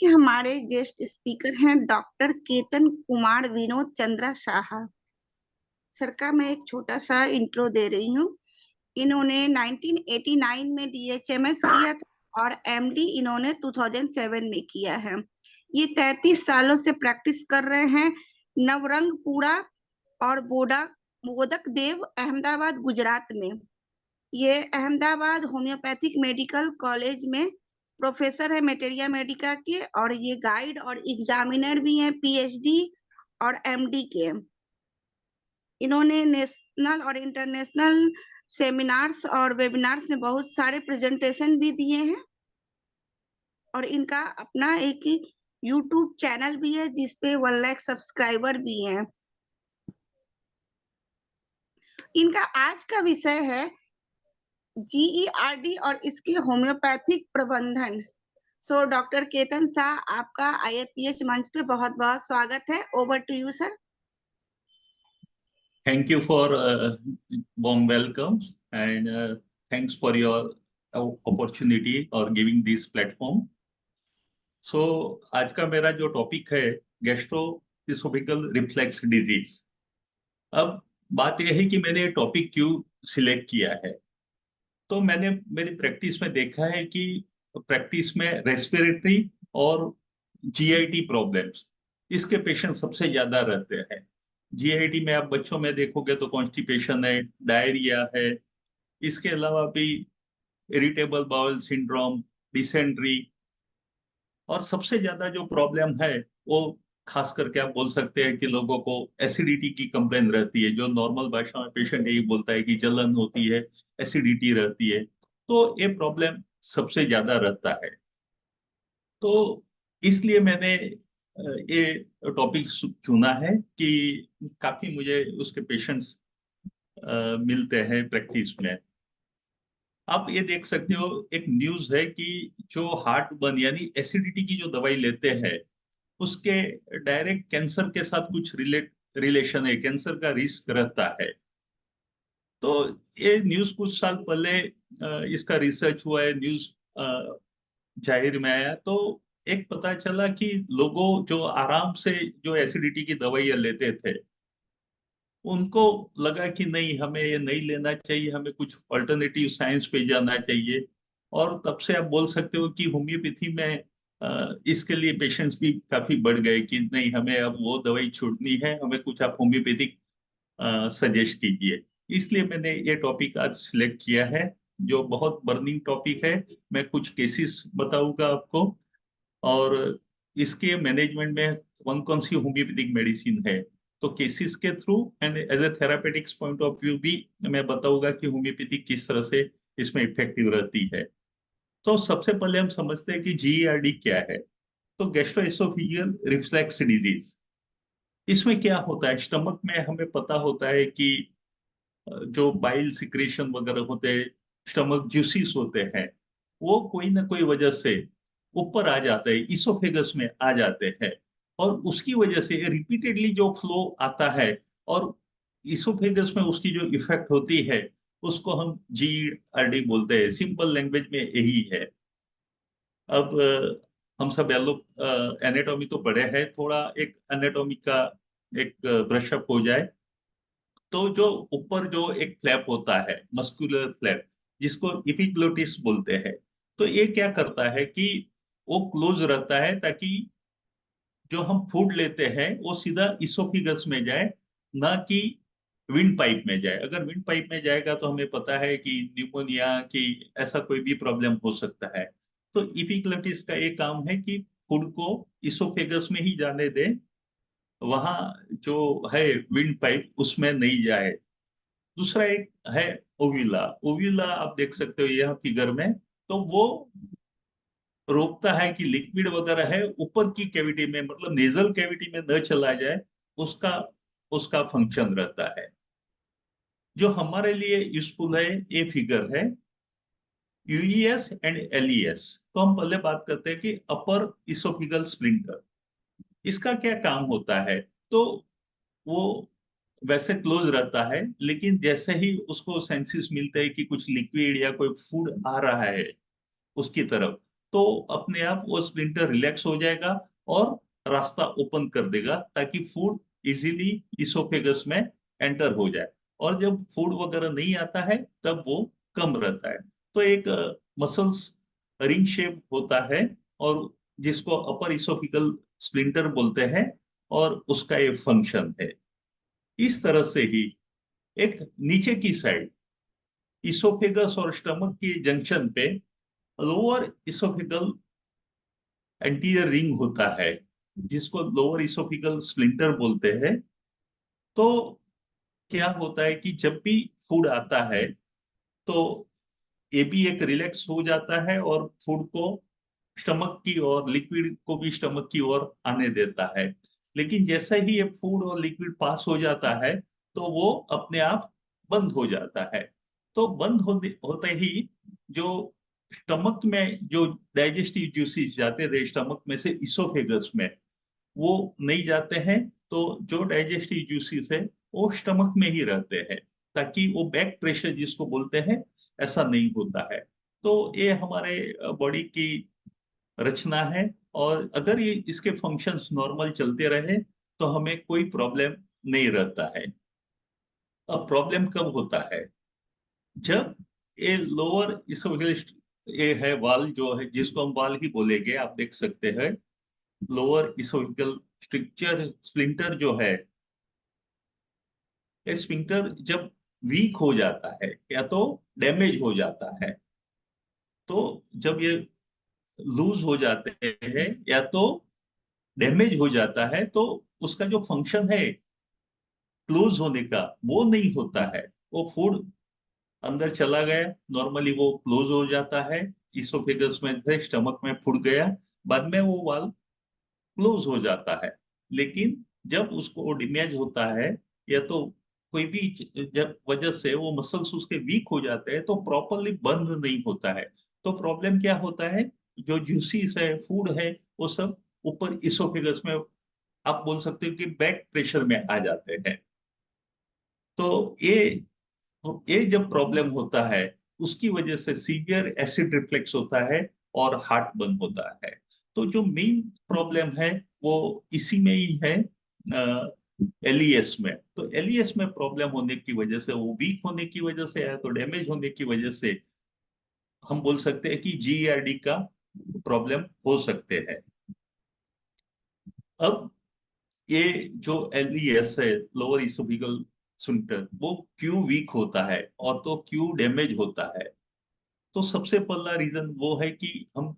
के हमारे guest speaker हैं डॉक्टर केतन कुमार विनोद चंद्रा शाह सर का मैं एक छोटा सा इंट्रो दे रही हूँ। इन्होंने 1989 में DHMS किया था और MD इन्होंने 2007 में किया है। ये 33 सालों से प्रैक्टिस कर रहे हैं नवरंगपुरा और बोदक देव अहमदाबाद गुजरात में। ये अहमदाबाद होम्योपैथिक मेडिकल कॉलेज में प्रोफेसर है मेटेरिया मेडिका के, और ये गाइड और एग्जामिनर भी हैं PhD और MD के। इन्होंने नेशनल और इंटरनेशनल सेमिनार्स और वेबिनार्स में बहुत सारे प्रेजेंटेशन भी दिए हैं, और इनका अपना एक YouTube चैनल भी है जिसपे 1 लाख सब्सक्राइबर भी हैं। इनका आज का विषय है GERD और इसके होम्योपैथिक प्रबंधन। सो डॉक्टर केतन शाह, आपका IFPH मंच पे बहुत बहुत स्वागत है। Over to you sir. Thank you for warm welcomes and thanks for your opportunity or giving this platform. So आज का मेरा जो टॉपिक है गैस्ट्रोइसोफेगल रिफ्लेक्स डिजीज। अब बात यह है कि मैंने ये टॉपिक क्यों सिलेक्ट किया है। तो मैंने मेरी प्रैक्टिस में देखा है कि प्रैक्टिस में रेस्पिरेटरी और GIT प्रॉब्लम्स इसके पेशेंट सबसे ज्यादा रहते हैं। GIT में आप बच्चों में देखोगे तो कॉन्स्टिपेशन है, डायरिया है, इसके अलावा भी इरिटेबल बाउल सिंड्रोम, डिसेंट्री, और सबसे ज्यादा जो प्रॉब्लम है वो खास करके आप बोल सकते हैं कि लोगों को एसिडिटी की कंप्लेन रहती है। जो नॉर्मल भाषा में पेशेंट यही बोलता है कि जलन होती है, एसिडिटी रहती है, तो ये प्रॉब्लम सबसे ज्यादा रहता है। तो इसलिए मैंने ये टॉपिक चुना है कि काफी मुझे उसके पेशेंट्स मिलते हैं प्रैक्टिस में। आप ये देख सकते हो, एक न्यूज है कि जो हार्ट बर्न यानी एसिडिटी की जो दवाई लेते हैं उसके डायरेक्ट कैंसर के साथ कुछ रिलेशन है, कैंसर का रिस्क रहता है। तो ये न्यूज कुछ साल पहले इसका रिसर्च हुआ है, न्यूज जाहिर में आया, तो एक पता चला कि लोगों जो आराम से जो एसिडिटी की दवाइयां लेते थे उनको लगा कि नहीं, हमें ये नहीं लेना चाहिए, हमें कुछ अल्टरनेटिव साइंस पे जाना चाहिए। और तब से आप बोल सकते हो कि होम्योपैथी में इसके लिए पेशेंट्स भी काफी बढ़ गए कि नहीं, हमें अब वो दवाई छोड़नी है, हमें कुछ आप होम्योपैथिक सजेस्ट कीजिए। इसलिए मैंने ये टॉपिक आज सिलेक्ट किया है जो बहुत बर्निंग टॉपिक है। मैं कुछ केसेस बताऊंगा आपको, और इसके मैनेजमेंट में कौन कौन सी होम्योपैथिक मेडिसिन है, तो केसेस के through and as a therapeutics point of view भी मैं बताऊंगा कि होम्योपैथी किस तरह से इसमें इफेक्टिव रहती है। तो सबसे पहले हम समझते हैं कि GERD क्या है। तो गैस्ट्रोएसोफेजियल रिफ्लेक्स डिजीज, इसमें क्या होता है, स्टमक में हमें पता होता है कि जो बाइल सिक्रेशन वगैरह होते हैं, स्टमक जूसिस होते हैं, वो कोई ना कोई वजह से ऊपर आ जाते हैं, इसोफेगस में आ जाते हैं, और उसकी वजह से रिपीटेडली जो फ्लो आता है और इसोफेगस में उसकी जो इफेक्ट होती है उसको हम GERD बोलते हैं। सिंपल लैंग्वेज में यही है। अब हम सब लोग एनाटॉमी तो पढ़े हैं, थोड़ा एक एनाटॉमी का एक ब्रशअप हो जाए। तो जो ऊपर जो एक फ्लैप होता है, मस्कुलर फ्लैप, जिसको इपिग्लोटिस बोलते हैं, तो ये क्या करता है कि वो क्लोज रहता है ताकि जो हम फूड लेते हैं वो सीधा इसोफिगस में जाए, ना कि विंड पाइप में जाए। अगर विंड पाइप में जाएगा तो हमें पता है कि न्यूमोनिया की ऐसा कोई भी प्रॉब्लम हो सकता है। तो इपिग्लोटिस का एक काम है कि फूड को इसोफेगस में ही जाने दे, वहां जो है विंड पाइप उसमें नहीं जाए। दूसरा एक है ओव्यूला। ओव्यूला आप देख सकते हो यह फिगर में, तो वो रोकता है कि लिक्विड वगैरह है ऊपर की कैविटी में, मतलब नेजल कैविटी में न चला जाए, उसका उसका फंक्शन रहता है। जो हमारे लिए यूजफुल है, ये फिगर है UES एंड LES। तो हम पहले बात करते हैं कि अपर इसोफिगल स्प्लिंटर, इसका क्या काम होता है। तो वो वैसे क्लोज रहता है, लेकिन जैसे ही उसको सेंसेस मिलते हैं कि कुछ लिक्विड या कोई फूड आ रहा है उसकी तरफ, तो अपने आप वो स्प्लिंटर रिलैक्स हो जाएगा और रास्ता ओपन कर देगा ताकि फूड इजीली इसोफेगस में एंटर हो जाए। और जब फूड वगैरह नहीं आता है तब वो कम रहता है। तो एक मसल्स रिंग शेप होता है और जिसको अपर इसोफिकल स्प्लिंटर बोलते हैं, और उसका ये फंक्शन है। इस तरह से ही एक नीचे की साइड इसोफेगस और स्टमक के जंक्शन पे लोअर इसोफिकल एंटीरियर रिंग होता है, जिसको लोअर इसोफिकल स्प्लिंटर बोलते हैं। तो क्या होता है कि जब भी फूड आता है तो ये भी एक रिलैक्स हो जाता है और फूड को स्टमक की ओर, लिक्विड को भी स्टमक की ओर आने देता है। लेकिन जैसे ही ये फूड और लिक्विड पास हो जाता है तो वो अपने आप बंद हो जाता है। तो बंद होते ही जो स्टमक में जो डाइजेस्टिव जूसेस जाते थे स्टमक में से इसोफेगस में, वो नहीं जाते हैं। तो जो डाइजेस्टिव जूसेस है वो स्टमक में ही रहते हैं, ताकि वो बैक प्रेशर जिसको बोलते हैं ऐसा नहीं होता है। तो ये हमारे बॉडी की रचना है। और अगर ये इसके फंक्शंस नॉर्मल चलते रहे तो हमें कोई प्रॉब्लम नहीं रहता है। अब प्रॉब्लम कब होता है? जब ये लोअर इसोफेगस, ये है वाल जो है जिसको हम वाल ही बोलेंगे, आप देख सकते हैं लोअर इसोफेगल स्ट्रक्चर स्प्लिंटर जो है, ये स्फिंक्टर जब वीक हो जाता है या तो डैमेज हो जाता है, तो जब ये लूज हो जाते हैं या तो डैमेज हो जाता है, तो उसका जो फंक्शन है क्लोज होने का वो नहीं होता है। वो फूड अंदर चला गया, नॉर्मली वो क्लोज हो जाता है, इसोफेगस में से स्टमक में फूड गया, बाद में वो वाल क्लोज हो जाता है। लेकिन जब उसको डैमेज होता है या तो कोई भी जब वजह से वो मसल्स उसके वीक हो जाते हैं तो प्रॉपरली बंद नहीं होता है। तो प्रॉब्लम क्या होता है, जो जूसीस है फूड है वो सब ऊपर इसोफेगस में, आप बोल सकते हो कि बैक प्रेशर में आ जाते हैं। तो ये जब प्रॉब्लम होता है उसकी वजह से सीवियर एसिड रिफ्लेक्स होता है और हार्ट बंद होता है। तो जो मेन प्रॉब्लम है वो इसी में ही है, एलईएस में। तो एलईएस में प्रॉब्लम होने की वजह से, वो वीक होने की वजह से है तो डैमेज होने की वजह से हम बोल सकते हैं कि जीईआरडी का प्रॉब्लम हो सकते हैं। अब ये जो एलईएस है, लोअर इसोफेगल स्फिंक्टर, वो क्यों वीक होता है और तो क्यों डैमेज होता है? तो सबसे पहला रीजन वो है कि हम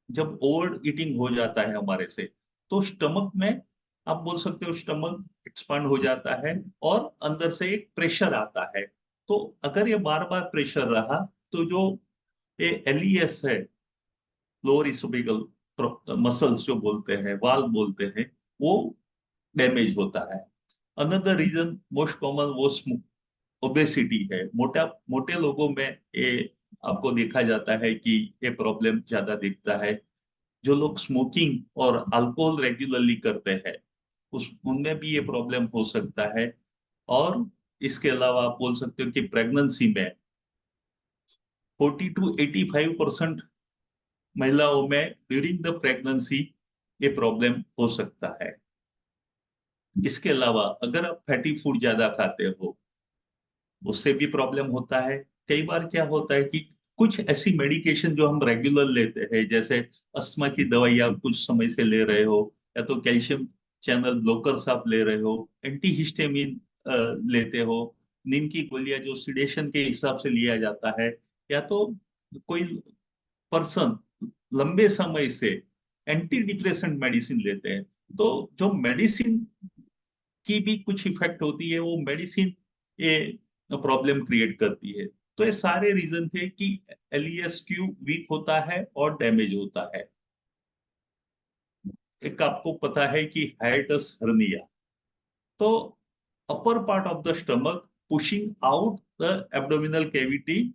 जब ओवर ईटिंग हो जाता है हमारे से, तो स्टमक में, आप बोल सकते हो स्टमक एक्सपांड हो जाता है और अंदर से एक प्रेशर आता है। तो अगर ये बार बार प्रेशर रहा तो जो ये एलईएस है, लोअर इसोफेगल मसल्स जो बोलते हैं, वाल बोलते हैं, वो डैमेज होता है। अनदर रीजन मोस्ट कॉमन वो ओबेसिटी है। मोटे लोगों में ये आपको देखा जाता है कि ये प्रॉब्लम ज्यादा दिखता है। जो लोग स्मोकिंग और अल्कोहल रेगुलरली करते हैं उस उनमें भी ये प्रॉब्लम हो सकता है। और इसके अलावा आप बोल सकते हो कि प्रेगनेंसी में 40 to 85% महिलाओं में ड्यूरिंग द प्रेगनेंसी ये प्रॉब्लम हो सकता है। इसके अलावा अगर आप फैटी फूड ज्यादा खाते हो उससे भी प्रॉब्लम होता है। कई बार क्या होता है कि कुछ ऐसी मेडिकेशन जो हम रेगुलर लेते हैं, जैसे अस्थमा की दवाई आप कुछ समय से ले रहे हो, या तो कैल्शियम चैनल ब्लॉकर्स आप ले रहे हो, एंटीहिस्टामिन लेते हो, नींद की गोलियां जो सिडेशन के हिसाब से लिया जाता है, या तो कोई पर्सन लंबे समय से एंटी डिप्रेसेंट मेडिसिन लेते हैं, तो जो मेडिसिन की भी कुछ इफेक्ट होती है, वो मेडिसिन ये प्रॉब्लम क्रिएट करती है। तो ये सारे रीजन थे कि एलईएस क्यों वीक होता है और डैमेज होता है। एक आपको पता है कि हाइटस हर्निया, तो upper part of the stomach pushing out the abdominal cavity,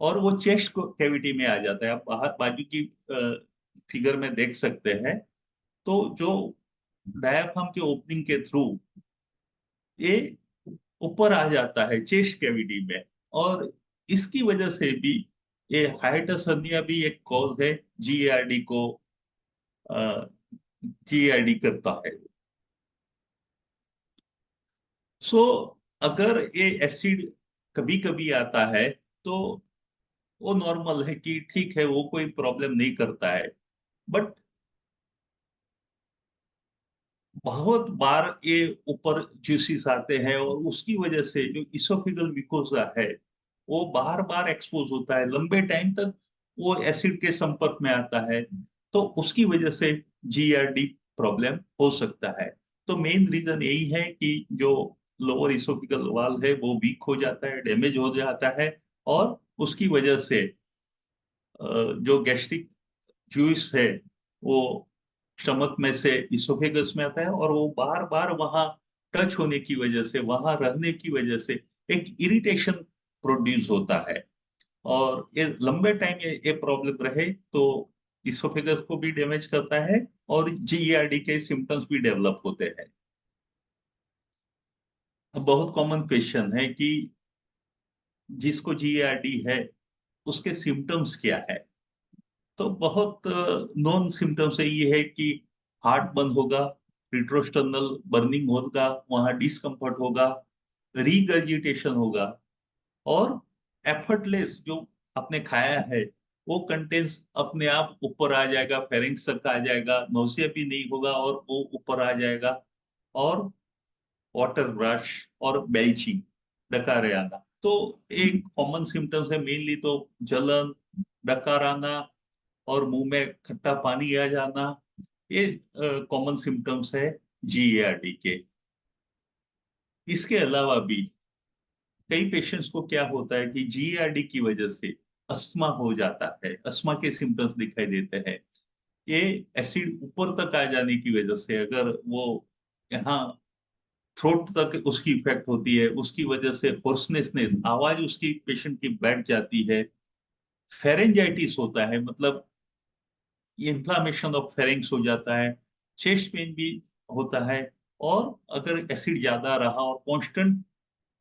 और वो चेस्ट कैविटी में आ जाता है। आप बाहर बाजू की फिगर में देख सकते हैं। तो जो डायाफ्राम के ओपनिंग के थ्रू ये ऊपर आ जाता है चेस्ट कैविटी में, और इसकी वजह से भी ये हाइटस हर्निया भी एक कॉज है, जीएआरडी को जीएआरडी करता है। सो अगर ये एसिड कभी कभी आता है तो वो नॉर्मल है कि ठीक है, वो कोई प्रॉब्लम नहीं करता है। बट बहुत बार ये ऊपर ज्यूसिस आते हैं और उसकी वजह से जो इसोफिगल म्यूकोसा है वो बार बार एक्सपोज होता है, लंबे टाइम तक वो एसिड के संपर्क में आता है, तो उसकी वजह से जीआरडी प्रॉब्लम हो सकता है। तो मेन रीजन यही है कि जो लोअर इसोफिगल वाल है वो वीक हो जाता है, डैमेज हो जाता है, और उसकी वजह से जो गैस्ट्रिक जूस है वो स्टमक में से इसोफेगस में आता है, और वो बार बार वहां टच होने की वजह से, वहां रहने की वजह से एक इरिटेशन प्रोड्यूस होता है। और ये लंबे टाइम ये प्रॉब्लम रहे तो इसोफेगस को भी डैमेज करता है और जीईआरडी के सिम्टम्स भी डेवलप होते हैं। अब बहुत कॉमन क्वेश्चन है कि जिसको जीईआरडी है उसके सिम्टम्स क्या है। तो बहुत नॉन सिम्टम्स है, ये है कि हार्ट बंद होगा, रिट्रोस्टर्नल बर्निंग होगा, वहां डिस्कम्फर्ट होगा, रीगर्जिटेशन होगा, और एफर्टलेस जो आपने खाया है वो कंटेंट्स अपने आप ऊपर आ जाएगा, फेरिंग्स तक आ जाएगा, नौसिया भी नहीं होगा और वो ऊपर आ जाएगा, और वाटर ब्रश और बेल्चिंग, डकार आना। तो एक कॉमन सिम्टम्स है, मेनली तो जलन, डकार आना और मुंह में खट्टा पानी आ जाना, ये कॉमन सिम्टम्स है जीएआरडी के। इसके अलावा भी कई पेशेंट्स को क्या होता है कि जीएआरडी की वजह से अस्थमा हो जाता है, अस्थमा के सिम्टम्स दिखाई देते हैं। ये एसिड ऊपर तक आ जाने की वजह से, अगर वो यहाँ थ्रोट तक उसकी इफेक्ट होती है, उसकी वजह से होर्सनेसनेस, आवाज उसकी पेशेंट की बैठ जाती है, फेरेंजाइटिस होता है, मतलब इन्फ्लामेशन ऑफ फेरिंग्स हो जाता है, चेस्ट पेन भी होता है। और अगर एसिड ज्यादा रहा और कांस्टेंट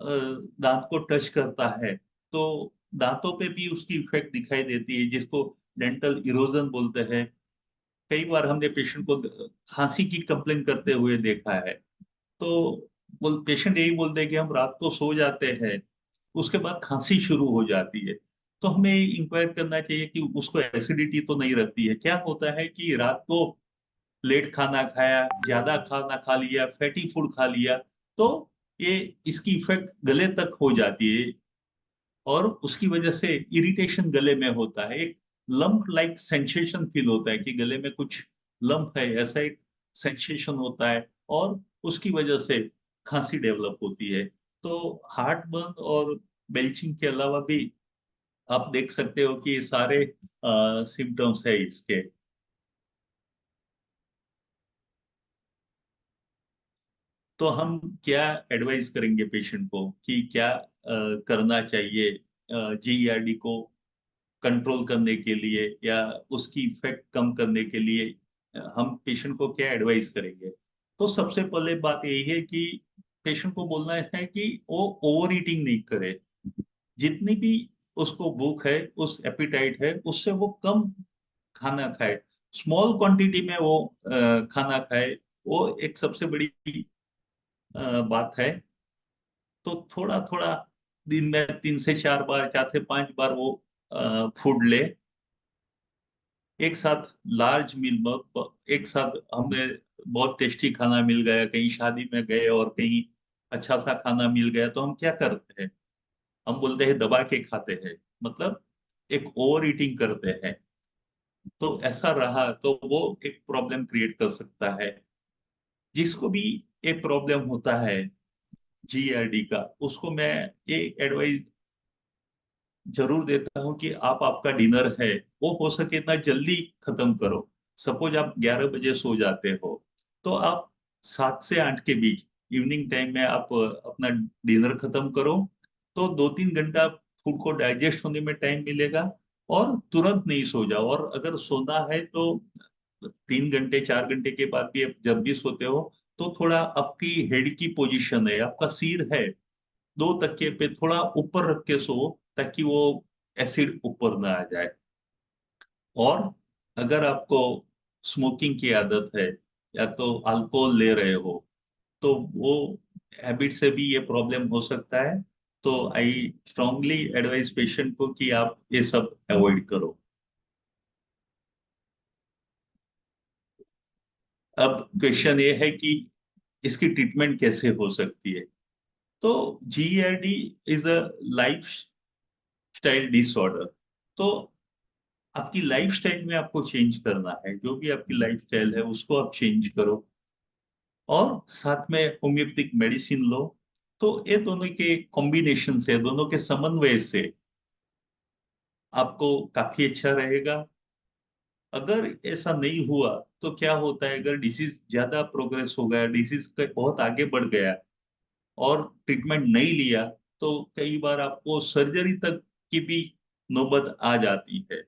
दांत को टच करता है तो दांतों पे भी उसकी इफेक्ट दिखाई देती है, जिसको डेंटल इरोजन बोलते हैं। कई बार हमने पेशेंट को खांसी की कंप्लेन करते हुए देखा है, तो बोल पेशेंट यही बोलते हैं कि हम रात को सो जाते हैं, उसके बाद खांसी शुरू हो जाती है। तो हमें इंक्वायर करना चाहिए कि उसको एसिडिटी तो नहीं रहती है, क्या होता है कि रात को लेट खाना खाया, ज्यादा खाना खा लिया, फैटी फूड खा लिया, तो ये इसकी इफेक्ट गले तक हो जाती है, और उसकी वजह से इरिटेशन गले में होता है, एक लंप लाइक सेंसेशन फील होता है कि गले में कुछ लंप है, ऐसा एक सेंसेशन होता है, और उसकी वजह से खांसी डेवलप होती है। तो हार्ट बर्न और बेल्चिंग के अलावा भी आप देख सकते हो कि ये सारे सिम्टम्स है इसके। तो हम क्या एडवाइस करेंगे पेशेंट को कि क्या करना चाहिए जीईआरडी को कंट्रोल करने के लिए, या उसकी इफेक्ट कम करने के लिए हम पेशेंट को क्या एडवाइस करेंगे। तो सबसे पहले बात यही है कि पेशेंट को बोलना है कि वो ओवर ईटिंग नहीं करे, जितनी भी उसको भूख है, उस एपिटाइट है, उससे वो कम खाना खाए, स्मॉल क्वांटिटी में वो खाना खाए, वो एक सबसे बड़ी बात है। तो थोड़ा थोड़ा दिन में 3 से 4 बार, 4 से 5 बार वो फूड ले, एक साथ लार्ज मील में, एक साथ हमें बहुत टेस्टी खाना मिल गया, कहीं शादी में गए और कहीं अच्छा सा खाना मिल गया, तो हम क्या करते हैं, हम बोलते हैं दबा के खाते हैं, मतलब एक ओवर ईटिंग करते हैं। तो ऐसा रहा तो वो एक प्रॉब्लम क्रिएट कर सकता है। जिसको भी एक प्रॉब्लम होता है जीआरडी का, उसको मैं ये एडवाइस जरूर देता हूँ कि आप, आपका डिनर है वो हो सके इतना जल्दी खत्म करो। सपोज आप 11 बजे सो जाते हो, तो आप 7 से 8 के बीच इवनिंग टाइम में आप अपना डिनर खत्म करो, तो 2-3 घंटा फूड को डाइजेस्ट होने में टाइम मिलेगा, और तुरंत नहीं सो जाओ। और अगर सोना है तो 3 घंटे 4 घंटे के बाद भी आप जब भी सोते हो, तो थोड़ा आपकी हेड की पोजीशन है, आपका सिर है, 2 तकिए पे थोड़ा ऊपर रख के सो, ताकि वो एसिड ऊपर ना आ जाए। और अगर आपको स्मोकिंग की आदत है या तो अल्कोहल ले रहे हो, तो वो हैबिट से भी ये प्रॉब्लम हो सकता है। तो आई स्ट्रांगली एडवाइज पेशेंट को कि आप ये सब अवॉइड करो। अब क्वेश्चन ये है कि इसकी ट्रीटमेंट कैसे हो सकती है। तो GERD is a life style disorder. तो आपकी लाइफ स्टाइल में आपको चेंज करना है, जो भी आपकी लाइफ स्टाइल है उसको आप चेंज करो, और साथ में होम्योपैथिक मेडिसिन लो। तो ये दोनों के कॉम्बिनेशन से, दोनों के समन्वय से आपको काफी अच्छा रहेगा। अगर ऐसा नहीं हुआ तो क्या होता है, अगर डिसीज ज्यादा प्रोग्रेस हो गया, डिसीज बहुत आगे बढ़ गया और ट्रीटमेंट नहीं लिया, तो कई बार आपको सर्जरी तक की भी नौबत आ जाती है।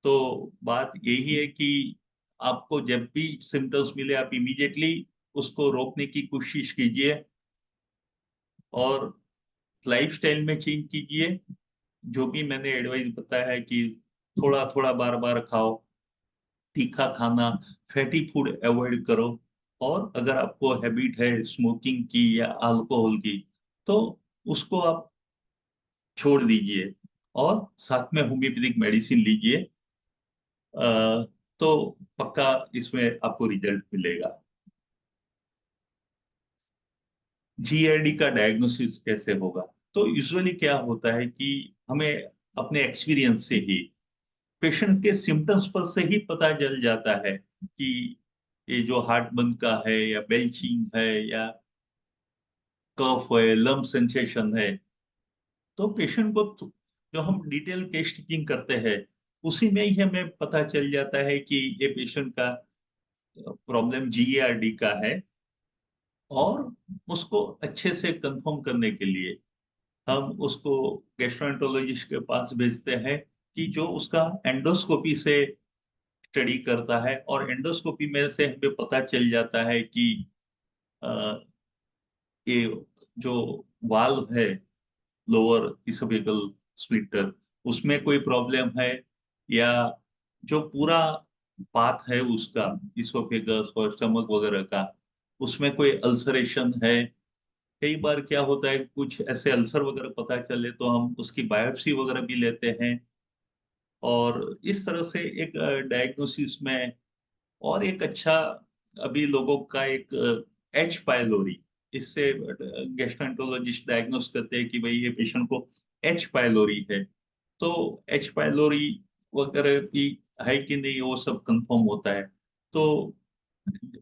तो बात यही है कि आपको जब भी सिम्टम्स मिले आप इमीडिएटली उसको रोकने की कोशिश कीजिए, और लाइफस्टाइल में चेंज कीजिए। जो भी मैंने एडवाइस बताया है कि थोड़ा थोड़ा बार बार खाओ, तीखा खाना, फैटी फूड अवॉइड करो, और अगर आपको हैबिट है स्मोकिंग की या अल्कोहल की, तो उसको आप छोड़ दीजिए, और साथ में होम्योपैथिक मेडिसिन लीजिए। तो पक्का इसमें आपको रिजल्ट मिलेगा। जीआरडी का डायग्नोसिस कैसे होगा? तो यूजुअली क्या होता है कि हमें अपने एक्सपीरियंस से ही, पेशेंट के सिम्टम्स पर से ही पता चल जाता है कि ये जो हार्ट बंद का है या बेल्चिंग है या कफ है, लम सेंसेशन है। तो पेशेंट को जो हम डिटेल टेस्टिंग करते हैं, उसी में ही हमें पता चल जाता है कि ये पेशेंट का प्रॉब्लम जीएआरडी का है। और उसको अच्छे से कंफर्म करने के लिए हम उसको गैस्ट्रोएंटरोलॉजिस्ट के पास भेजते हैं, कि जो उसका एंडोस्कोपी से स्टडी करता है, और एंडोस्कोपी में से हमें पता चल जाता है कि अ, ये जो वाल्व है, लोअर इसोफेगल स्प्लिटर, उसमें कोई प्रॉब्लम है, या जो पूरा पाथ है उसका, इसोफेगस और स्टमक वगैरह का, उसमें कोई अल्सरेशन है। कई बार क्या होता है, कुछ ऐसे अल्सर वगैरह पता चले तो हम उसकी बायोप्सी वगैरह भी लेते हैं, और इस तरह से एक डायग्नोसिस में। और एक अच्छा, अभी लोगों का एक एच पायलोरी, इससे गैस्ट्रोएंटरोलॉजिस्ट डायग्नोस करते हैं कि भाई ये पेशेंट को एच पायलोरी है। तो एच पायलोरी वगैरह भी है कि नहीं, वो सब कंफर्म होता है। तो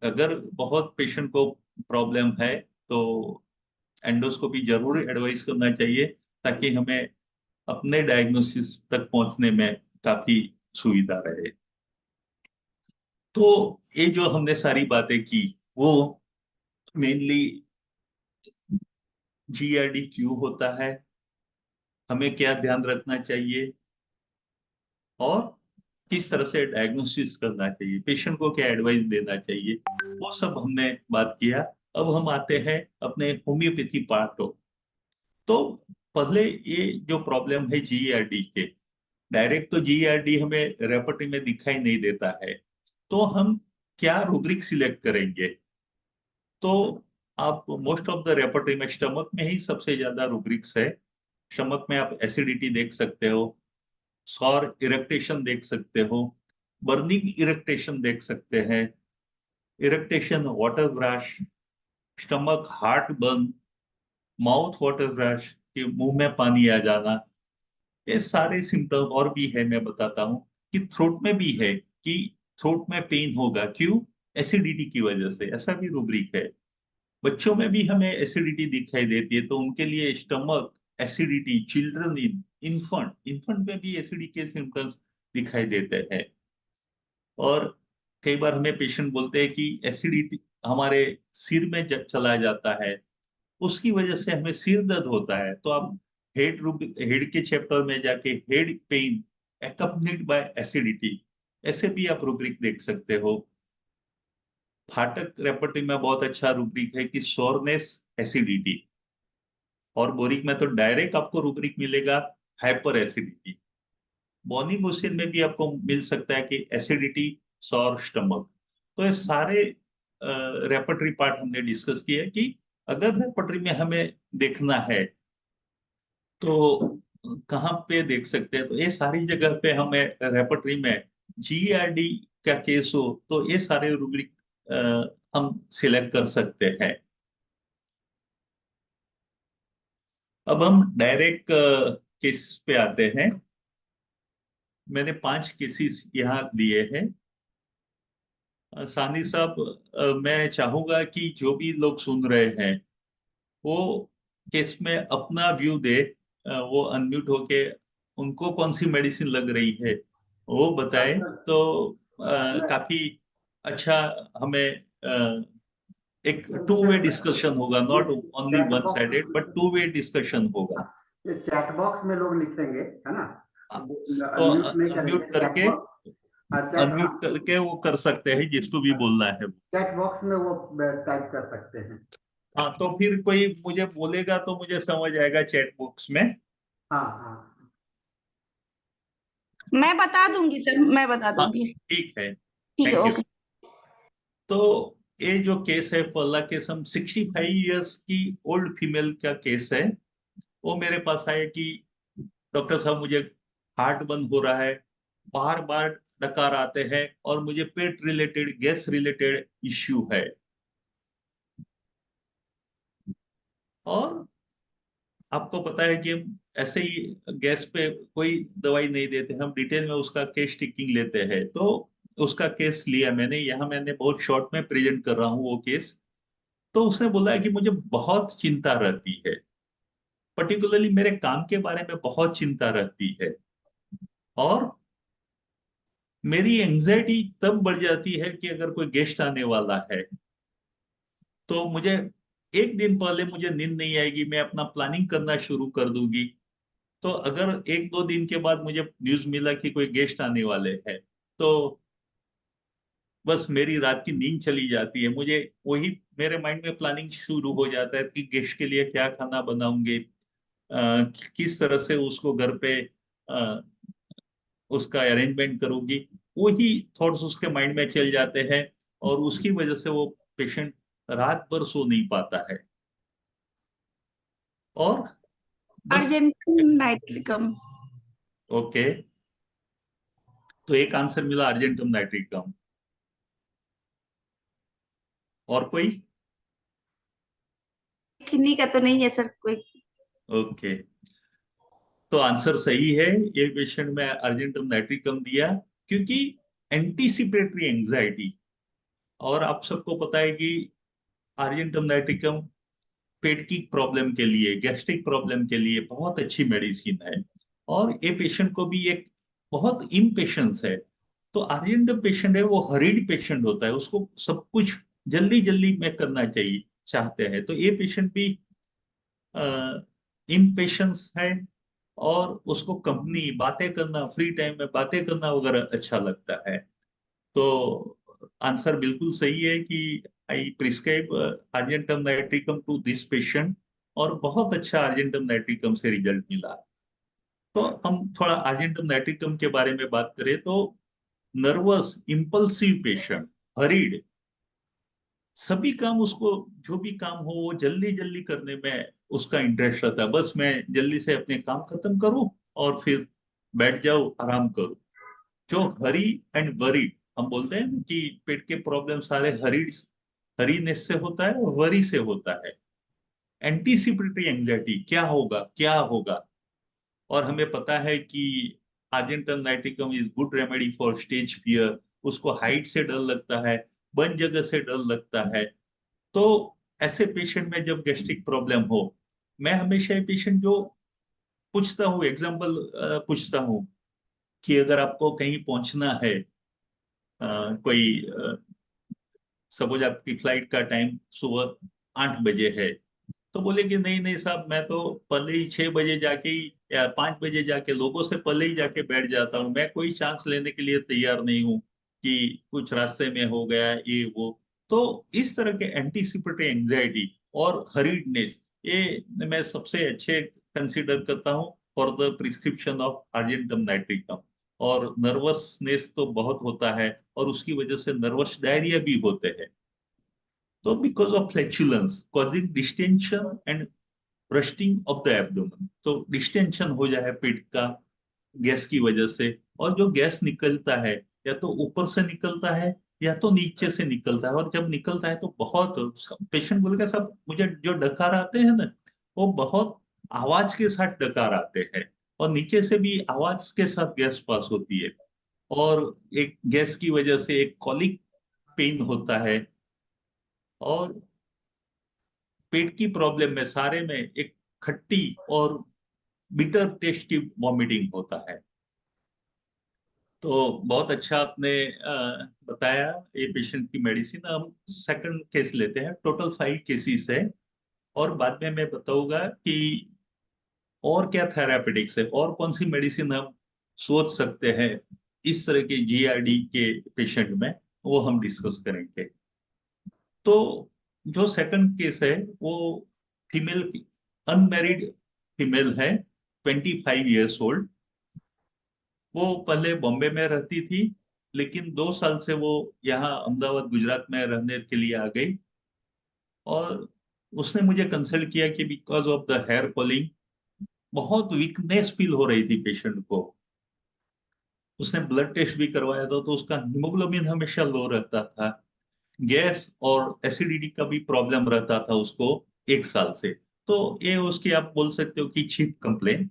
अगर बहुत पेशेंट को प्रॉब्लम है, तो एंडोस्कोपी जरूर एडवाइस करना चाहिए, ताकि हमें अपने डायग्नोसिस तक पहुंचने में काफी सुविधा रहे। तो ये जो हमने सारी बातें की, वो मेनली जीआरडी क्यों होता है, हमें क्या ध्यान रखना चाहिए, और किस तरह से डायग्नोसिस करना चाहिए, पेशेंट को क्या एडवाइस देना चाहिए, वो सब हमने बात किया। अब हम आते हैं अपने होम्योपैथी पार्ट को। तो पहले ये जो प्रॉब्लम है जीआरडी के, डायरेक्ट तो जीआरडी हमें रेपर्टरी में दिखाई नहीं देता है। तो हम क्या रूब्रिक सिलेक्ट करेंगे? तो आप मोस्ट ऑफ द रेपर्टरी में स्टमक में ही सबसे ज्यादा रूब्रिक्स है। स्टमक में आप एसिडिटी देख सकते हो, सॉर इरेक्टेशन देख सकते हो, बर्निंग इरेक्टेशन देख सकते हैं, eructation water brash, stomach heartburn, mouth water brash, कि मुंह में पानी आ जाना। ये सारे सिम्टम और भी है, मैं बताता हूँ। कि थ्रोट में भी है, कि थ्रोट में पेन होगा, क्यों? एसिडिटी की वजह से, ऐसा भी रूब्रिक है। बच्चों में भी हमें एसिडिटी दिखाई देती है, तो उनके लिए stomach acidity, children in infant infant में भी एसिडिटी के सिम्टम्स दिखाई देते हैं। और कई बार हमें पेशेंट बोलते हैं कि एसिडिटी हमारे सिर में चला जाता है, उसकी वजह से हमें सिर दर्द होता है। तो आप हेड के चैप्टर में जाके head pain accompanied by acidity, ऐसे भी आप रूब्रिक देख सकते हो। फाटक रेपर्टरी में बहुत अच्छा रूब्रिक है कि सोरनेस एसिडिटी। और बोरिक में तो डायरेक्ट आपको रूब्रिक मिलेगा, हाइपर एसिडिटी। मॉर्निंग क्वेश्चन में भी आपको मिल सकता है कि एसिडिटी, सॉर स्टमक। तो ये सारे रेपर्टरी पार्ट हमने डिस्कस किया कि अगर रेपर्टरी में हमें देखना है तो कहाँ पे देख सकते हैं। तो ये सारी जगह पे हमें रेपर्टरी में जीआरडी का केस हो तो ये सारे रूब्रिक हम सिलेक्ट कर सकते हैं। अब हम डायरेक्ट केस पे आते हैं। मैंने 5 केसेस यहाँ दिए हैं। सानी साहब, मैं चाहूंगा कि जो भी लोग सुन रहे हैं वो केस में अपना व्यू दे। वो अनम्यूट होके उनको कौन सी मेडिसिन लग रही है वो बताए तो काफी अच्छा। हमें एक टू वे डिस्कशन होगा, not only chat one box, sided but two way discussion होगा। ये चैट बॉक्स में लोग लिखेंगे, है ना? हाँ, तो अनम्यूट नहीं अनम्यूट करेंगे, चैट करके बॉक्स। चैट, हाँ, अनम्यूट करके वो कर सकते हैं जिसको भी बोलना है। चैट बॉक्स में वो टाइप कर सकते हैं। हाँ, तो फिर कोई मुझे बोलेगा तो मुझे समझ आएगा चैट बॉक्स में। हाँ हाँ मैं बता दूंगी सर, मैं बता हाँ, दूंगी। ठीक है, ठीक है, थैंक यू। ओके। तो ये जो केस है फला केस, हम 65 इयर्स की ओल्ड फीमेल का केस है। वो मेरे पास आए कि डॉक्टर साहब मुझे हार्ट बंद हो रहा है, बार बार डकार आते हैं और मुझे पेट रिलेटेड, गैस रिलेटेड इश्यू है। और आपको पता है कि हम ऐसे ही गैस पे कोई दवाई नहीं देते, हम डिटेल में उसका केस टिकिंग लेते हैं। तो उसका केस लिया मैंने यहाँ, मैंने बहुत शॉर्ट में प्रेजेंट कर रहा हूँ वो केस। तो उसने बोला है कि मुझे बहुत चिंता रहती है, पर्टिकुलरली मेरे काम के बारे में बहुत चिंता रहती है, और मेरी एंजाइटी तब बढ़ जाती है कि अगर कोई गेस्ट आने वाला है तो मुझे एक दिन पहले मुझे नींद नहीं आएगी, मैं अपना प्लानिंग करना शुरू कर दूंगी। तो अगर एक दो दिन के बाद मुझे न्यूज मिला कि कोई गेस्ट आने वाले हैं तो बस मेरी रात की नींद चली जाती है। मुझे वही मेरे माइंड में प्लानिंग शुरू हो जाता है कि गेस्ट के लिए क्या खाना बनाऊंगे, किस तरह से उसको घर पे अ, उसका अरेंजमेंट करूंगी। वही थॉट्स उसके माइंड में चल जाते हैं और उसकी वजह से वो पेशेंट रात भर सो नहीं पाता है। और बस। Argentum nitricum. ओके, तो एक आंसर मिला अर्जेंटम नाइट्रिकम। और कोई? किन्नी का तो नहीं है सर कोई। ओके, तो आंसर सही है। ये पेशेंट में अर्जेंटम नाइट्रिकम दिया क्योंकि एंटीसिपेटरी एंजाइटी। और आप सबको पता है कि अर्जेंटम नाइट्रिकम पेट की प्रॉब्लम के लिए, गैस्ट्रिक प्रॉब्लम के लिए बहुत अच्छी मेडिसिन है। और ये पेशेंट को भी एक बहुत इम्पेशंस है। तो आर्यन पेशेंट है वो हरीड पेशेंट होता है, उसको सब कुछ जल्दी जल्दी में करना चाहिए चाहते हैं। तो ये पेशेंट भी इम्पेशंस है और उसको कंपनी, बातें करना, फ्री टाइम में बातें करना वगैरह अच्छा लगता है। तो आंसर बिल्कुल सही है कि I prescribe argentum nitricum to this patient, और बहुत अच्छा अर्जेंटम नाइट्रिकम से रिजल्ट मिला। तो हम थोड़ा अर्जेंटम नाइट्रिकम के बारे में बात करें तो नर्वस इम्पल्सिव पेशेंट, हरीड, सभी काम उसको, जो भी काम हो वो जल्दी जल्दी करने में उसका इंटरेस्ट रहता है। बस मैं जल्दी से अपने काम खत्म करूं और फिर बैठ जाऊं, आराम करूं। जो हरी एंड वरीड, हम बोलते हैं ना कि पेट के प्रॉब्लम सारे हरीनेस से होता है, वरी से होता है। एंटीसिपेटरी एंजाइटी, क्या होगा क्या होगा। और हमें पता है कि argentum nitricum is good remedy for stage fear. उसको हाइट से डर लगता है, बंद जगह से डर लगता है। तो ऐसे पेशेंट में जब गैस्ट्रिक प्रॉब्लम हो, मैं हमेशा ये पेशेंट जो पूछता हूँ, एग्जाम्पल पूछता हूँ कि अगर आपको कहीं पहुंचना है, कोई सपोज आपकी फ्लाइट का टाइम सुबह 8 बजे है, तो बोले कि नहीं नहीं साहब, मैं तो पहले ही 6 बजे जाके ही या 5 बजे जाके लोगों से पहले ही जाके बैठ जाता हूँ, मैं कोई चांस लेने के लिए तैयार नहीं हूँ कि कुछ रास्ते में हो गया ये वो। तो इस तरह के एंटीसिपेटरी एंजाइटी और हरीडनेस, ये मैं सबसे अच्छे कंसीडर करता हूँ। For the prescription of argentum nitricum. और नर्वसनेस तो बहुत होता है और उसकी वजह से नर्वस डायरिया भी होते हैं। तो because of flatulence causing distension and bursting of the abdomen, तो डिस्टेंशन हो जाए पेट का गैस की वजह से। और जो गैस निकलता है या तो ऊपर से निकलता है या तो नीचे से निकलता है, और जब निकलता है तो बहुत, पेशेंट बोलेगा सब मुझे जो डकार आते हैं ना, वो बहुत आवाज के साथ डकार आते हैं, और नीचे से भी आवाज के साथ गैस पास होती है। और एक गैस की वजह से एक कॉलिक पेन होता है, और पेट की प्रॉब्लम में सारे में एक खट्टी और बिटर टेस्ट की वॉमिटिंग होता है। तो बहुत अच्छा आपने बताया ये पेशेंट की मेडिसिन। हम सेकंड केस लेते हैं। टोटल 5 केसेस है, और बाद में मैं बताऊंगा कि और क्या थेरापेटिक्स है और कौन सी मेडिसिन हम सोच सकते हैं इस तरह के जीआरडी के पेशेंट में, वो हम डिस्कस करेंगे। तो जो सेकंड केस है वो फीमेल, अनमैरिड फीमेल है, 25 years old। वो पहले बॉम्बे में रहती थी, लेकिन 2 साल से वो यहाँ अहमदाबाद गुजरात में रहने के लिए आ गई। और उसने मुझे कंसल्ट किया कि because of the hair falling बहुत वीकनेस फील हो रही थी पेशेंट को। उसने ब्लड टेस्ट भी करवाया था, तो उसका हीमोग्लोबिन हमेशा लो रहता था। गैस और एसिडिटी का भी प्रॉब्लम रहता था उसको 1 साल से। तो ये उसकी आप बोल सकते हो कि चीप कंप्लेन।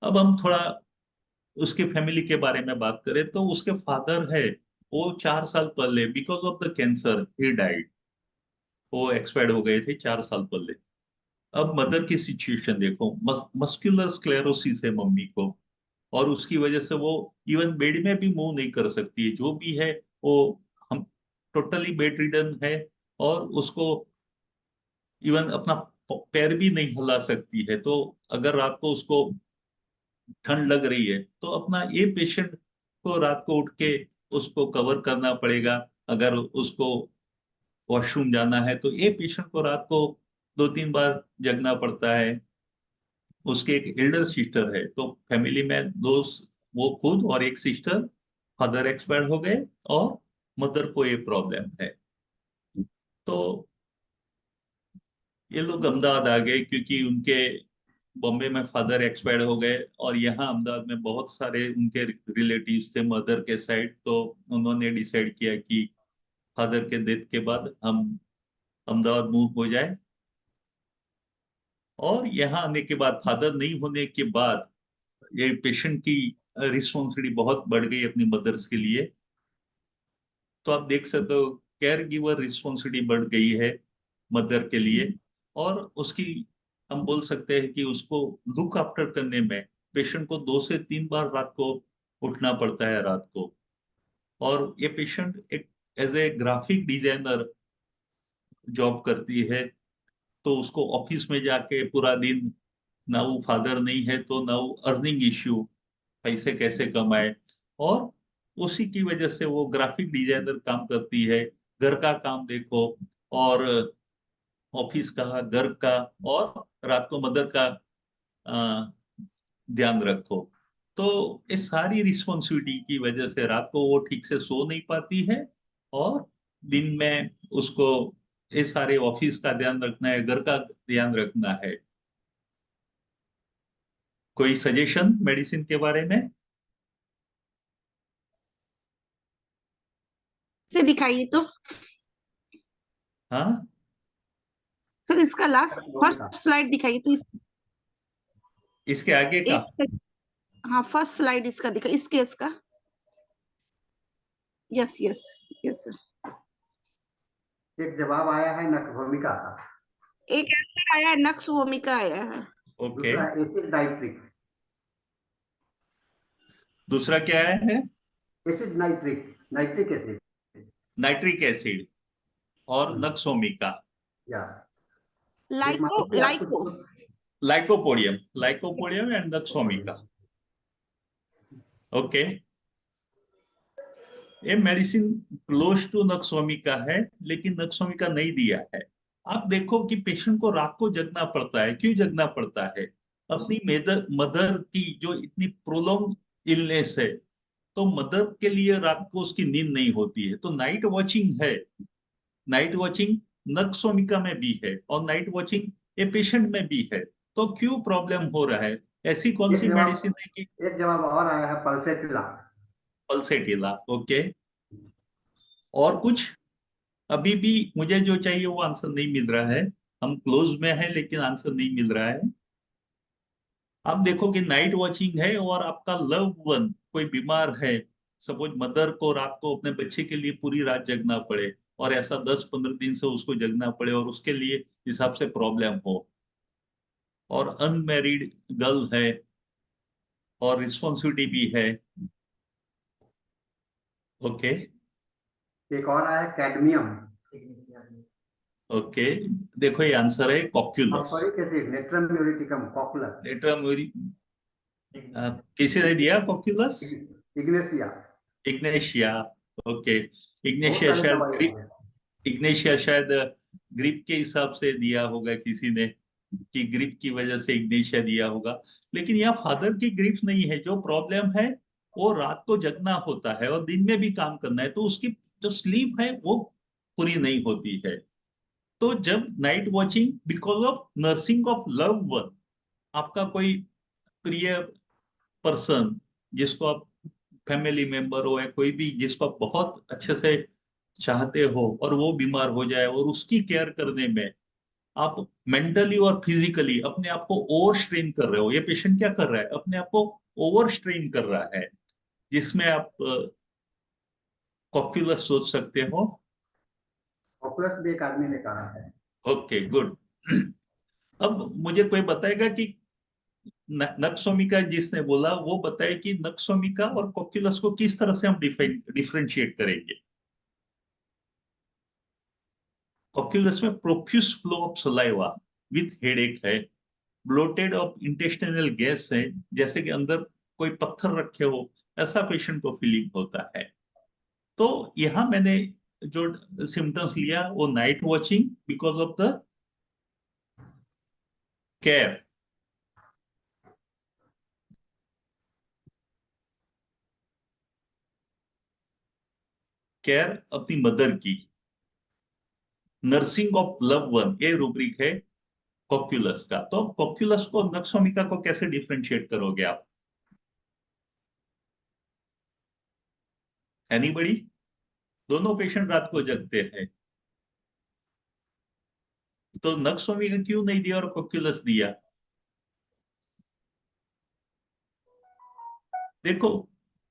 अब हम थोड़ा उसके फैमिली के बारे में बात करें, तो उसके फादर है, वो 4 साल पहले because of the cancer he died, वो एक्सपायर्ड हो गए थे 4 साल पहले। अब मदर की सिचुएशन देखो, मस्कुलर स्क्लेरोसिस है मम्मी को, और उसकी वजह से वो इवन बेड में भी मूव नहीं कर सकती है। जो भी है वो, हम टोटली बेड रिडन है, और उसको इवन अपना पैर भी नहीं हिला सकती है। तो अगर रात को उसको ठंड लग रही है तो अपना ये पेशेंट को रात को उठ के उसको कवर करना पड़ेगा। अगर उसको वॉशरूम जाना है तो ये पेशेंट को रात को 2-3 बार जगना पड़ता है। उसके एक एल्डर सिस्टर है, तो फैमिली में दो, वो खुद और एक सिस्टर, फादर एक्सपायर हो गए, और मदर को ये प्रॉब्लम है। तो ये लोग अहमदाबाद आ गए क्योंकि उनके बॉम्बे में फादर एक्सपायर हो गए, और यहाँ अहमदाबाद में बहुत सारे उनके रिलेटिव्स थे मदर के साइड। तो उन्होंने डिसाइड किया कि फादर के डेथ के बाद हम अहमदाबाद मूव हो जाए। और यहाँ आने के बाद, फादर नहीं होने के बाद, ये पेशेंट की रिस्पॉन्सिबिलिटी बहुत बढ़ गई अपनी मदर्स के लिए। तो आप देख सकते हो केयर गिवर रिस्पॉन्सिबिलिटी बढ़ गई है मदर के लिए। और उसकी, हम बोल सकते हैं कि उसको लुक आफ्टर करने में पेशेंट को 2 से 3 बार रात को उठना पड़ता है रात को। और ये पेशेंट एक as a graphic designer job करती है, तो उसको ऑफिस में जाके पूरा दिन, ना वो फादर नहीं है तो ना वो अर्निंग इश्यू, पैसे कैसे कमाए। और उसी की वजह से वो ग्राफिक डिजाइनर काम करती है। घर का काम देखो, और ऑफिस का, घर का, और रात को मदर का अ, ध्यान रखो। तो ये सारी रिस्पॉन्सिबिलिटी की वजह से रात को वो ठीक से सो नहीं पाती है, और दिन में उसको ये सारे ऑफिस का ध्यान रखना है, घर का ध्यान रखना है। कोई सजेशन मेडिसिन के बारे में? से दिखाइए तो हाँ, सर, इसका लास्ट भूमिका। फर्स्ट स्लाइड दिखाइए तो इसके आगे का। एक, हाँ फर्स्ट स्लाइड इसका दिखा, इस केस का। Yes yes yes sir. एक जवाब आया है नख भूमिका का। एक आंसर आया है, नक्स भूमिका आया है। ओके, दूसरा एसिड नाइट्रिक। दूसरा क्या है? Acid nitric, nitric acid. Nitric acid और नक्सोमिका। या एक मान लाइको लीजिए आपको lyco lycopodium, lycopodium and nux vomica. Okay, ये मेडिसिन क्लोज टू नक्सोमिका है, लेकिन नक्सोमिका नहीं दिया है। आप देखो कि पेशेंट को रात को जगना पड़ता है। क्यों जगना पड़ता है? अपनी मदर की जो इतनी प्रोलॉन्ग इलनेस है, तो मदर के लिए रात को उसकी नींद नहीं होती है, तो नाइट वॉचिंग है। नाइट वॉचिंग नक्सोमिका में भी है और नाइट वॉचिंग ए पेशेंट में भी है। तो क्यों प्रॉब्लम हो रहा है? ऐसी कौन एक सी मेडिसिन जवाब है कि एक जवाब और आया है, पल्सेटिला। पल्सेटिला? ओके, और कुछ? अभी भी मुझे जो चाहिए वो आंसर नहीं मिल रहा है। हम क्लोज में है लेकिन आंसर नहीं मिल रहा है। आप देखो कि नाइट वॉचिंग है और आपका लव वन कोई बीमार है, सपोज मदर को रात को अपने बच्चे के लिए पूरी रात जगना पड़े, और ऐसा 10-15 दिन से उसको जगना पड़े और उसके लिए हिसाब से प्रॉब्लम हो, और अनमैरिड गर्ल है और रिस्पॉन्सिबिलिटी भी है। ओके। एक और आया है, कैडमियम। ओके, देखो ये आंसर है cocculus. Phosphoric acid, natrum muriaticum, cocculus. Later किसी ने दिया कॉक्यूलस? इग्नेशिया। इग्नेशिया। ओके। बहुत इग्नेशिया सारी शायद दवाइयाँ ग्रीक, हैं। इग्नेशिया शायद ग्रिप के हिसाब से दिया होगा किसी ने, कि ग्रिप की वजह से इग्नेशिया दिया होगा। लेकिन यहाँ फादर की ग्रिप नहीं है, जो प्रॉब्लम है वो रात को जगना होता है और दिन में भी काम करना है, तो उसकी जो स्लीप है वो पूरी नहीं होती है। तो जब night watching because of nursing of love one, आपका कोई प्रिय पर्सन जिसको आप फैमिली मेंबर हो या कोई भी जिसको आप बहुत अच्छे से चाहते हो और वो बीमार हो जाए, और उसकी केयर करने में आप मेंटली और फिजिकली अपने आप को ओवर स्ट्रेन कर रहे हो। ये पेशेंट क्या कर रहा है? अपने आप को ओवर स्ट्रेन कर रहा है, जिसमें आप कॉक्यूलस सोच सकते हो। कॉकुलस भी एक आदमी ने कहा है। Okay, good. अब मुझे कोई बताएगा कि नक्सोमिका जिसने बोला वो बताए कि नक्सोमिका और कॉक्यूलस को किस तरह से हम डिफरेंशिएट करेंगे। कॉक्यूलस में profuse flow of saliva with headache है, ब्लोटेड ऑफ इंटेस्टिनल गैस है, जैसे कि अंदर कोई पत्थर रखे हो, ऐसा पेशेंट को फीलिंग होता है। तो यहाँ मैंने जो सिम्टम्स लिया वो night watching because of the care, care अपनी मदर की, नर्सिंग ऑफ लव वन, ये रूब्रिक है कॉक्यूलस का। तो अब कॉक्यूलस को नक्सोमिका को कैसे डिफरेंशिएट करोगे आप? एनीबडी? दोनों पेशेंट रात को जगते हैं, तो नक्सोमिका क्यों नहीं दिया और कॉक्यूलस दिया? देखो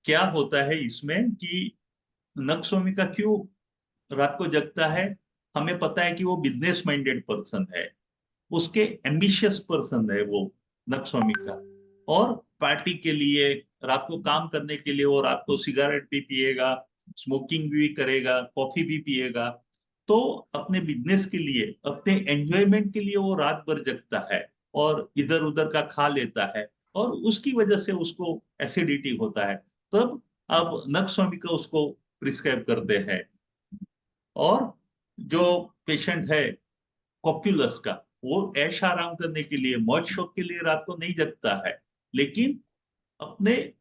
क्या होता है इसमें कि नक्सोमिका क्यों रात को जगता है। हमें पता है कि वो बिजनेस माइंडेड पर्सन है, उसके एम्बिशियस पर्सन है वो नक्सोमिका, और पार्टी के लिए रात को काम करने के लिए वो रात को सिगरेट भी पिएगा, स्मोकिंग भी करेगा, कॉफी भी पिएगा। तो अपने बिजनेस के लिए, अपने एंजॉयमेंट के लिए वो रात भर जगता है और इधर उधर का खा लेता है, और उसकी वजह से उसको एसिडिटी होता है। तब अब नक्सोमिका उसको प्रिस्क्राइब करते हैं। और जो पेशेंट है कॉक्यूलस का, वो ऐश आराम करने के लिए, मौज शौक के लिए रात को नहीं जगता है, लेकिन अपने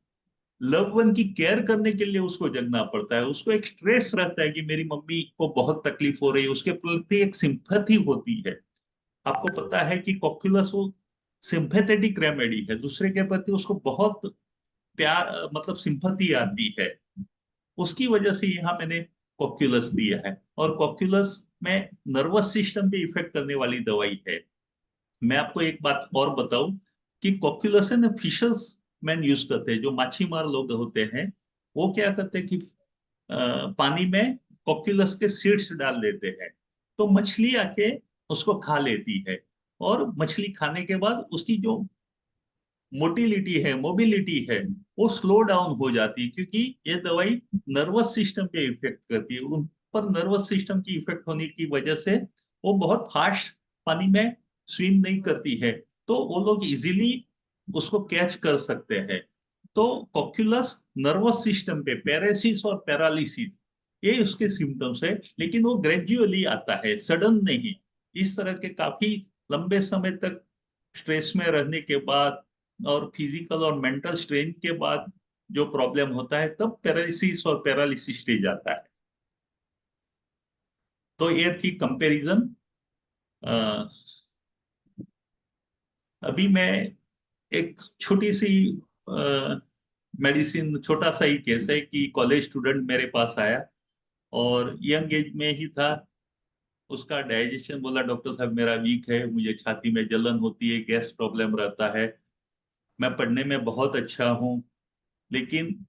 लव वन की केयर करने के लिए उसको जगना पड़ता है। उसको एक स्ट्रेस रहता है कि मेरी मम्मी को बहुत तकलीफ हो रही है, उसके प्रति एक सिंपैथी होती है। आपको पता है कि कॉक्यूलस वो सिंपैथेटिक रेमेडी है, दूसरे के प्रति उसको बहुत प्यार, मतलब सिंपैथी आती है। उसकी वजह से यहाँ मैंने कॉक्यूलस दिया है। और कॉक्यूलस में नर्वस सिस्टम पे इफेक्ट करने वाली दवाई है। मैं आपको एक बात और बताऊं कि कॉक्यूलस है ना, फिशर्स मैन यूज करते हैं, जो माछीमार लोग होते हैं, वो क्या करते हैं कि पानी में कॉक्यूलस के सीड्स डाल देते हैं, तो मछली आके उसको खा लेती है, और मछली खाने के बाद उसकी जो मोटिलिटी है, मोबिलिटी है, वो स्लो डाउन हो जाती है, क्योंकि ये दवाई नर्वस सिस्टम पे इफेक्ट करती है। उन पर नर्वस सिस्टम की इफेक्ट होने की वजह से वो बहुत फास्ट पानी में स्विम नहीं करती है, तो वो लोग इजीली उसको कैच कर सकते हैं। तो कॉक्यूलस नर्वस सिस्टम पे पैरासिस और पैरालिसिस, ये उसके सिम्टम्स है, लेकिन वो ग्रेजुअली आता है, सडन नहीं। इस तरह के काफी लंबे समय तक स्ट्रेस में रहने के बाद और फिजिकल और मेंटल स्ट्रेन के बाद जो प्रॉब्लम होता है, तब पैरालिसिस और पैरालिसिस स्टेज आता है। तो ये थी कंपैरिजन। अभी मैं एक छोटी सी मेडिसिन, छोटा सा ही केस है कि कॉलेज स्टूडेंट मेरे पास आया और यंग एज में ही था। उसका डाइजेशन, बोला डॉक्टर साहब मेरा वीक है, मुझे छाती में जलन होती है, गैस प्रॉब्लम रहता है, मैं पढ़ने में बहुत अच्छा हूँ लेकिन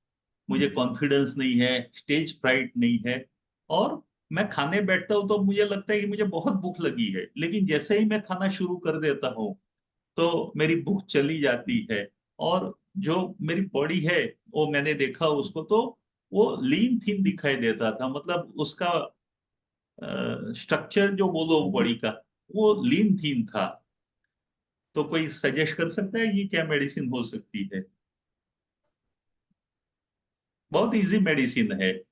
मुझे कॉन्फिडेंस नहीं है, स्टेज फ्राइट नहीं है, और मैं खाने बैठता हूँ तो मुझे लगता है कि मुझे बहुत भूख लगी है, लेकिन जैसे ही मैं खाना शुरू कर देता हूँ तो मेरी भूख चली जाती है। और जो मेरी बॉडी है, वो मैंने देखा उसको तो वो लीन थीन दिखाई देता था, मतलब उसका स्ट्रक्चर जो बोलो बॉडी का, वो लीन थीन था। तो कोई सजेस्ट कर सकता है कि क्या मेडिसिन हो सकती है? बहुत इजी मेडिसिन है,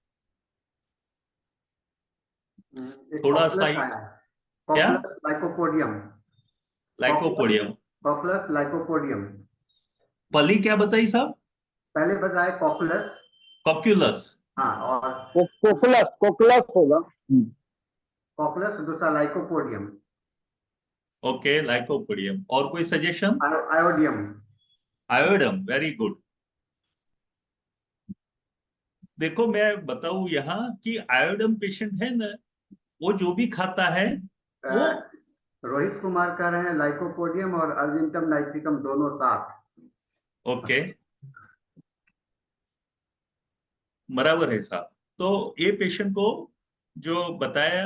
एक थोड़ा सा कॉकलेस ही। आया है, क्या? कॉकलेस लाइकोपोडियम। कॉकलेस लाइकोपोडियम। कॉकलेस लाइकोपोडियम। पली क्या बताई साहब? पहले बताए कॉकलेस। कॉक्यूलस। हाँ, और कोकुलस कोकुलस होगा। कॉकलेस, दूसरा लाइकोपोडियम। Okay, lycopodium. और कोई सजेशन? आयोडियम। आयोडम, very good. देखो मैं बताऊं यहाँ कि आयोडम पेशेंट है ना, वो जो भी खाता है वो। रोहित कुमार कह रहे हैं लाइकोपोडियम और अर्जेंटम नाइट्रिकम दोनों साथ। ओके, बराबर है साहब। तो ये पेशेंट को जो बताया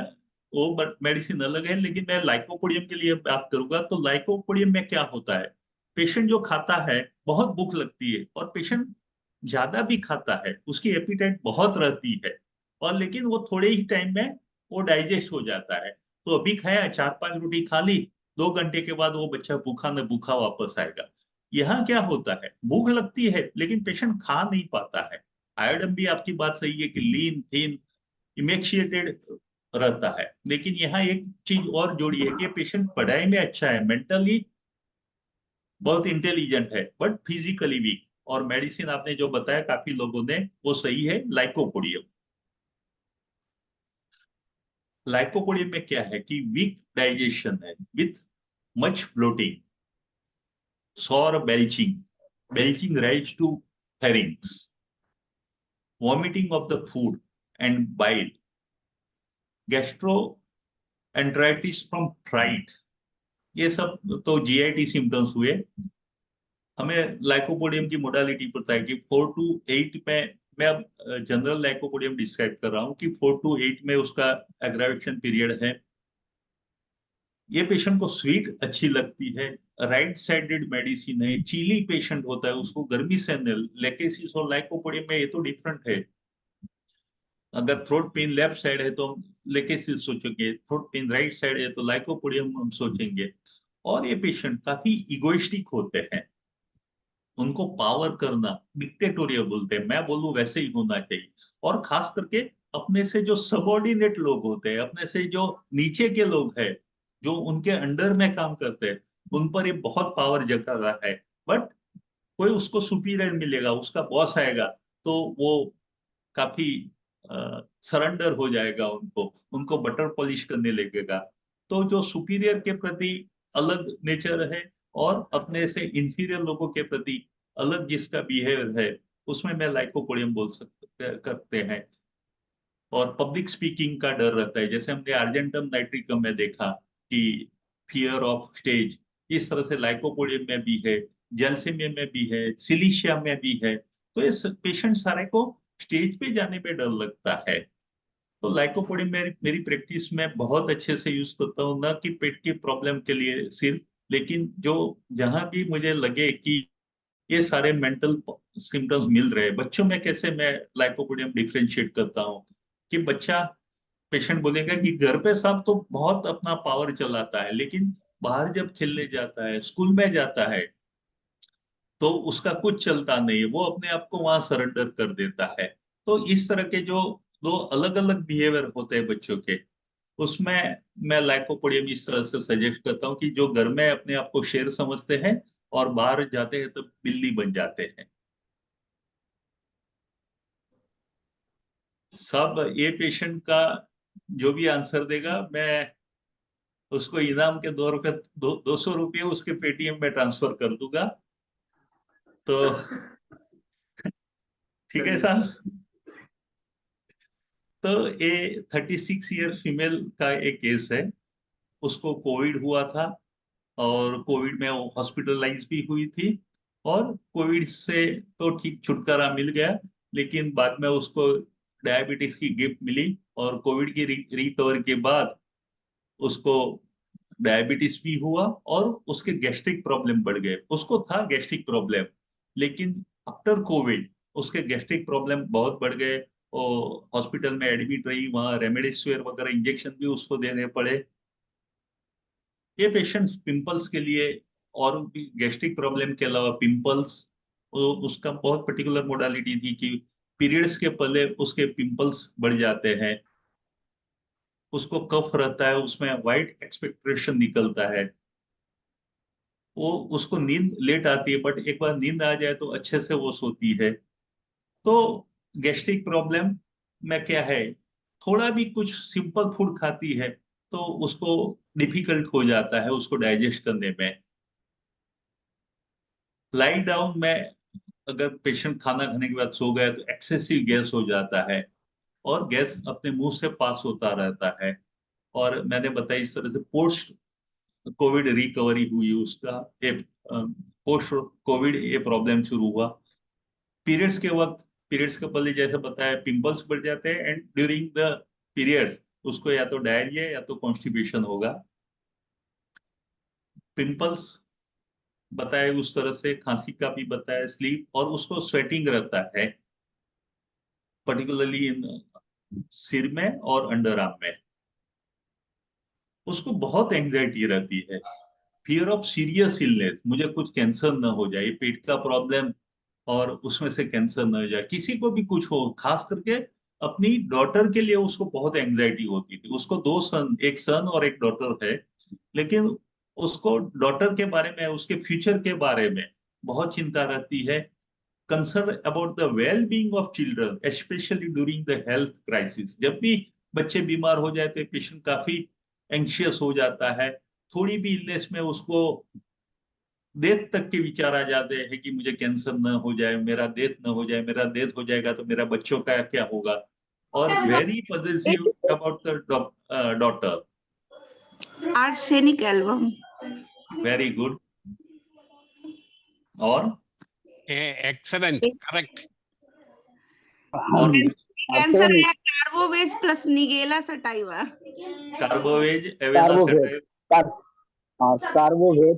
वो मेडिसिन अलग है, लेकिन मैं लाइकोपोडियम के लिए बात करूंगा। तो लाइकोपोडियम में क्या होता है, पेशेंट जो खाता है, बहुत भूख लगती है और पेशेंट ज्यादा भी खाता है, उसकी एपिटाइट बहुत रहती है, और लेकिन वो थोड़े ही टाइम में वो डाइजेस्ट हो जाता है। तो अभी खाया, 4-5 रोटी खा ली, 2 घंटे के बाद वो बच्चा भूखा न भूखा वापस आएगा। यहाँ क्या होता है, भूख लगती है लेकिन पेशेंट खा नहीं पाता है। आयोडम भी आपकी बात सही है कि लीन थीन इमेक्शिएटेड रहता है, लेकिन यहाँ एक चीज और जोड़ी है कि पेशेंट पढ़ाई में अच्छा है, मेंटली बहुत इंटेलिजेंट है, बट फिजिकली वीक। और मेडिसिन आपने जो बताया काफी लोगों ने, वो सही है, लाइकोपोडियम। लाइकोपोडियम में क्या है कि वीक डाइजेशन है with much bloating, sour belching, belching rise to pharynx, vomiting of the food and bile, gastroenteritis from fright, ये सब तो जीआईटी सिम्टम्स हुए। हमें लाइकोपोडियम की मोडालिटी पता है कि 4 to 8 में, मैं अब जनरल लाइकोपोडियम डिस्क्राइब कर रहा हूँ, कि 4 to 8 में उसका एग्रावेशन पीरियड है। ये पेशेंट को स्वीट अच्छी लगती है, राइट साइडेड मेडिसिन है, चीली पेशेंट होता है, उसको गर्मी से लेकेसिस और लाइकोपोडियम में ये तो डिफरेंट है। अगर थ्रोट पेन लेफ्ट साइड है तो हम लेकेसिस सोचेंगे, थ्रोट पेन राइट साइड है तो लाइकोपोडियम हम सोचेंगे। और ये पेशेंट काफी इगोइस्टिक होते हैं, उनको पावर करना डिक्टेटोरियल बोलते हैं, मैं बोलूं वैसे ही होना चाहिए। और खास करके अपने से जो सबॉर्डिनेट लोग होते हैं, अपने से जो नीचे के लोग हैं, जो उनके अंडर में काम करते हैं, उन पर ये बहुत पावर जता रहा है। बट कोई उसको सुपीरियर मिलेगा, उसका बॉस आएगा तो वो काफी सरेंडर हो जाएगा, उनको उनको बटर पॉलिश करने लगेगा। तो जो सुपीरियर के प्रति अलग नेचर है, और अपने से इंफीरियर लोगों के प्रति अलग जिसका बिहेवियर है, उसमें मैं लाइकोपोडियम बोल सकते करते हैं। और पब्लिक स्पीकिंग का डर रहता है, जैसे हमने अर्जेंटम नाइट्रिकम में देखा कि फियर ऑफ स्टेज, इस तरह से लाइकोपोडियम में भी है, जेलसेमियम में भी है, सिलीशिया में भी है। तो इस पेशेंट सारे को स्टेज पे जाने में डर लगता है। तो लाइकोपोडियम मेरी प्रैक्टिस में बहुत अच्छे से यूज करता हूँ, ना कि पेट की प्रॉब्लम के लिए सिर्फ, लेकिन जो जहां भी मुझे लगे कि ये सारे मेंटल सिम्टम्स मिल रहे हैं। बच्चों में कैसे मैं लाइकोपोडियम डिफरेंशिएट करता हूँ कि बच्चा, पेशेंट बोलेगा कि घर पे साहब तो बहुत अपना पावर चलाता है, लेकिन बाहर जब खेलने जाता है, स्कूल में जाता है, तो उसका कुछ चलता नहीं है, वो अपने आप को वहां सरेंडर कर देता है। तो इस तरह के जो दो अलग अलग बिहेवियर होते हैं बच्चों के, उसमें मैं लाइकोपोडियम इस तरह से सजेस्ट करता हूँ कि जो घर में अपने आप को शेर समझते हैं और बाहर जाते हैं तो बिल्ली बन जाते हैं। सब ये पेशेंट का जो भी आंसर देगा, मैं उसको इनाम के 200 रुपये उसके पेटीएम में ट्रांसफर कर दूंगा। तो ठीक है साहब। तो ये 36 ईयर फीमेल का एक केस है। उसको कोविड हुआ था और कोविड में वो हॉस्पिटलाइज भी हुई थी और कोविड से तो ठीक छुटकारा मिल गया, लेकिन बाद में उसको डायबिटीज की गिफ्ट मिली और कोविड की रिकवर के बाद उसको डायबिटीज भी हुआ और उसके गैस्ट्रिक प्रॉब्लम बढ़ गए। उसको था गैस्ट्रिक प्रॉब्लम, लेकिन आफ्टर कोविड उसके गैस्ट्रिक प्रॉब्लम बहुत बढ़ गए और हॉस्पिटल में एडमिट रही, वहां रेमडेसिविर वगैरह इंजेक्शन भी उसको देने पड़े। ये पेशेंट्स पिंपल्स के लिए और भी गैस्ट्रिक प्रॉब्लम के अलावा पिंपल्स, उसका बहुत पर्टिकुलर मोडालिटी थी कि पीरियड्स के पहले उसके पिंपल्स बढ़ जाते हैं, उसको कफ रहता है, उसमें वाइट एक्सपेक्ट्रेशन निकलता है, वो उसको नींद लेट आती है, बट एक बार नींद आ जाए तो अच्छे से वो सोती है। तो गैस्ट्रिक प्रॉब्लम में क्या है, थोड़ा भी कुछ सिंपल फूड खाती है तो उसको डिफिकल्ट हो जाता है उसको डाइजेस्ट करने में। लाई डाउन में अगर पेशेंट खाना खाने के बाद सो गया तो एक्सेसिव गैस हो जाता है और गैस अपने मुंह से पास होता रहता है। और मैंने बताया इस तरह से पोस्ट कोविड रिकवरी हुई उसका, पोस्ट कोविड ये प्रॉब्लम शुरू हुआ। पीरियड्स के वक्त, पीरियड्स के पहले जैसे बताया पिंपल्स बढ़ जाते हैं एंड ड्यूरिंग द पीरियड्स उसको या तो डायरिया या तो कॉन्स्टिपेशन होगा। पिंपल्स बताए उस तरह से, खांसी का भी बताया, स्लीप, और उसको स्वेटिंग रहता है पर्टिकुलरली इन सिर में और अंडर आर्म में। उसको बहुत एंजाइटी रहती है, फियर ऑफ सीरियस इलनेस, मुझे कुछ कैंसर न हो जाए, पेट का प्रॉब्लम और उसमें से कैंसर न हो जाए, किसी को भी कुछ हो, खास करके अपनी डॉटर के लिए उसको बहुत एंजाइटी होती थी। उसको दो सन, एक सन और एक डॉटर है, लेकिन उसको डॉटर के बारे में, उसके फ्यूचर के बारे में बहुत चिंता रहती है। Concern about the well being of children specially during the health crisis. जब भी बच्चे बीमार हो जाए तो पेशेंट काफी एंशियस हो जाता है। थोड़ी भी इलनेस में उसको डेथ तक के विचार आ जाते हैं कि मुझे कैंसर न हो जाए, मेरा डेथ न हो जाए, मेरा डेथ हो जाएगा तो मेरा बच्चों का क्या होगा। और very positive about the daughter. Arsenic album. Very good. और excellent, correct. और कुछ कैंसर या carbo veg plus nigella sativa. Carbo veg avena carbo veg sativa carbo veg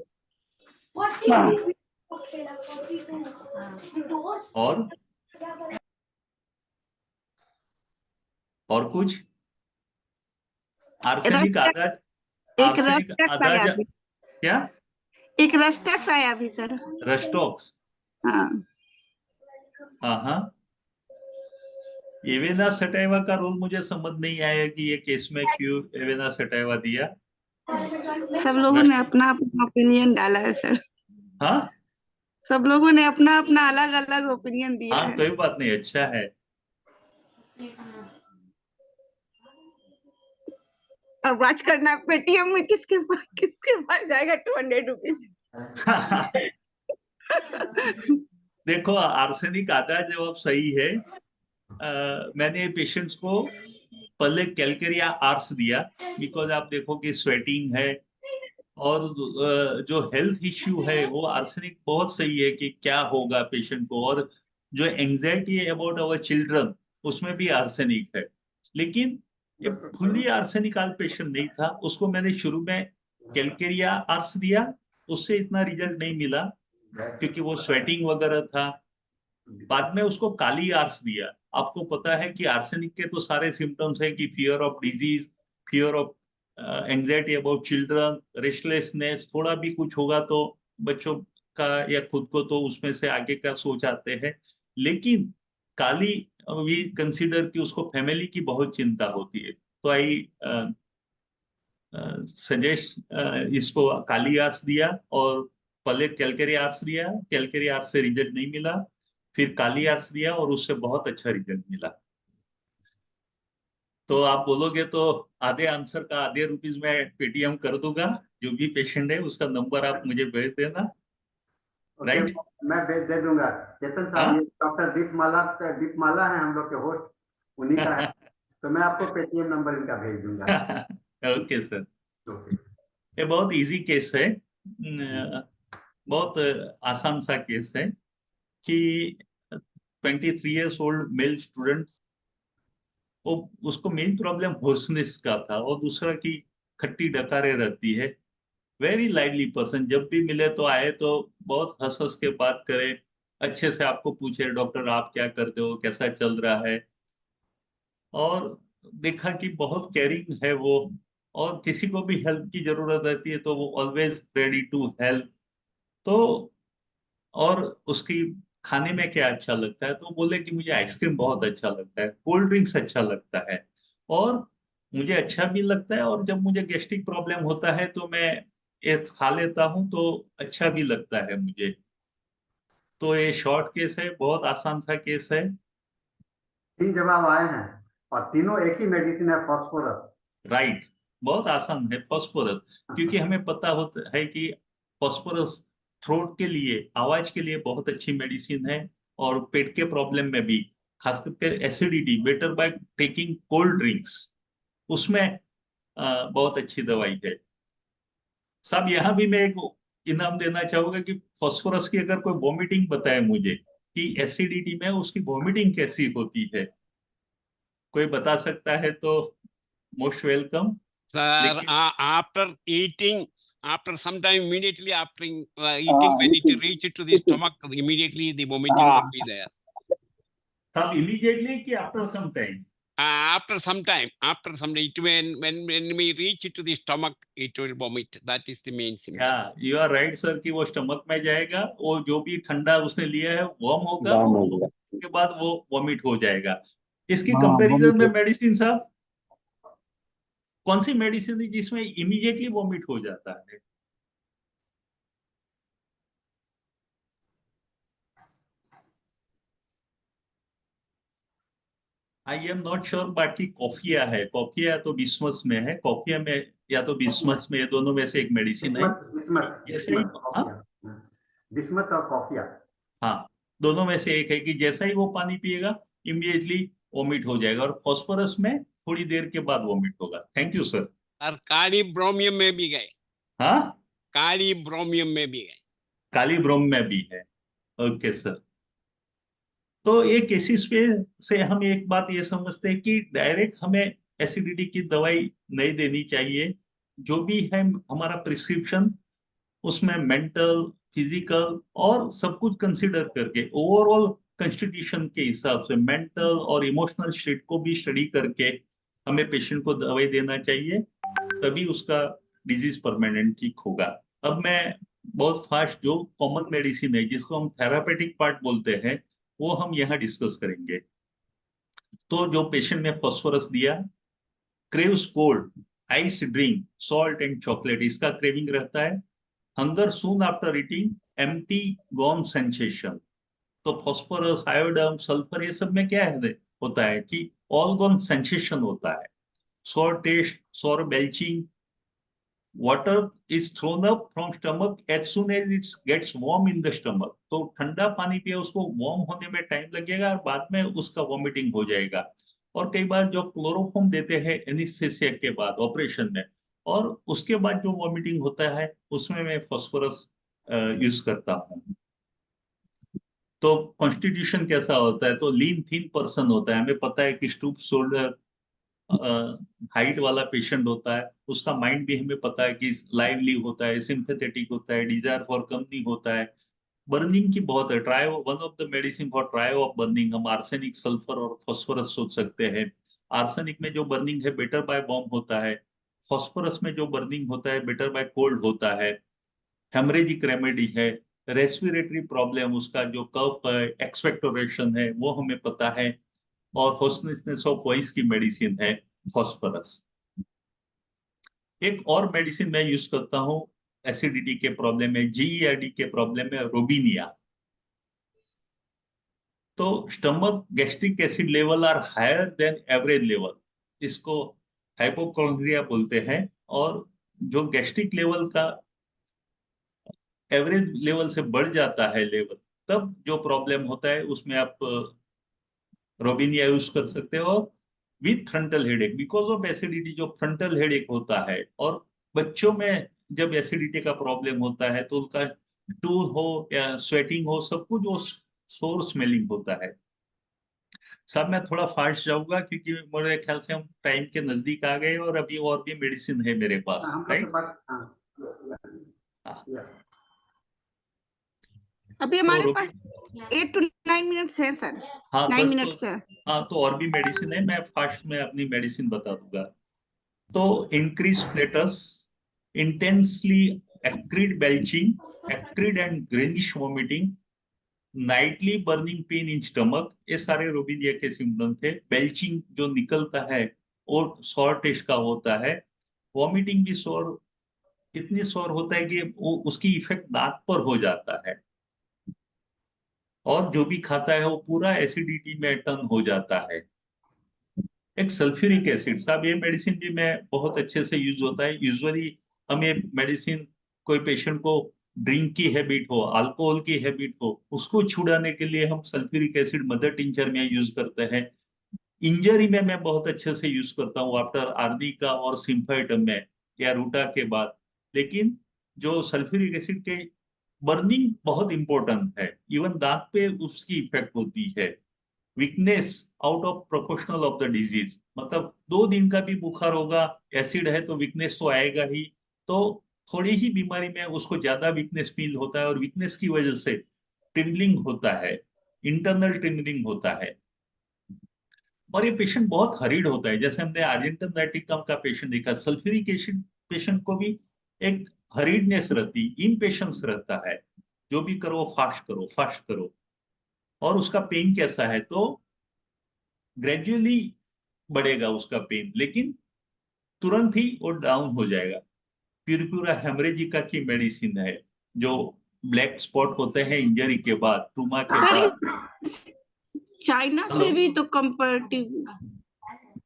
और कुछ आर्सेनिक रस्टक्स, आधा, एक आर्सेनिक रस्टक्स आधा आया भी, क्या, एक रस्टक्स आया भी सर। रस्टॉक्स। हाँ, हाँ हाँ। एवेना सटाइवा का रोल मुझे समझ नहीं आया कि ये केस में क्यों एवेना सटाइवा दिया। सब लोगों ने अपना अपना ओपिनियन डाला है सर। हाँ सब लोगों ने अपना अपना अलग अलग ओपिनियन दिया हाँ, है। कोई बात नहीं, अच्छा है। अब वाच करना पेटीएम में किसके पास जाएगा 200 रुपीज। देखो आर्सेनिक आधा जवाब सही है। मैंने पेशेंट्स को पहले कैलकेरिया आर्स दिया, बिकॉज आप देखो कि स्वेटिंग है और जो हेल्थ इश्यू है वो आर्सेनिक बहुत सही है कि क्या होगा पेशेंट को, और जो एंजाइटी है अबाउट अवर चिल्ड्रन उसमें भी आर्सेनिक है। लेकिन ये फुल्ली आर्सेनिक आज पेशेंट नहीं था, उसको मैंने शुरू में कैलकेरिया आर्स दिया, उससे इतना रिजल्ट नहीं मिला क्योंकि वो स्वेटिंग वगैरह था। बाद में उसको काली आर्स दिया। आपको पता है कि आर्सेनिक के तो सारे सिम्टम्स हैं कि fear of disease, fear of anxiety about children, restlessness, थोड़ा भी कुछ होगा तो बच्चों का या खुद को तो उसमें से आगे का सोच आते हैं। लेकिन काली वी कंसीडर कि उसको फैमिली की बहुत चिंता होती है, तो आई सजेस्ट इसको काली आर्स दिया, और पहले कैलकरी आर्स दिया, कैलकरी आर्स से रिजल्ट नहीं मिला, फिर काली आर्स दिया और उससे बहुत अच्छा रिजल्ट मिला। तो आप बोलोगे तो आधे आंसर का आधे रुपीज में पेटीएम कर दूंगा। जो भी पेशेंट है उसका नंबर आप मुझे भेज देना। Okay, right. मैं भेज दे दूंगा। चेतन साहब, ये डॉक्टर दीपमाला है हम लोग के होस्ट, उन्हीं का है। तो मैं आपको पेटीएम नंबर इनका भेज दूंगा। Okay sir. ओके। ये बहुत इजी केस है, बहुत आसान सा केस है कि 23 ईयर्स ओल्ड मेल स्टूडेंट, वो उसको मेन प्रॉब्लम होर्सनेस का था, और दूसरा कि खट्टी डकारे रहती है। वेरी लाइवली पर्सन, जब भी मिले तो आए तो बहुत हंस हंस के बात करे, अच्छे से आपको पूछे डॉक्टर आप क्या करते हो, कैसा चल रहा है। और देखा कि बहुत केयरिंग है वो, और किसी को भी हेल्प की जरूरत रहती है तो वो ऑलवेज रेडी टू हेल्प। तो और उसकी खाने में क्या अच्छा लगता है, तो बोले कि मुझे आइसक्रीम बहुत अच्छा लगता है, कोल्ड ड्रिंक्स अच्छा लगता है, और मुझे अच्छा भी लगता है, और जब मुझे गैस्ट्रिक प्रॉब्लम होता है तो मैं ये खा लेता हूँ तो अच्छा भी लगता है मुझे। तो ये शॉर्ट केस है, बहुत आसान सा केस है। 3 जवाब आए हैं और तीनों एक ही मेडिसिन है, फॉस्फोरस। राइट। बहुत आसान है फॉस्फोरस, क्योंकि हमें पता होता है कि फॉस्फोरस थ्रोट के लिए, आवाज के लिए बहुत अच्छी मेडिसिन है, और पेट के प्रॉब्लम में भी, खासकर acidity, better by taking cold drinks, उसमें बहुत अच्छी दवाई है। साहब यहाँ भी मैं एक इनाम देना चाहूंगा कि फॉस्फोरस की अगर कोई वॉमिटिंग बताए मुझे कि एसिडिटी में उसकी वॉमिटिंग कैसी होती है, कोई बता सकता है तो मोस्ट वेलकम। Sir, लेकिन after some time, immediately after eating, हाँ when it eating, reaches to the eating, stomach, immediately the vomiting will हाँ be there. साहब इमीडिएटली कि after some time? After some time, it when we reach to the stomach, it will vomit. That is the main symptom. या you are right sir कि वो stomach में जाएगा, वो जो भी ठंडा उसने लिया है वार्म होगा, गाम और हो गया। उसके बाद वो वॉमिट हो जाएगा। इसकी हाँ कंपैरिजन vomit में हो- मेडिसिन साहब, कौन सी मेडिसिन है जिसमें इमीडिएटली वॉमिट हो जाता है? आई एम नॉट श्योर, बाकी कॉफिया है, कॉफिया तो बिस्मस में है, कॉफिया में या तो बिस्मस में, ये दोनों में से एक मेडिसिन है। बिस्मत बिस्मत जैसे ही, बिस्मत हाँ कॉफिया। बिस्मत और कॉफिया। हाँ, दोनों में से एक है कि जैसा ही वो पानी पिएगा इमीडिएटली वॉमिट हो जाएगा, और फॉस्फोरस में थोड़ी देर के बाद वॉमिट होगा। Thank you sir. और काली ब्रोमियम में भी गए, हाँ, काली ब्रोमियम में भी गए। काली ब्रोम में भी है। Okay sir. तो ये केसेस पे से हम एक बात ये समझते हैं कि डायरेक्ट हमें एसिडिटी की दवाई नहीं देनी चाहिए। जो भी है हमारा प्रिस्क्रिप्शन, उसमें मेंटल, फिजिकल और सब कुछ कंसिडर करके, ओवरऑल कंस्टिट्यूशन के हिसाब से मेंटल और इमोशनल स्टेट को भी स्टडी करके हमें पेशेंट को दवाई देना चाहिए, तभी उसका डिजीज परमानेंट ठीक होगा। अब मैं बहुत फास्ट, जो कॉमन मेडिसिन है जिसको हम थेरापेटिक पार्ट बोलते हैं, वो हम यहाँ डिस्कस करेंगे। तो जो पेशेंट ने फास्फोरस दिया, craves cold, ice drink, salt and chocolate, इसका क्रेविंग रहता है। Hunger soon after eating, empty gone sensation. तो फास्फोरस, आयोडम, सल्फर, ये सब में क्या है, होता है कि ऑल गॉन सेंसेशन होता है। Sour taste, sour belching, water is thrown up from stomach as soon as it gets warm in the stomach. तो ठंडा पानी पिए, उसको वार्म होने में टाइम लगेगा और बाद में उसका वॉमिटिंग हो जाएगा। और कई बार जो क्लोरोफॉर्म देते हैं एनिस्थेसिया के बाद ऑपरेशन में, और उसके बाद जो वॉमिटिंग होता है, उसमें मैं फास्फोरस यूज करता हूँ। तो कॉन्स्टिट्यूशन कैसा होता है, तो लीन थिन पर्सन होता है, हमें पता है कि स्टूप शोल्डर, हाइट वाला पेशेंट होता है। उसका माइंड भी हमें पता है कि लाइवली होता है, सिंपैथेटिक होता है, डिजायर फॉर कंपनी होता है। बर्निंग की बहुत है, trio one of the medicine for trio of burning, हम आर्सेनिक, सल्फर और फास्फोरस सोच सकते हैं। आर्सेनिक में जो बर्निंग है बेटर बाय बॉम्ब होता है, फास्फोरस में जो बर्निंग होता है बेटर बाय कोल्ड होता है। हेमरेजिक रेमेडी है, रेस्पिरेटरी प्रॉब्लम, उसका जो कफ है, एक्सपेक्टोरेशन है, वो हमें पता है। और होर्सनेस ऑफ वॉइस की मेडिसिन है फास्फोरस। एक और मेडिसिन मैं यूज करता हूँ एसिडिटी के प्रॉब्लम में, GERD के प्रॉब्लम में, रोबिनिया। तो stomach gastric acid level are higher than average level, इसको हाइपोक्लोरिया बोलते हैं। और जो गैस्ट्रिक लेवल का एवरेज लेवल से बढ़ जाता है लेवल, तब जो प्रॉब्लम होता है उसमें आप रोबिनिया यूज कर सकते हो। With frontal headache, because of acidity जो फ्रंटल हेडेक होता है, और बच्चों में जब एसिडिटी का प्रॉब्लम होता है तो उनका टूल हो या स्वेटिंग हो, सब कुछ वो सोर स्मेलिंग होता है। सब मैं थोड़ा फास्ट जाऊंगा क्योंकि मेरे ख्याल से हम टाइम के नजदीक आ गए, और अभी और भी मेडिसिन है मेरे पास, हम लोग के राइट? पास, हाँ, अभी तो हमारे रोबी, पास 8 to 9 मिनट्स है सर। हाँ 9 बस तो, मिनट्स है। हाँ तो और भी मेडिसिन है, मैं फास्ट में अपनी मेडिसिन बता दूंगा। तो increase flatus, intensely acrid belching, acrid and greenish vomiting, Knightley burning pain in stomach, ये सारे रोबिनिया के सिम्टम थे। बेल्चिंग जो निकलता है और सॉर टेस्ट का होता है। वॉमिटिंग भी सॉर, इतनी सॉर होता है कि वो उसकी इफेक्ट दांत पर हो जाता है, और जो भी खाता है वो पूरा एसिडिटी में टर्न हो जाता है। एक सल्फ्यूरिक एसिड, साहब ये मेडिसिन भी मैं बहुत अच्छे से यूज होता है। यूजुअली हम ये मेडिसिन, कोई पेशेंट को ड्रिंक की हैबिट हो, अल्कोहल की हैबिट हो, उसको छुड़ाने के लिए हम सल्फ्यूरिक एसिड मदर टिंचर में यूज करते हैं। इंजरी में मैं बहुत अच्छे से यूज करता हूँ आफ्टर आर्निका का और सिम्फाइटम में, या रूटा के बाद। लेकिन जो सल्फ्यूरिक एसिड के बर्निंग बहुत इंपॉर्टेंट है, इवन दांत पे उसकी इफेक्ट होती है। Weakness out of proportional of the disease, मतलब 2 दिन का भी बुखार होगा, एसिड है तो वीकनेस तो आएगा ही। तो थोड़ी ही बीमारी में उसको ज्यादा वीकनेस फील होता है, और वीकनेस की वजह से टिंगलिंग होता है, इंटरनल टिंगलिंग होता है। और ये पेशेंट बहुत हरीड होता है, जैसे हमने अर्जेंटम नाइटिकम का पेशेंट देखा, सल्फ्यूरिक एसिड पेशेंट को भी एक हरीडनेस रहती, इम्पेशंस रहता है, जो भी करो फास्ट करो फास्ट करो। और उसका पेन कैसा है, तो ग्रेजुअली बढ़ेगा उसका पेन, लेकिन तुरंत ही वो डाउन हो जाएगा। प्यूरपुरा हेमरेजिका की मेडिसिन है, जो ब्लैक स्पॉट होते हैं इंजरी के बाद, ट्रूमा के बाद। सर चाइना हेलो, से भी तो कंपैरेटिव।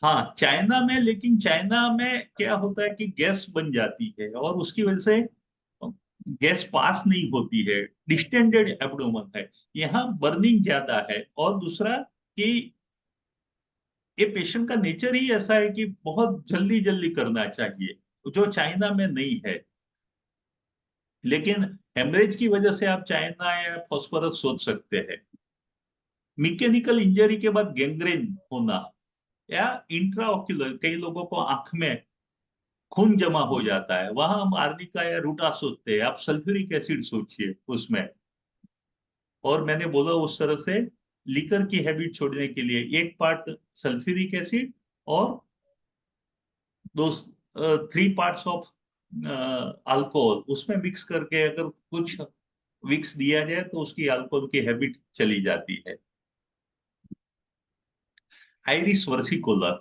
हाँ चाइना में, लेकिन चाइना में क्या होता है कि गैस बन जाती है, और उसकी वजह से गैस पास नहीं होती है, डिस्टेंडेड एब्डोमन है। यहाँ बर्निंग ज्यादा है, और दूसरा कि ये पेशेंट का नेचर ही ऐसा है कि बहुत जल्दी जल्दी करना चाहिए, जो चाइना में नहीं है। लेकिन हेमरेज की वजह से आप चाइना या फॉस्फोरस सोच सकते हैं। मैकेनिकल इंजरी के बाद गैंग्रेन होना, या इंट्राओक्यूलर, कई लोगों को आंख में खून जमा हो जाता है, वहां हम आर्निका या रूटा सोचते हैं, आप सल्फ्यूरिक एसिड सोचिए उसमें। और मैंने बोला उस तरह से लिकर की हैबिट छोड़ने के लिए 1 पार्ट सल्फ्यूरिक एसिड, और दो 3 पार्ट्स ऑफ अल्कोहल उसमें मिक्स करके अगर कुछ विक्स दिया जाए तो उसकी अल्कोहल की हैबिट चली जाती है। आइरिस वर्सिकोलर,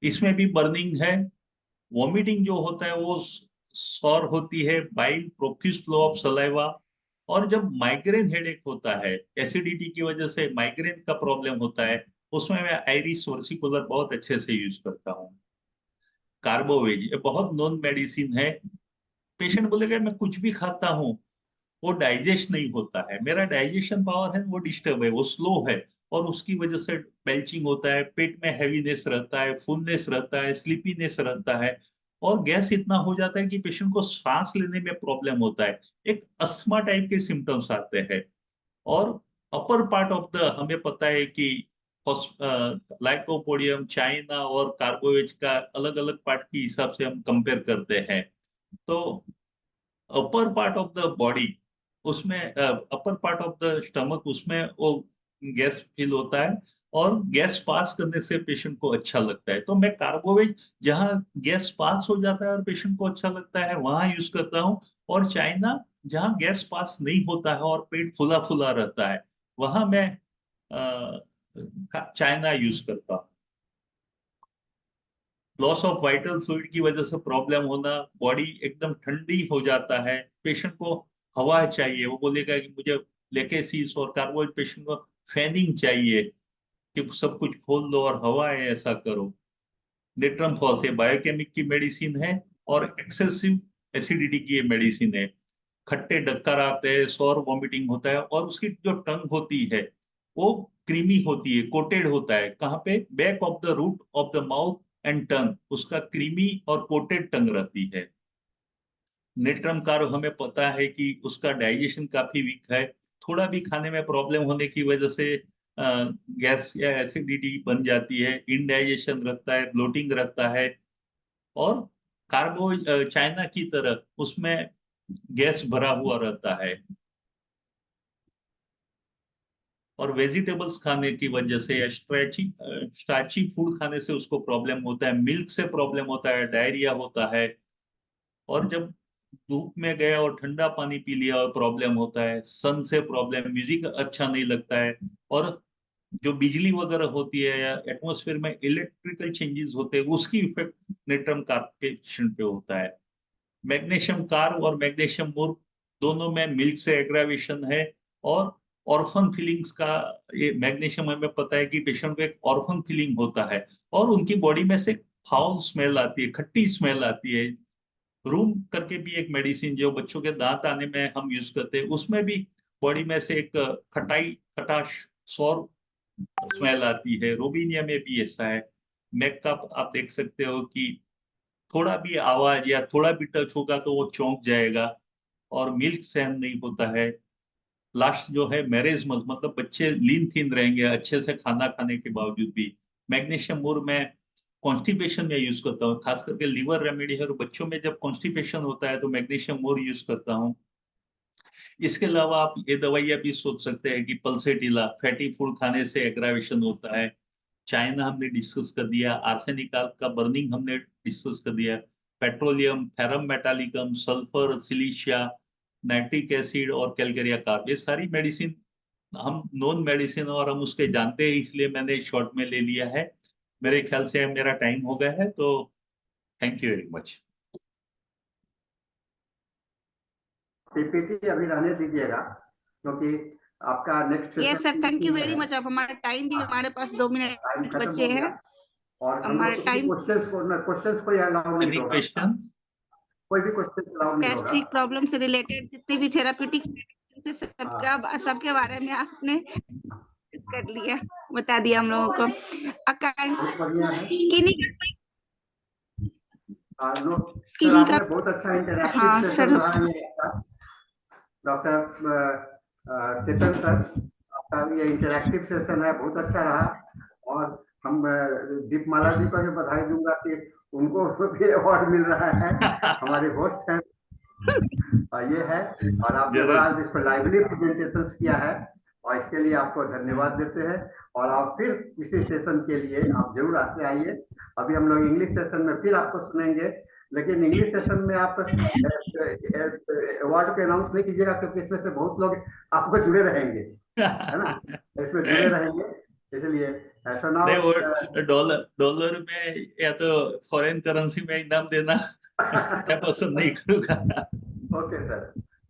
इसमें भी बर्निंग है। वॉमिटिंग जो होता है वो सॉर होती है, bile profuse flow of saliva. और जब माइग्रेन हेडेक होता है, एसिडिटी की वजह से माइग्रेन का प्रॉब्लम होता है, उसमें मैं आइरिस वर्सिकुलर बहुत अच्छे से यूज करता हूँ। कार्बोवेज, ये बहुत नॉन मेडिसिन है। पेशेंट बोलेगा मैं कुछ भी खाता हूँ, वो डाइजेस्ट नहीं होता है, मेरा डाइजेशन पावर है वो डिस्टर्ब है, वो स्लो है, और उसकी वजह से बेल्चिंग होता है, पेट में हैवीनेस रहता है, फुलनेस रहता है, स्लीपीनेस रहता है, और गैस इतना हो जाता है कि पेशेंट को सांस लेने में प्रॉब्लम होता है, एक अस्थमा टाइप के सिम्टम्स आते हैं। और अपर पार्ट ऑफ द, हमें पता है कि लाइकोपोडियम, चाइना और कार्बोवेज का अलग अलग पार्ट के हिसाब से हम कंपेयर करते हैं। तो upper part of the body, उसमें upper part of the stomach, उसमें वो गैस फील होता है, और गैस पास करने से पेशेंट को अच्छा लगता है। तो मैं कार्बोवेज, जहाँ गैस पास हो जाता है और पेशेंट को अच्छा लगता है, वहां यूज करता हूँ। और चाइना, जहाँ गैस पास नहीं होता है और पेट फुला फुला रहता है, वहां मैं चाइना यूज करता हूँ। लॉस ऑफ वाइटल फ्लूइड की वजह से प्रॉब्लम होना, बॉडी एकदम ठंडी हो जाता है, पेशेंट को हवा चाहिए, वो बोलेगा कि मुझे लेकेसिस और कार्बोइड, पेशेंट को फैनिंग चाहिए कि सब कुछ खोल दो और हवा है ऐसा करो। नेट्रम फॉस ये बायोकेमिक की मेडिसिन है और एक्सेसिव एसिडिटी की ये मेडिसिन है। खट्टे डक्कर आते हैं, सौर वॉमिटिंग होता है, और उसकी जो टंग होती है वो क्रीमी होती है, कोटेड होता है। कहाँ पे? Back of the root of the mouth and tongue, उसका क्रीमी और कोटेड टंग रहती है। नेट्रम कार्ब हमें पता है कि उसका डाइजेशन काफी वीक है, थोड़ा भी खाने में प्रॉब्लम होने की वजह से गैस या एसिडिटी बन जाती है, इनडाइजेशन रहता है, ब्लोटिंग रहता है, और कार्बो चाइना की तरह उसमें गैस भरा हुआ रहता है। और वेजिटेबल्स खाने की वजह से या स्टार्ची फूड खाने से उसको प्रॉब्लम होता है, मिल्क से प्रॉब्लम होता है, डायरिया होता है, और जब धूप में गया और ठंडा पानी पी लिया और प्रॉब्लम होता है, सन से प्रॉब्लम, म्यूजिक अच्छा नहीं लगता है, और जो बिजली वगैरह होती है या एटमॉस्फेयर में इलेक्ट्रिकल चेंजेस होते हैं, उसकी इफेक्ट नेट्रम कार्ब के पेशेंट पे होता है। मैग्नीशियम कार्ब और मैग्नीशियम मूर्ख दोनों में मिल्क से एग्रावेशन है, और ऑर्फन फीलिंग्स का, ये मैग्नीशियम हमें पता है कि पेशेंट को एक ऑर्फन फीलिंग होता है, और उनकी बॉडी में से फाउल स्मेल आती है, खट्टी स्मेल आती है। रूम करके भी एक मेडिसिन जो बच्चों के दांत आने में हम यूज करते हैं, उसमें भी बॉडी में से एक खटाई, खटाश, सौर स्मेल आती है। रोबिनिया में भी ऐसा है। नेक का आप देख सकते हो कि थोड़ा भी आवाज या थोड़ा भी टच होगा तो वो चौंक जाएगा, और मिल्क सहन नहीं होता है। लास्ट जो है मैरेज मतलब बच्चे लीन थीन रहेंगे अच्छे से खाना खाने के बावजूद भी। मैग्नीशियम मूर में कॉन्स्टिपेशन में यूज करता हूँ, खास करके लीवर रेमेडी है, और बच्चों में जब कॉन्स्टिपेशन होता है तो मैग्नीशियम मूर यूज करता हूँ। इसके अलावा आप ये दवाइयाँ भी सोच सकते हैं कि पल्सेटिला, फैटी फूड खाने से एग्रावेशन होता है। चाइना हमने डिस्कस कर दिया, आर्सेनिक का बर्निंग हमने डिस्कस कर दिया, petroleum, ferrum metallicum, sulphur, silicea, nitric acid और कैलकेरिया कार्ब, ये सारी मेडिसिन हम नॉन मेडिसिन और हम उसके जानते हैं, इसलिए मैंने शॉर्ट में ले लिया है। मेरे ख्याल से मेरा टाइम हो गया है, तो thank you very much. PPT अभी रहने दीजिएगा, क्योंकि आपका next yes sir, thank you very much. अब हमारा टाइम भी, हमारे पास 2 टाइम मिनट खत्म बचे हो गया, हैं। और हम हमारा लोग टाइम, क्वेश्चंस को अलाउ नहीं एनी होगा, क्वेश्चन? कोई भी क्वेश्चन अलाउ नहीं होगा। गैस्ट्रिक प्रॉब्लम से रिलेटेड जितने भी थेराप्यूटिक से हाँ, सबके बारे में आपने कर लिया, बता दिया हम लोगों को। बहुत बढ़िया है। नो सर, किन्हीं का, आपने बहुत अच्छा इंटरैक्टिव हाँ सेशन सर, रहा ये आपका। डॉक्टर केतन सर, आपका ये इंटरैक्टिव सेशन है, बहुत अच्छा रहा। और हम दीपमाला जी को भी बधाई दूंगा कि उनको भी अवार्ड मिल रहा है, हमारे होस्ट हैं। ये है, और आपने जरूर। बड़ा इसको लाइवली प्रेजेंटेशन किया है, और इसके लिए आपको धन्यवाद देते हैं। और आप फिर इसी सेशन के लिए आप जरूर आते आइए। अभी हम लोग इंग्लिश सेशन में फिर आपको सुनेंगे, लेकिन इंग्लिश सेशन में आप अवार्ड को अनाउंस नहीं कीजिएगा, क्योंकि इसमें से बहुत लोग आपको जुड़े रहेंगे, है ना, इसमें जुड़े रहेंगे, इसलिए ऐसा ना नहीं, हो। वो डॉलर में या तो फॉरेन करेंसी में इनाम देना मैं पसंद नहीं करूंगा। Okay sir,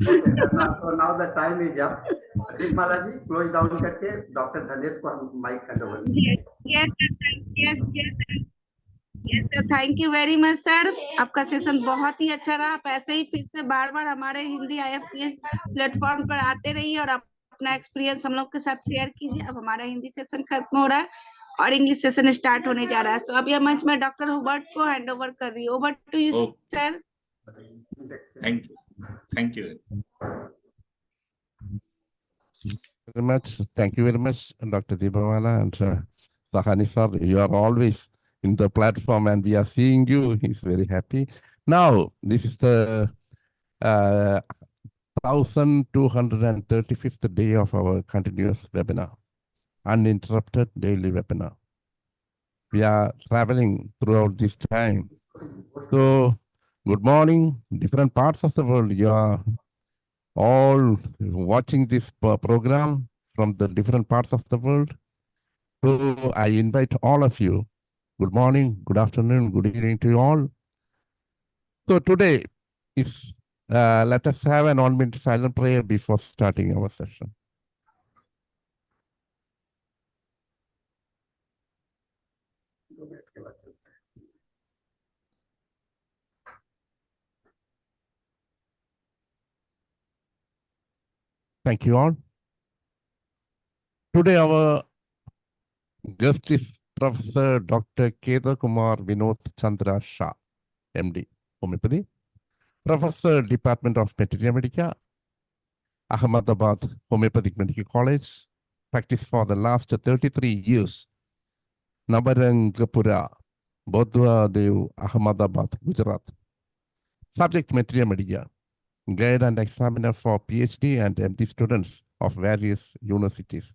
okay sir, now the time is up. Deepmala ji close down करके डॉक्टर धनेश को हम माइक हैंड ओवर कीजिए। Thank you very much sir. आपका सेशन बहुत ही अच्छा रहा। आप ऐसे ही फिर से बार बार हमारे हिंदी IFPS प्लेटफॉर्म पर आते रहिए और अपना एक्सपीरियंस हम लोग के साथ शेयर कीजिए। अब हमारा हिंदी सेशन खत्म हो रहा है और इंग्लिश सेशन स्टार्ट होने जा रहा है। सो अब यह मंच में डॉक्टर हुबर्ट को हैंड ओवर कर रही हूँ। Over to you sir. Thank you, thank you. Very much. Thank you very much, Dr. Deepamala and Sahani sir. You are always in the platform and we are seeing you. He's very happy. Now, this is the 1235th day of our continuous webinar, uninterrupted daily webinar. We are traveling throughout this time. So, good morning, different parts of the world. You are all watching this program from the different parts of the world. So I invite all of you Good morning, good afternoon, good evening to you all. So today, if let us have an 1 minute silent prayer before starting our session. Thank you all. Today our guest is Professor Dr. KETA Kumar Vinod Chandra SHAH, MD, Homeopathy, Professor, Department of Veterinary Medicine, Ahmedabad Homeopathic Medical College, practiced for the last 33 years, Nabarangapura, Bodhwa Dev, Ahmedabad, Gujarat. Subject material media, guide and examiner for PhD and MD students of various universities.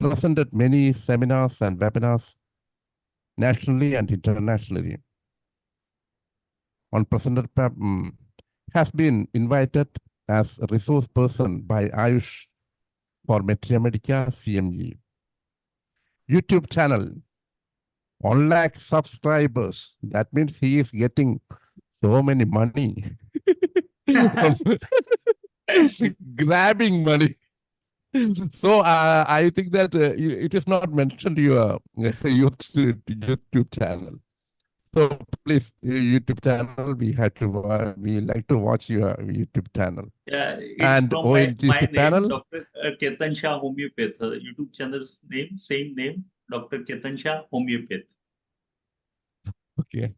Presented many seminars and webinars nationally and internationally. On presented has been invited as a resource person by Ayush for Metria Medica CME. YouTube channel, 1 lakh subscribers. That means he is getting so many money from grabbing money. So I think that it is not mentioned your YouTube channel. So please, YouTube channel, we like to watch your YouTube channel. Yeah, it's And from ONGC my name, panel. Dr. Ketan Shah Homeopath. YouTube channel's name, same name, Dr. Ketan Shah Homeopath. Okay.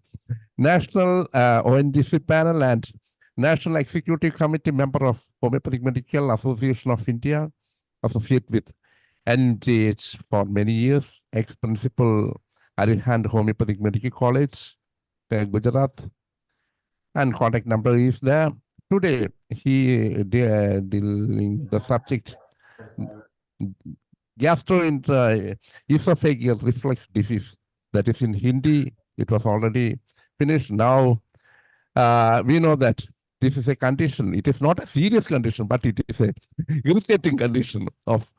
National ONGC panel and National Executive Committee member of Homeopathic Medical Association of India, associate with NJH for many years, ex-principal Arihant Homeopathic Medical College, Gujarat, and contact number is there. Today, he dealing the subject gastroesophageal reflux disease. That is in Hindi. It was already finished. Now we know that this is a condition. It is not a serious condition, but it is a irritating condition of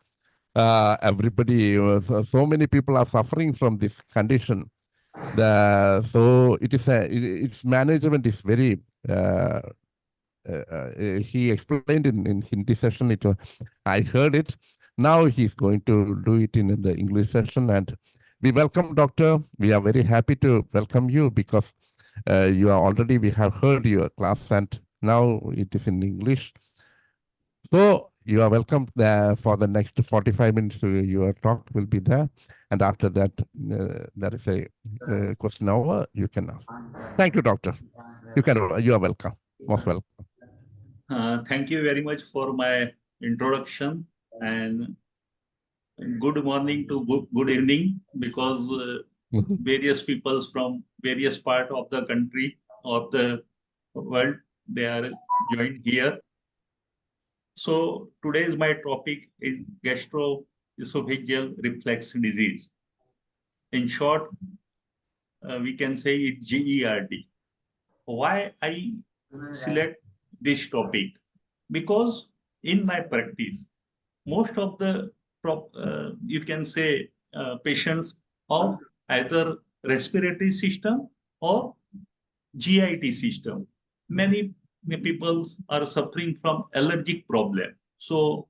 everybody. So many people are suffering from this condition. So it is its management is very. He explained in Hindi session. I heard it. Now he's going to do it in the English session, and we welcome Doctor. We are very happy to welcome you because you are already. We have heard your class, and now it is in English. So you are welcome there for the next 45 minutes. Your talk will be there, and after that, there is a question hour. You can ask. Thank you, Doctor. You are welcome. Most welcome. Thank you very much for my introduction, and good morning to good evening, because various peoples from various part of the country, of the world, they are joined here. So today's my topic is gastroesophageal reflux disease. In short, we can say it GERD. Why I select this topic? Because in my practice, most of the you can say patients of either respiratory system or GIT system. Many people are suffering from allergic problem. So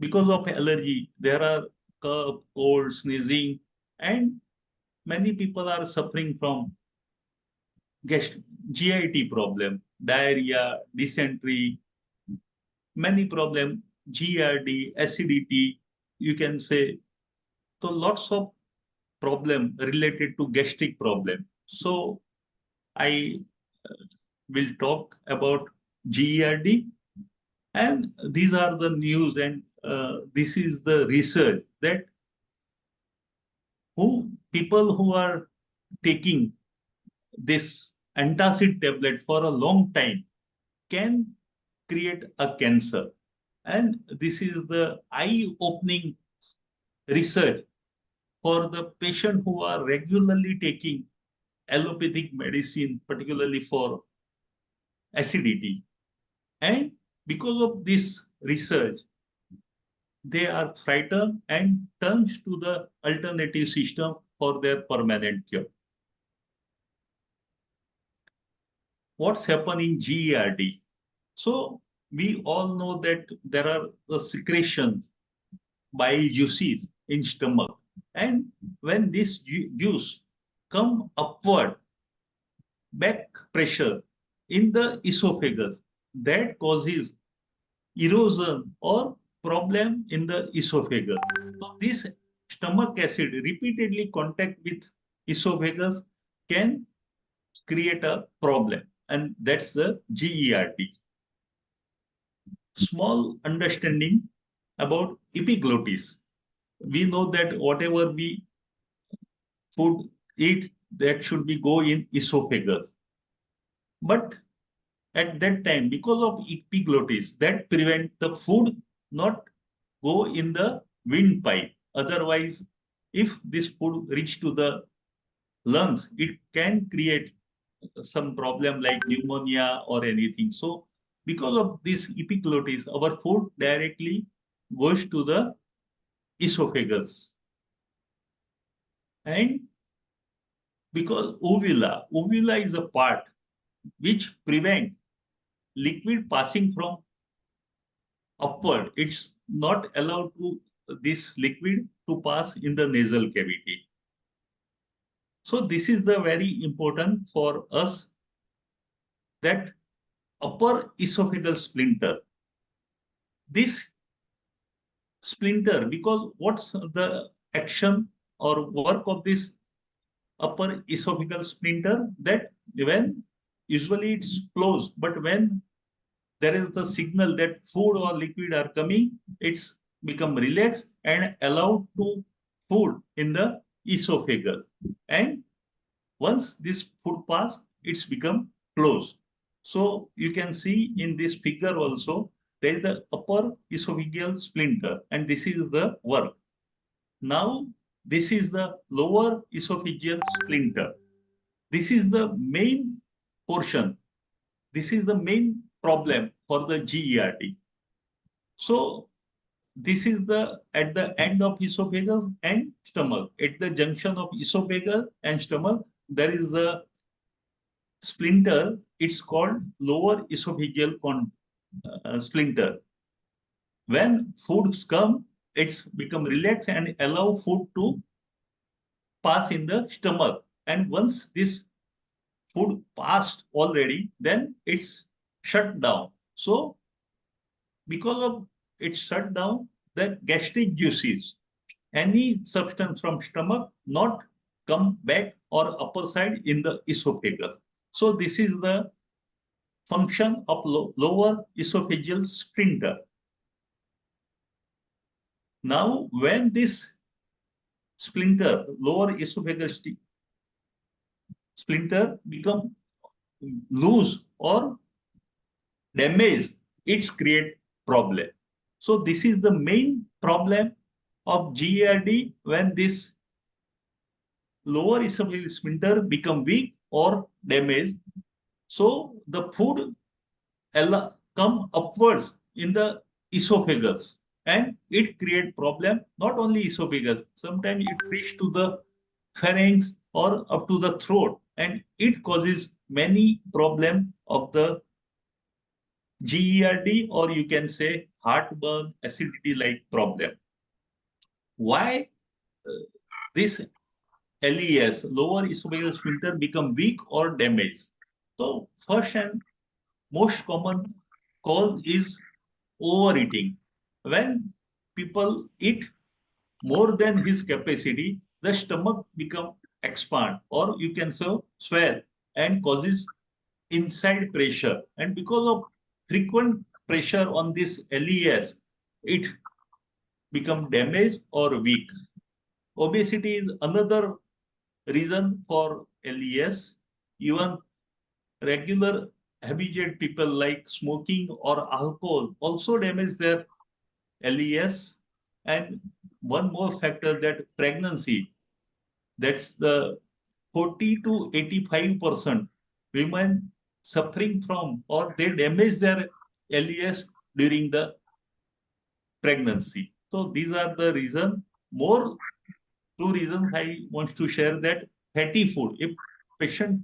because of allergy, there are cough, cold, sneezing, and many people are suffering from GIT problem, diarrhea, dysentery, many problem, GERD, acidity, you can say. So lots of problem related to gastric problem. So I will talk about GERD, and these are the news, and this is the research that people who are taking this antacid tablet for a long time can create a cancer. And this is the eye-opening research for the patient who are regularly taking allopathic medicine, particularly for acidity. And because of this research, they are frightened and turns to the alternative system for their permanent cure. What's happening in GERD? So we all know that there are secretions, bile juices in stomach, and when this juice come upward, back pressure in the esophagus, that causes erosion or problem in the esophagus. So this stomach acid repeatedly contact with esophagus can create a problem, and that's the GERD. Small understanding about epiglottis. We know that whatever we food eat, that should be go in esophagus. But at that time, because of epiglottis, that prevent the food not go in the windpipe. Otherwise, if this food reach to the lungs, it can create some problem like pneumonia or anything. So because of this epiglottis, our food directly goes to the esophagus. And because uvula is a part which prevent liquid passing from upward. It's not allowed to this liquid to pass in the nasal cavity. So this is the very important for us, that upper esophageal splinter. This splinter, because what's the action or work of this upper esophageal splinter? That when usually it's closed, but when there is the signal that food or liquid are coming, it's become relaxed and allowed to food in the esophagus. And once this food pass, it's become closed. So you can see in this figure also, there is the upper esophageal splinter, and this is the work. Now, this is the lower esophageal splinter. This is the main portion. This is the main problem for the GERD. So this is the at the end of esophagus and stomach. At the junction of esophagus and stomach, there is a splinter. It's called lower esophageal splinter. When foods come, it's become relaxed and allow food to pass in the stomach. And once this food passed already, then it's shut down. So because of it's shut down, the gastric juices, any substance from stomach not come back or upper side in the esophagus. So this is the function of lower esophageal splinter. Now, when this splinter, lower esophageal splinter become loose or damaged, it's create problem. So this is the main problem of GERD, when this lower esophageal splinter become weak or damaged. So the food come upwards in the esophagus, and it create problem, not only esophagus, sometimes it reach to the pharynx or up to the throat, and it causes many problem of the GERD, or you can say heartburn, acidity like problem. Why this LES, lower esophageal sphincter, become weak or damaged? So first and most common cause is overeating. When people eat more than his capacity, the stomach become expand, or you can say swell, and causes inside pressure. And because of frequent pressure on this LES, it become damaged or weak. Obesity is another reason for LES. Even regular habituated people like smoking or alcohol also damage their LES. And one more factor, that pregnancy, that's the 40 to 85% women suffering from, or they damage their LES during the pregnancy. So these are the reason. More two reasons I want to share that fatty food. If patient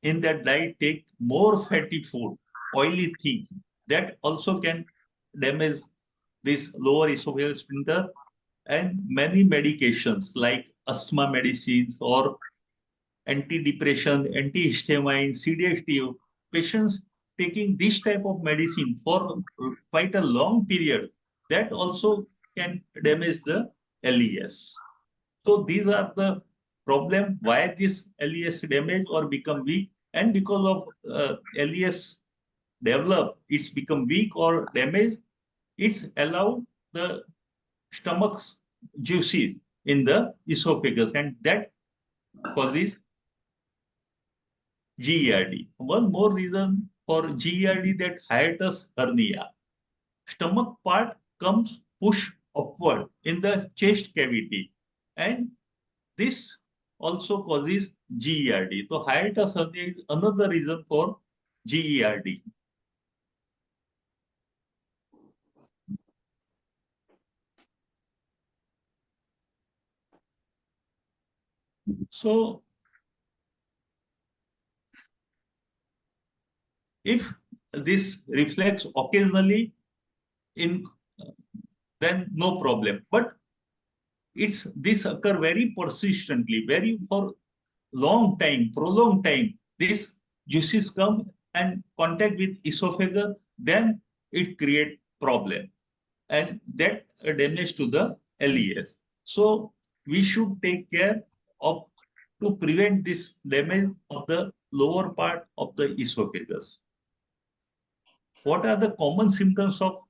in that diet take more fatty food, oily things, that also can damage this lower esophageal sphincter, and many medications like asthma medicines or antidepressant, antihistamine, sedative, patients taking this type of medicine for quite a long period, that also can damage the LES. So these are the problem why this LES damage or become weak, and because of LES develop, it's become weak or damaged, it's allowed the stomach's juices in the esophagus, and that causes GERD. One more reason for GERD, that hiatus hernia. Stomach part comes push upward in the chest cavity, and this also causes GERD. So hiatus hernia is another reason for GERD. So if this reflects occasionally in, then no problem. But this occur very persistently, very for long time, prolonged time. This juices come and contact with esophagus, then it create problem, and that damage to the LES. So we should take care of to prevent this damage of the lower part of the esophagus. What are the common symptoms of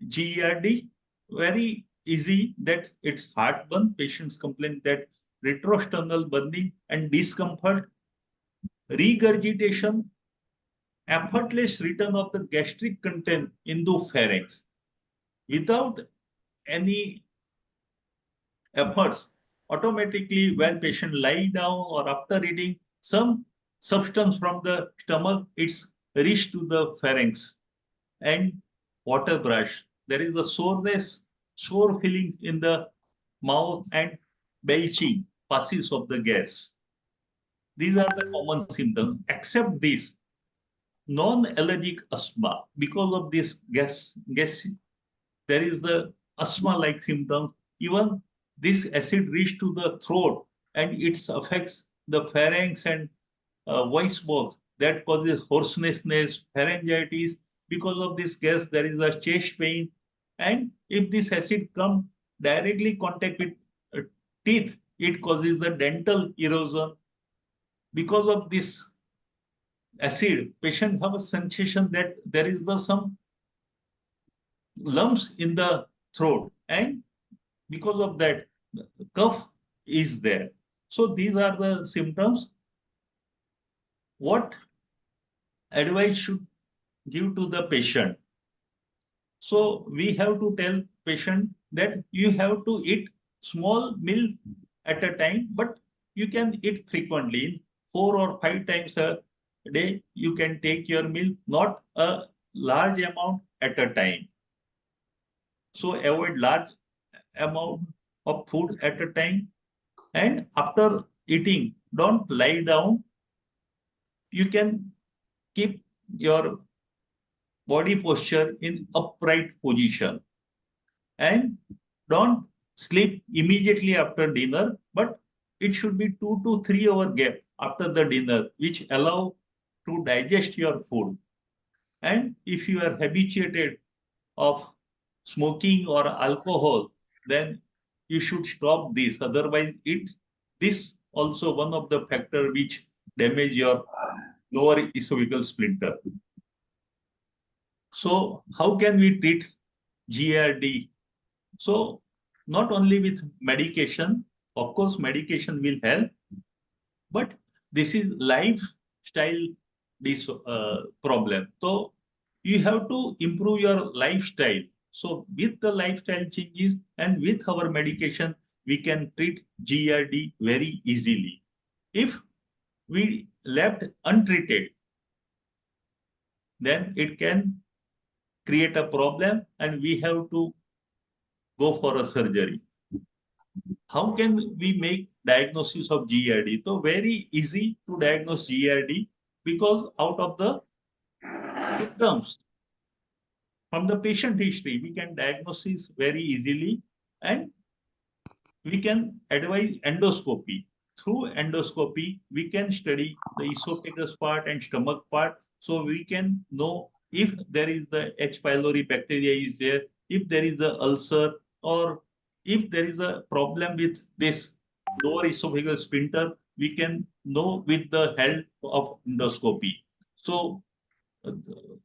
GERD? Very easy, that it's heartburn. Patients complain that retrosternal burning and discomfort, regurgitation, effortless return of the gastric content into pharynx without any efforts. Automatically, when patient lie down or after eating, some substance from the stomach, it's reached to the pharynx. And water brush, there is a soreness, sore feeling in the mouth, and belching, passes of the gas. These are the common symptoms. Except this, non-allergic asthma, because of this gas, there is the asthma-like symptoms. Even this acid reach to the throat, and it affects the pharynx and voice box. That causes hoarseness, pharyngitis. Because of this gas, there is a chest pain. And if this acid comes directly contact with teeth, it causes the dental erosion. Because of this acid, patient have a sensation that there is some lumps in the throat, and because of that, cough is there. So these are the symptoms. What advice should give to the patient? So we have to tell patient that you have to eat small meal at a time, but you can eat frequently. 4 or 5 times a day, you can take your meal, not a large amount at a time. So avoid large amount of food at a time. And after eating, don't lie down. You can keep your body posture in upright position. And don't sleep immediately after dinner, but it should be 2 to 3 hour gap after the dinner, which allow to digest your food. And if you are habituated of smoking or alcohol, then you should stop this. Otherwise, this also one of the factor which damage your lower esophageal sphincter. So how can we treat GERD? So not only with medication, of course, medication will help, but this is lifestyle problem. So you have to improve your lifestyle. So with the lifestyle changes and with our medication, we can treat GERD very easily. If we left untreated, then it can create a problem and we have to go for a surgery. how can we make diagnosis of GERD? So very easy to diagnose GERD because out of the symptoms from the patient history, we can diagnose this very easily, and we can advise endoscopy. Through endoscopy, we can study the esophagus part and stomach part, so we can know if there is the H. pylori bacteria is there, if there is a ulcer, or if there is a problem with this lower esophageal sphincter, we can know with the help of endoscopy. So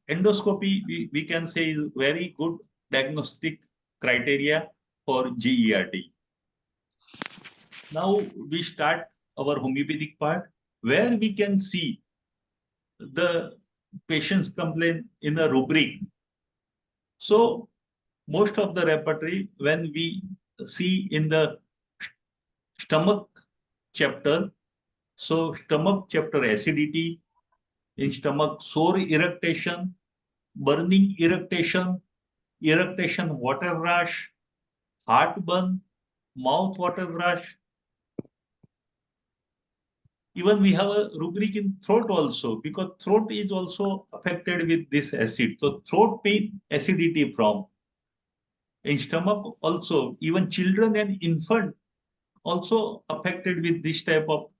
endoscopy, we can say, is very good diagnostic criteria for GERD. Now we start our homeopathic part, where we can see the patient's complaint in a rubric. So most of the repertory, when we see in the stomach chapter, so stomach chapter acidity, in stomach sore irritation, burning irritation, irritation water rash, heartburn, mouth water rash. Even we have a rubric in throat also, because throat is also affected with this acid. So throat pain, acidity from. In stomach also, even children and infant also affected with this type of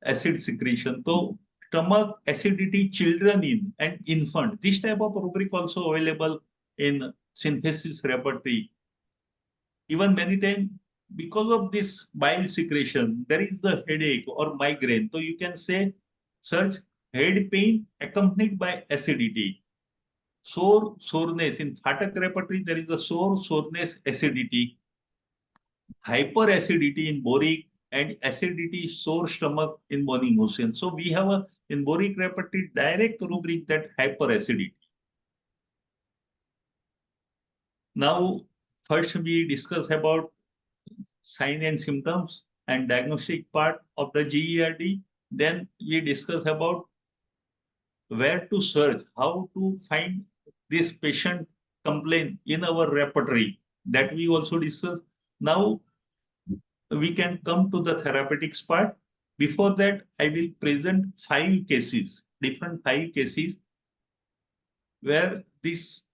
acid secretion. So stomach acidity, children in and infant. This type of rubric also available in synthesis repertory. Even many times, because of this bile secretion, there is the headache or migraine. So you can say, search head pain accompanied by acidity. Soreness. In Phatak repertory, there is a soreness, acidity. Hyperacidity in boric, and acidity, sore stomach in morning motion. So we have a, in boric repertory, direct rubric that hyperacidity. Now, first we discuss about sign and symptoms and diagnostic part of the GERD. Then we discuss about where to search, how to find this patient complaint in our repertory. That we also discuss. Now we can come to the therapeutics part. Before that, I will present 5 cases, different 5 cases where this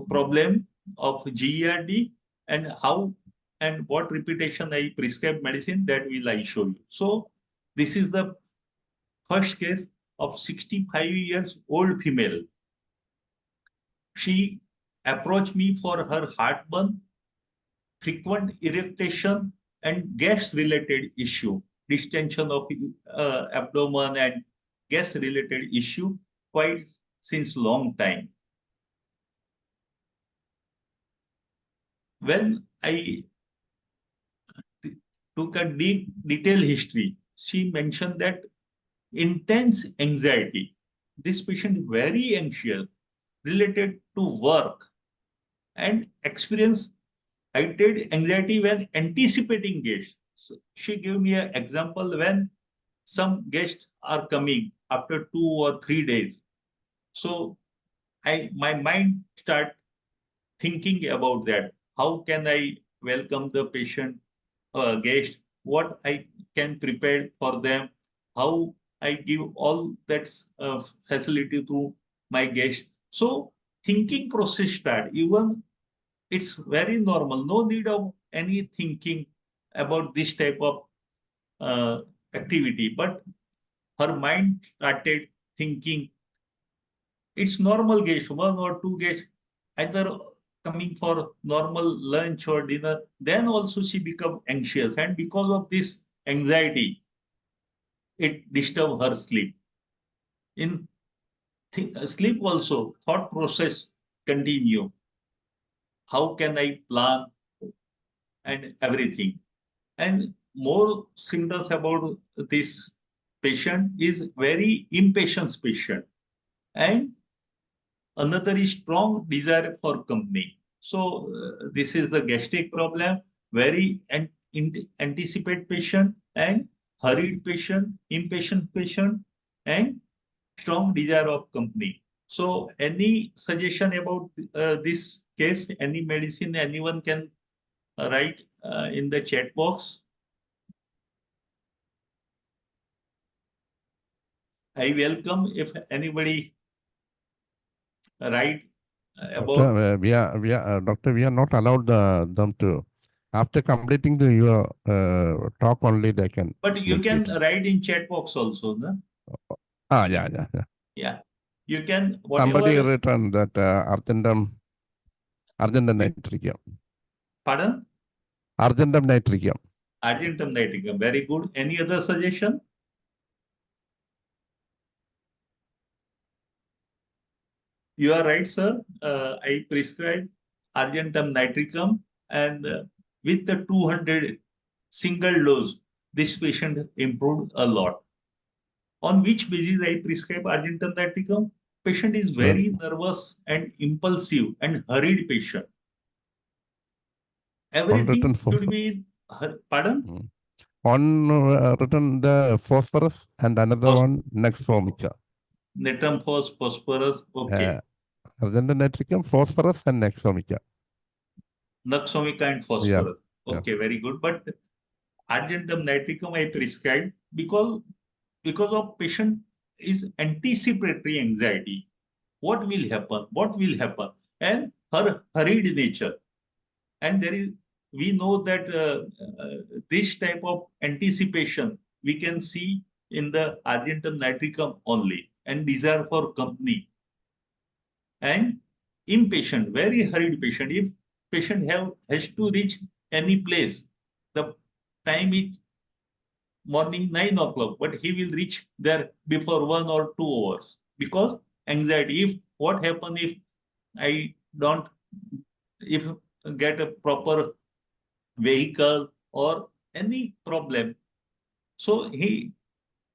problem of GERD and how and what repetition I prescribe medicine, that will I show you. So this is the first case of 65 years old female. She approached me for her heartburn, frequent irritation, and gas-related issue, distension of abdomen and gas-related issue quite since long time. When I took a detailed history, she mentioned that intense anxiety. This patient is very anxious related to work and experience heightened anxiety when anticipating guests. So she gave me an example when some guests are coming after 2 or 3 days. So my mind start thinking about that. How can I welcome the patient, guest? What I can prepare for them? How I give all that facility to my guest? So thinking process start. Even it's very normal. No need of any thinking about this type of activity. But her mind started thinking. It's normal guest, 1 or 2 guests, either coming for normal lunch or dinner. Then also she become anxious, and because of this anxiety, it disturb her sleep. In sleep also, thought process continue. How can I plan and everything? And more symptoms about this patient is very impatient patient, and another is strong desire for company. So this is the gastric problem, very anticipate patient and hurried patient, impatient patient, and strong desire of company. So any suggestion about this case, any medicine, anyone can write in the chat box. I welcome if anybody write about. Doctor, Doctor, we are not allowed them to. After completing your talk only, they can. But you can it. write in chat box also, no? Yeah. Yeah. You can, Somebody whatever. written that argentum nitricum. Pardon? Argentum nitricum. Argentum nitricum. Very good. Any other suggestion? You are right, sir. I prescribe Argentum nitricum, and with the 200 single dose, this patient improved a lot. On which basis I prescribe Argentum nitricum? Patient is very nervous and impulsive and hurried patient. Everything should be, pardon? One written the phosphorus and another one next formica. Natrium phosphorus, okay. Argentum nitricum, phosphorus and next formica. Naxomica and phosphorus. Yeah. Okay, very good. But Argentum nitricum I prescribed because of patient is anticipatory anxiety. What will happen? What will happen? And her hurried nature. And we know that this type of anticipation we can see in the Argentum nitricum only. And these are for company. And impatient, very hurried patient. If patient has to reach any place, the time is morning 9 o'clock, but he will reach there before 1 or 2 hours because anxiety. If what happen if I don't get a proper vehicle or any problem, so he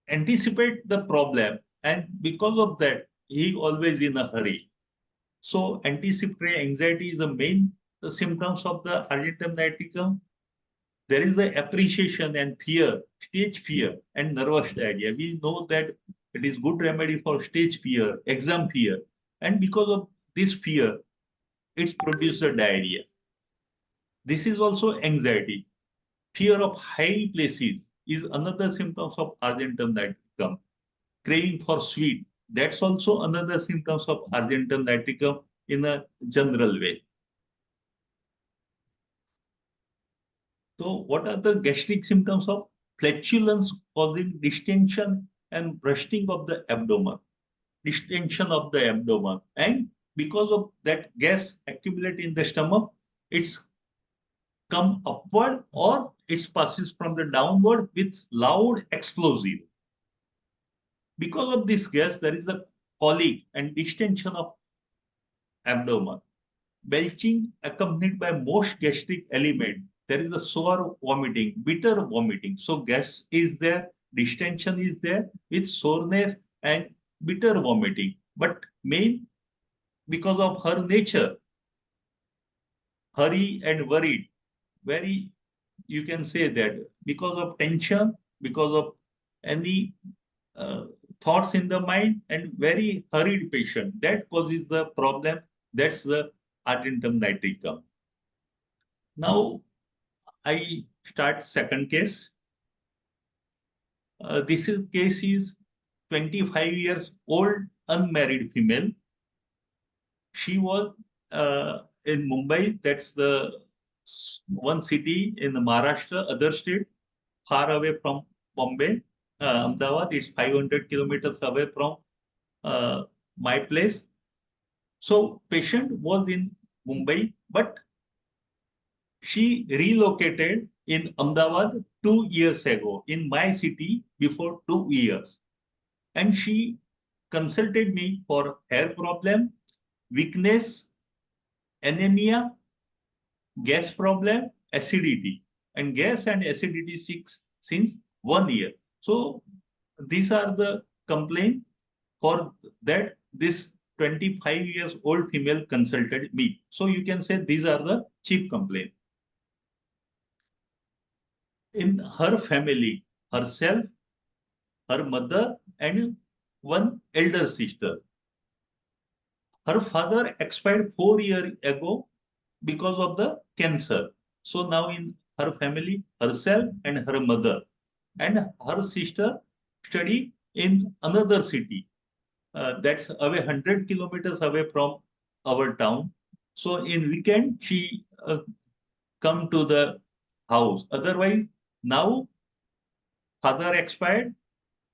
anticipate the problem, and because of that he always in a hurry. So anticipatory anxiety is the main symptoms of the Argentum nitricum. There is the appreciation and fear, stage fear and nervous diarrhea. We know that it is good remedy for stage fear, exam fear. And because of this fear, it's produced the diarrhea. This is also anxiety. Fear of high places is another symptom of Argentum nitricum. Craving for sweet, that's also another symptoms of Argentum nitricum in a general way. So what are the gastric symptoms of flatulence causing distension and bursting of the abdomen? Distension of the abdomen. And because of that gas accumulate in the stomach, it's come upward or it passes from the downward with loud explosive. Because of this gas, there is a colic and distension of abdomen. Belching accompanied by most gastric element. There is a sour vomiting, bitter vomiting. So gas is there, distension is there with soreness and bitter vomiting. But main, because of her nature, hurry and worried, very, you can say that because of tension, because of any thoughts in the mind and very hurried patient, that causes the problem. That's the Argentum nitricum. Now, I start second case. This case is 25 years old, unmarried female. She was in Mumbai. That's the one city in the Maharashtra, other state, far away from Bombay. Ahmedabad is 500 kilometers away from my place. So patient was in Mumbai, but she relocated in Ahmedabad 2 years ago, in my city before 2 years. And she consulted me for hair problem, weakness, anemia, gas problem, acidity. And gas and acidity since 1 year. So these are the complaints for that this 25 years old female consulted me. So you can say these are the chief complaints. In her family, herself, her mother, and one elder sister. Her father expired 4 years ago because of the cancer. So now in her family, herself and her mother, and her sister study in another city that's away 100 kilometers away from our town. So in weekend, she come to the house. Otherwise, now father expired,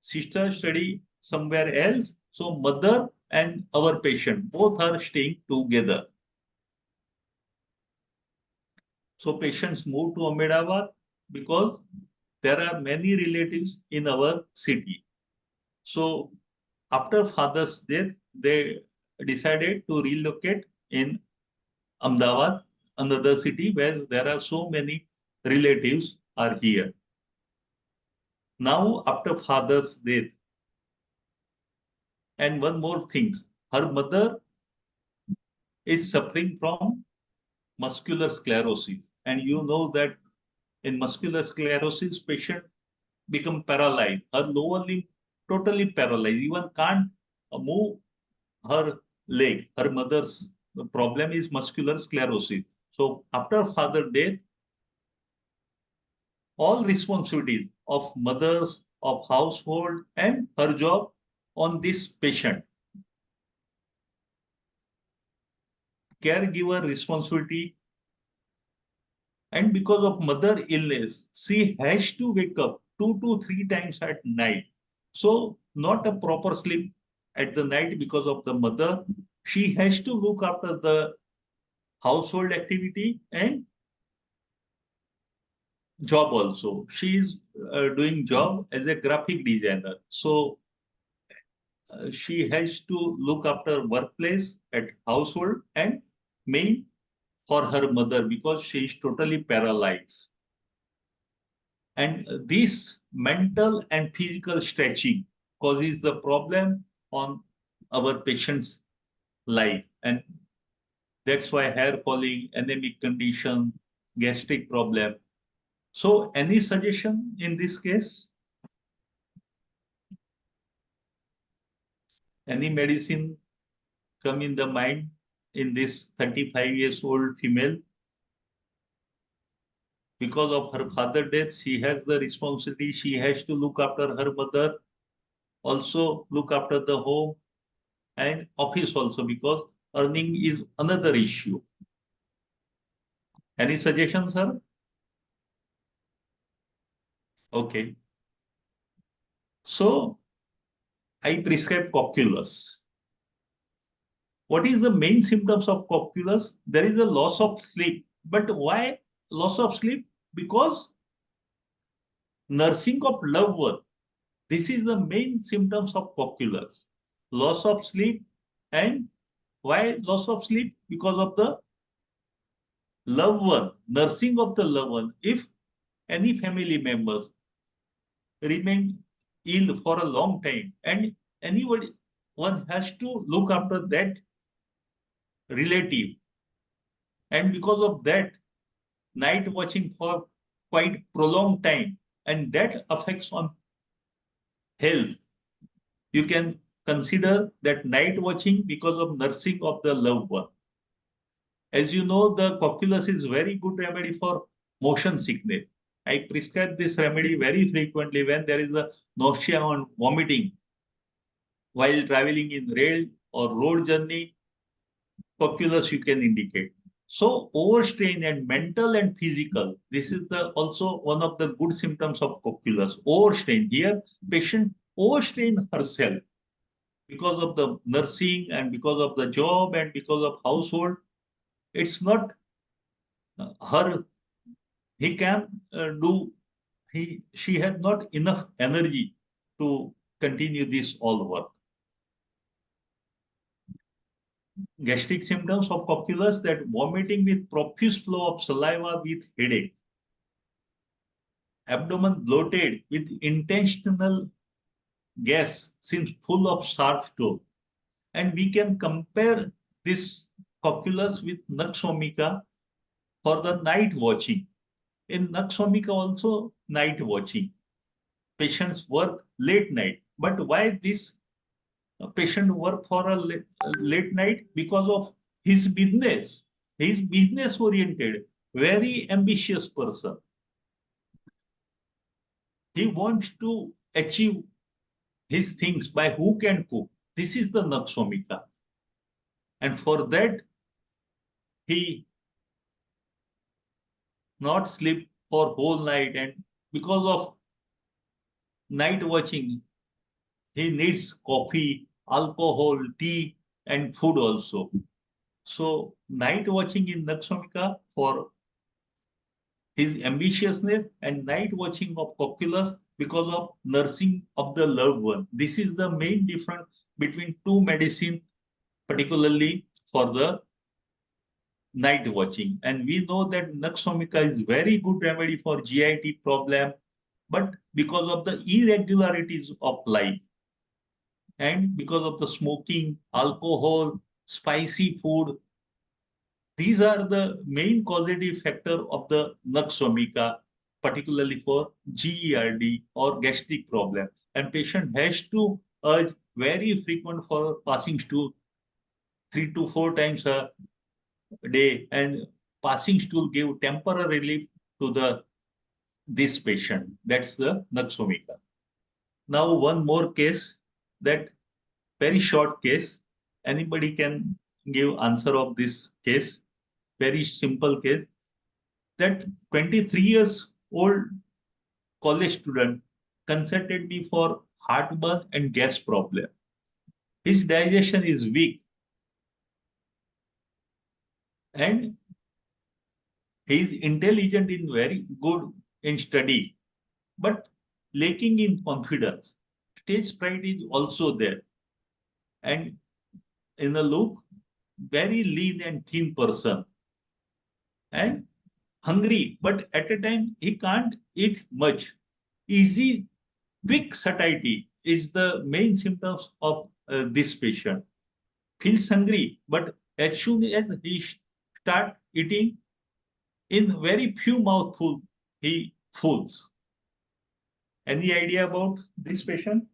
sister study somewhere else. So mother and our patient both are staying together. So patients move to Ahmedabad because there are many relatives in our city. So after father's death, they decided to relocate in Ahmedabad, another city where there are so many relatives are here. Now after father's death, and one more thing, her mother is suffering from muscular sclerosis. And you know that in muscular sclerosis, patient become paralyzed. Her lower limb totally paralyzed, even can't move her leg. Her mother's problem is muscular sclerosis. So after father death, all responsibilities of mothers, of household, and her job on this patient. Caregiver responsibility. And because of mother illness, she has to wake up 2 to 3 times at night. So not a proper sleep at the night because of the mother. She has to look after the household activity and job also. She is doing job as a graphic designer. So she has to look after workplace at household and main for her mother because she is totally paralyzed. And this mental and physical stretching causes the problem on our patient's life. And that's why hair falling, anemic condition, gastric problem. So any suggestion in this case? Any medicine come in the mind in this 35 years old female? Because of her father death, she has the responsibility. She has to look after her mother, also look after the home and office also, because earning is another issue. Any suggestions, sir? Okay. So I prescribe Cocculus. What is the main symptoms of Cocculus? There is a loss of sleep. But why loss of sleep? Because nursing of loved one. This is the main symptoms of Cocculus. Loss of sleep. And why loss of sleep? Because of the loved one, nursing of the loved one. If any family members remain ill for a long time and anybody, one has to look after that relative. And because of that, night watching for quite prolonged time, and that affects on health. You can consider that night watching because of nursing of the loved one. As you know, the Cocculus is very good remedy for motion sickness. I prescribe this remedy very frequently when there is a nausea and vomiting while traveling in rail or road journey. Cocculus you can indicate. So overstrain and mental and physical. This is the also one of the good symptoms of Cocculus. Overstrain. Here, patient overstrain herself because of the nursing and because of the job and because of household. It's not her. He can do. She has not enough energy to continue this all work. Gastric symptoms of Cocculus, that vomiting with profuse flow of saliva with headache, abdomen bloated with intentional gas seems full of sharp tone. And we can compare this Cocculus with Nux vomica for the night watching. In Nux vomica also night watching. Patients work late night. But why this patient work for a late night? Because of his business. He is business oriented, very ambitious person. He wants to achieve his things by hook and crook. This is the Nakshamika. And for that, he not sleep for whole night, and because of night watching, he needs coffee, alcohol, tea, and food also. So night watching in Nakshamika for his ambitiousness, and night watching of Cocculus because of nursing of the loved one. This is the main difference between two medicine, particularly for the night watching. And we know that Nakshamika is very good remedy for GIT problem, but because of the irregularities of life and because of the smoking, alcohol, spicy food, these are the main causative factor of the Nakshamika, particularly for GERD or gastric problem. And patient has to urge very frequent for passing stool 3 to 4 times a day, and passing stool give temporary relief to this patient. That's the Nakshamika. Now one more case, that very short case. Anybody can give answer of this case. Very simple case. That 23 years old college student consulted me for heartburn and gas problem. His digestion is weak and he is intelligent in very good in study, but lacking in confidence. Stage fright is also there. And in a look, very lean and thin person. And hungry, but at a time he can't eat much. Easy, quick satiety is the main symptoms of this patient. Feels hungry, but as soon as he start eating, in very few mouthfuls, he fulls. Any idea about this patient?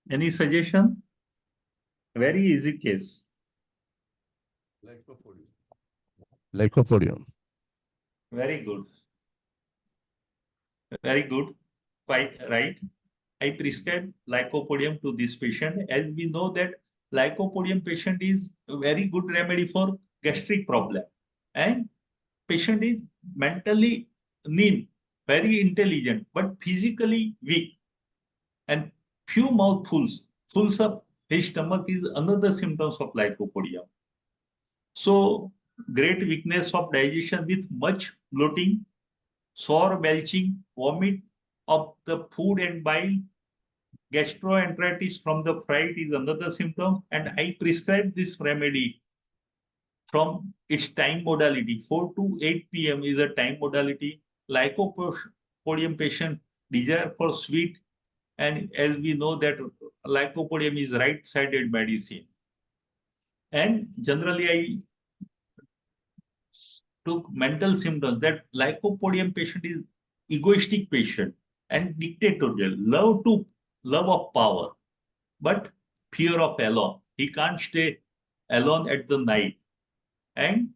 Any suggestion? Very easy case. Lycopodium. Very good. Very good. Quite right. I prescribed lycopodium to this patient, as we know that lycopodium patient is a very good remedy for gastric problem. And patient is mentally lean, very intelligent, but physically weak. And few mouthfuls, fulls up his stomach is another symptoms of lycopodium. So great weakness of digestion with much bloating, sore belching, vomit of the food and bile, gastroenteritis from the fright is another symptom. And I prescribe this remedy from its time modality. 4 to 8 p.m. is a time modality. Lycopodium patient desire for sweet, and as we know that lycopodium is right-sided medicine. And generally I took mental symptoms that lycopodium patient is egoistic patient and dictatorial, love of power, but fear of alone. He can't stay alone at the night, and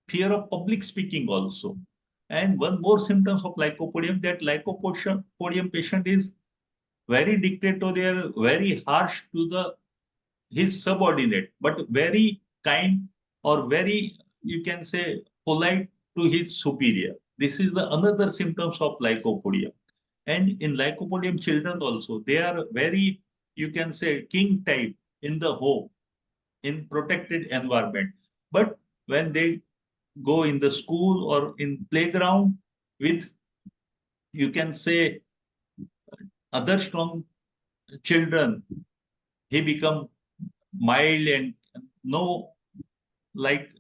fear of public speaking also. And one more symptoms of lycopodium, that lycopodium patient is very dictatorial, very harsh to his subordinate, but very kind or very, you can say, polite to his superior. This is another symptoms of lycopodium. And in lycopodium children also, they are very, you can say, king type in the home, in protected environment. But when they go in the school or in playground with, you can say, other strong children, he become mild and no like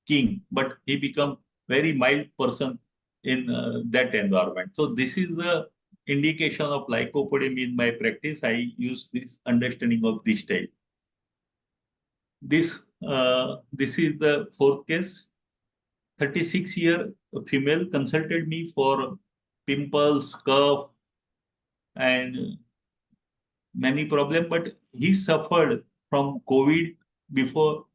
king, but he become very mild person in that environment. So this is the indication of lycopodium in my practice. I use this understanding of this type. This is the fourth case. 36-year female consulted me for pimples, cough, and many problems, but he suffered from COVID before,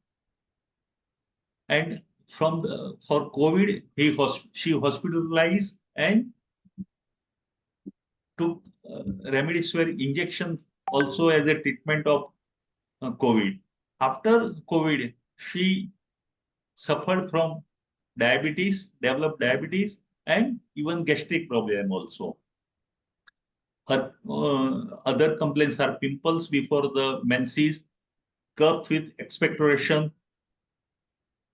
and for COVID she hospitalized, and took remdesivir injection also as a treatment of COVID. After COVID, she suffered from diabetes, developed diabetes, and even gastric problem also. Her other complaints are pimples before the menses, cough with expectoration,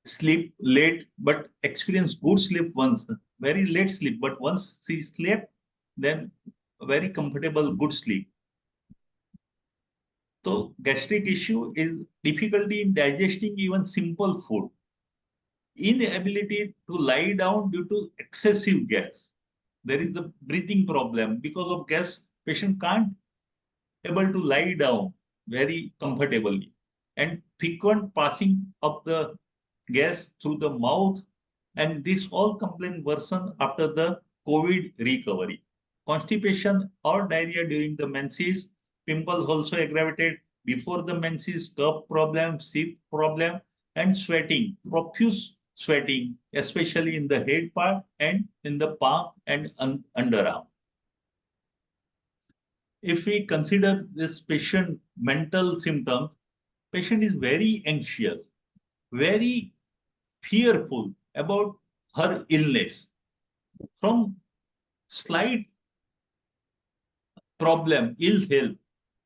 sleep late, but experience good sleep once, very late sleep, but once she slept, then very comfortable, good sleep. So gastric issue is difficulty in digesting even simple food, inability to lie down due to excessive gas. There is a breathing problem because of gas. Patient can't able to lie down very comfortably, and frequent passing of the gas through the mouth, and this all complaint worsen after the COVID recovery. Constipation or diarrhea during the menses, pimples also aggravated before the menses, cough problem, sleep problem, and sweating, profuse sweating, especially in the head part and in the palm and underarm. If we consider this patient mental symptoms, patient is very anxious, very fearful about her illness. From slight problem, ill health,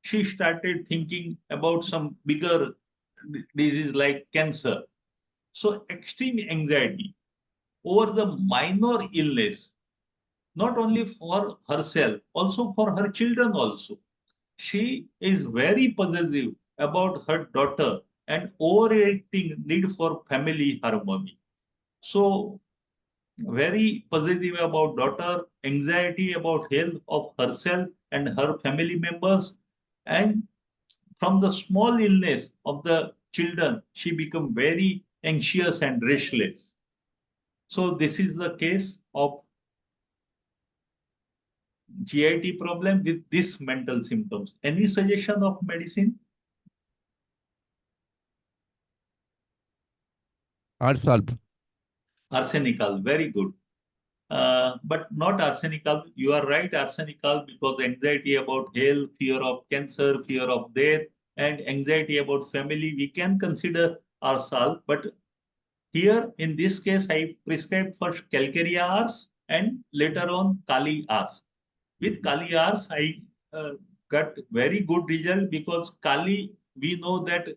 she started thinking about some bigger disease like cancer. So extreme anxiety over the minor illness, not only for herself, also for her children also. She is very possessive about her daughter and overreacting need for family harmony. So very possessive about daughter, anxiety about health of herself and her family members, and from the small illness of the children, she become very anxious and restless. So this is the case of GIT problem with this mental symptoms. Any suggestion of medicine? Arsalt. Arsenical, very good. But not arsenical. You are right, arsenical, because anxiety about health, fear of cancer, fear of death, and anxiety about family, we can consider arsal. But here, in this case, I prescribe first calcarea ars and later on kali ars. With kali ars, I got very good result because kali, we know that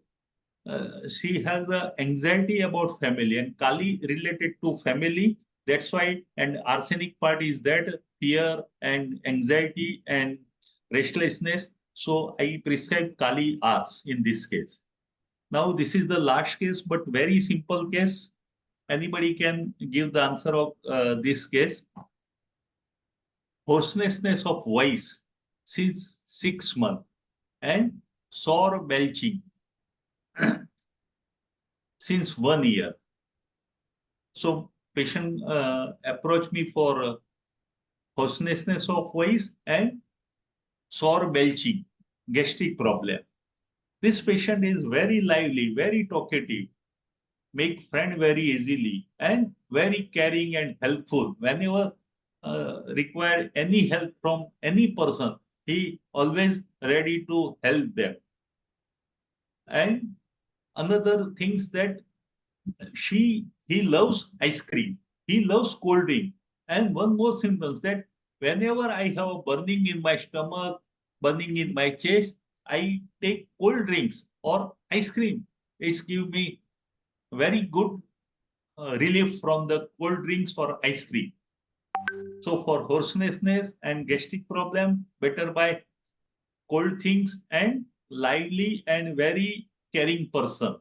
she has anxiety about family, and kali related to family. That's why, and arsenic part is that fear and anxiety and restlessness. So I prescribe kali ars in this case. Now this is the last case, but very simple case. Anybody can give the answer of this case. Hoarseness of voice since 6 months and sore belching since 1 year. So patient approached me for hoarseness of voice and sore belching, gastric problem. This patient is very lively, very talkative, make friend very easily, and very caring and helpful. Whenever require any help from any person, he always ready to help them. And another things that he loves ice cream, he loves cold drink, and one more symptoms that whenever I have a burning in my stomach, burning in my chest, I take cold drinks or ice cream. It's give me very good relief from the cold drinks or ice cream. So for hoarseness and gastric problem, better by cold things and lively and very caring person.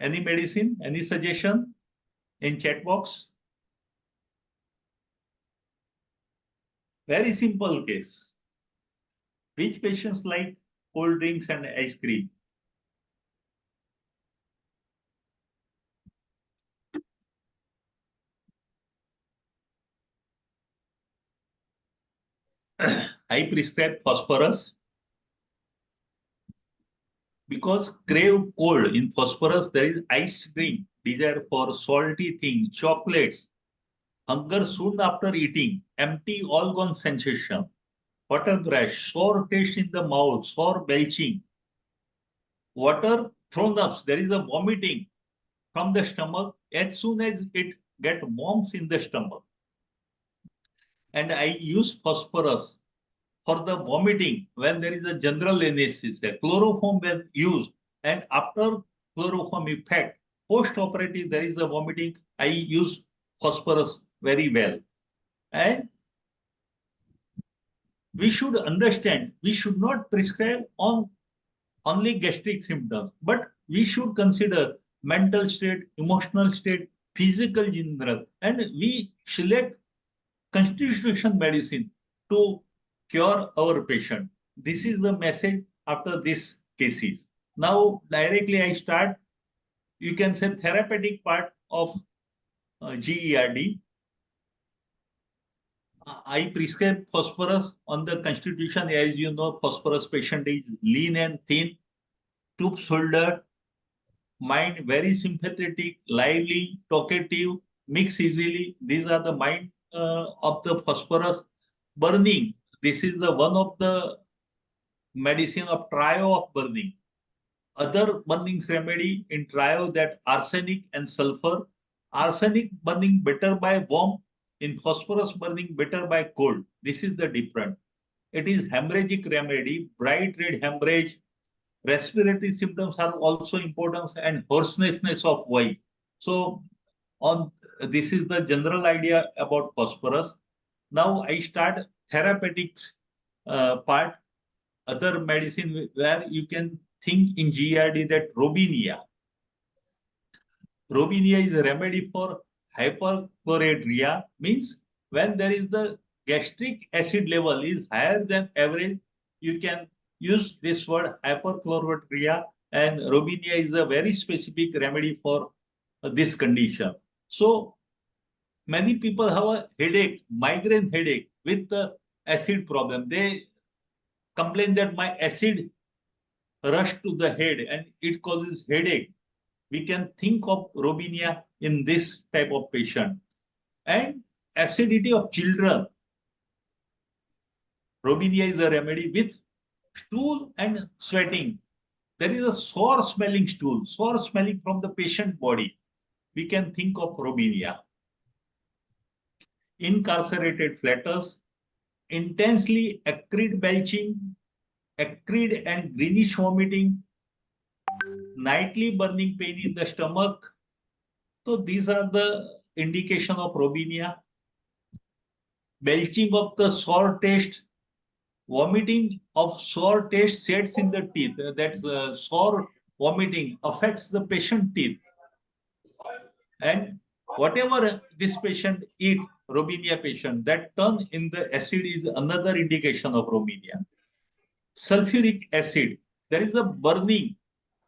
Any medicine, any suggestion in chat box? Very simple case. Which patients like cold drinks and ice cream? I prescribe phosphorus because crave cold. In phosphorus, there is ice drink, desire for salty things, chocolates, hunger soon after eating, empty all gone sensation. water breath, sore taste in the mouth, sore belching, water thrown up, there is a vomiting from the stomach as soon as it gets warms in the stomach. And I use phosphorus for the vomiting when there is a general anesthesia. Chloroform when used, and after chloroform effect, post-operative there is a vomiting, I use phosphorus very well. And we should understand, we should not prescribe on only gastric symptoms, but we should consider mental state, emotional state, physical general, and we select constitution medicine to cure our patient. This is the message after these cases. Now, directly I start, you can say therapeutic part of GERD. I prescribe phosphorus on the constitution. As you know, phosphorus patient is lean and thin, tube shoulder, mind very sympathetic, lively, talkative, mix easily. These are the mind of the phosphorus. Burning, this is the one of the medicine of trio of burning. Other burning remedy in trio, that arsenic and sulfur. Arsenic burning better by warm, in phosphorus burning better by cold. This is the difference. It is hemorrhagic remedy, bright red hemorrhage. Respiratory symptoms are also important, and hoarseness of voice. So on this is the general idea about phosphorus. Now I start therapeutics part, other medicine where you can think in GERD, that Robinia. Robinia is a remedy for hyperchlorhydria, means when there is the gastric acid level is higher than average, you can use this word hyperchlorhydria, and Robinia is a very specific remedy for this condition. So many people have a headache, migraine headache with the acid problem. They complain that my acid rush to the head and it causes headache. We can think of Robinia in this type of patient. And acidity of children. Robinia is a remedy with stool and sweating. There is a sour smelling stool, sour smelling from the patient body. We can think of Robinia. Incarcerated flatus, intensely acrid belching, acrid and greenish vomiting, nightly burning pain in the stomach. So these are the indication of Robinia. Belching of the sour taste, vomiting of sour taste sets in the teeth. That sour vomiting affects the patient teeth. And whatever this patient eat, Robinia patient, that turn in the acid is another indication of Robinia. Sulfuric acid, there is a burning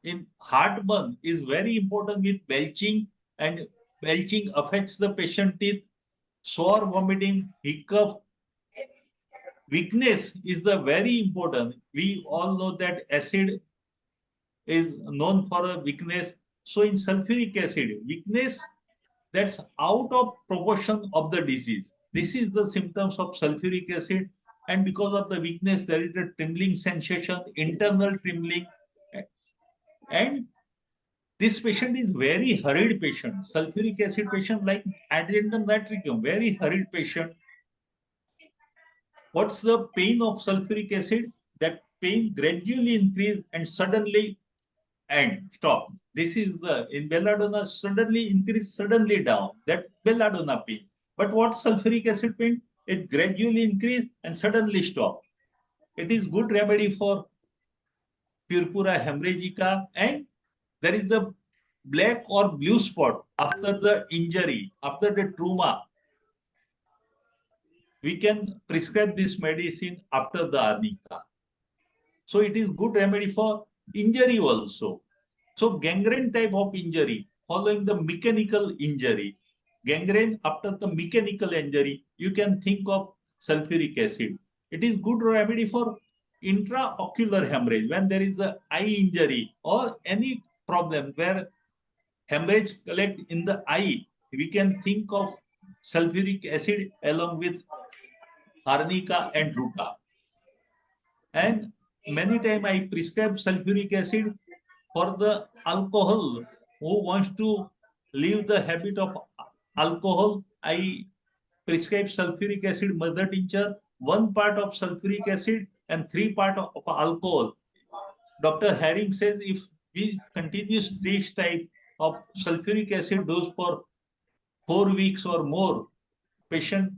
in heartburn is very important with belching, and belching affects the patient teeth. Sour vomiting, hiccup, weakness is the very important. We all know that acid is known for a weakness. So in sulfuric acid, weakness that's out of proportion of the disease. This is the symptoms of sulfuric acid. And because of the weakness, there is a trembling sensation, internal trembling. And this patient is very hurried patient. Sulfuric acid patient like addendum nitricum, very hurried patient. What's the pain of sulfuric acid? That pain gradually increase and suddenly end, stop. This is the, in belladonna, suddenly increase, suddenly down. That belladonna pain. But what sulfuric acid pain? It gradually increase and suddenly stop. It is good remedy for purpura hemorrhagica, and there is the black or blue spot after the injury, after the trauma. We can prescribe this medicine after the arnica. So it is good remedy for injury also. So gangrene type of injury following the mechanical injury. Gangrene after the mechanical injury, you can think of sulfuric acid. It is good remedy for intraocular hemorrhage when there is an eye injury or any problem where hemorrhage collect in the eye. We can think of sulfuric acid along with arnica and ruta. And many times I prescribe sulfuric acid for the alcohol who wants to leave the habit of alcohol. I prescribe sulfuric acid mother tincture, 1 part of sulfuric acid and 3 part of alcohol. Dr. Herring says if we continue this type of sulfuric acid dose for 4 weeks or more, patient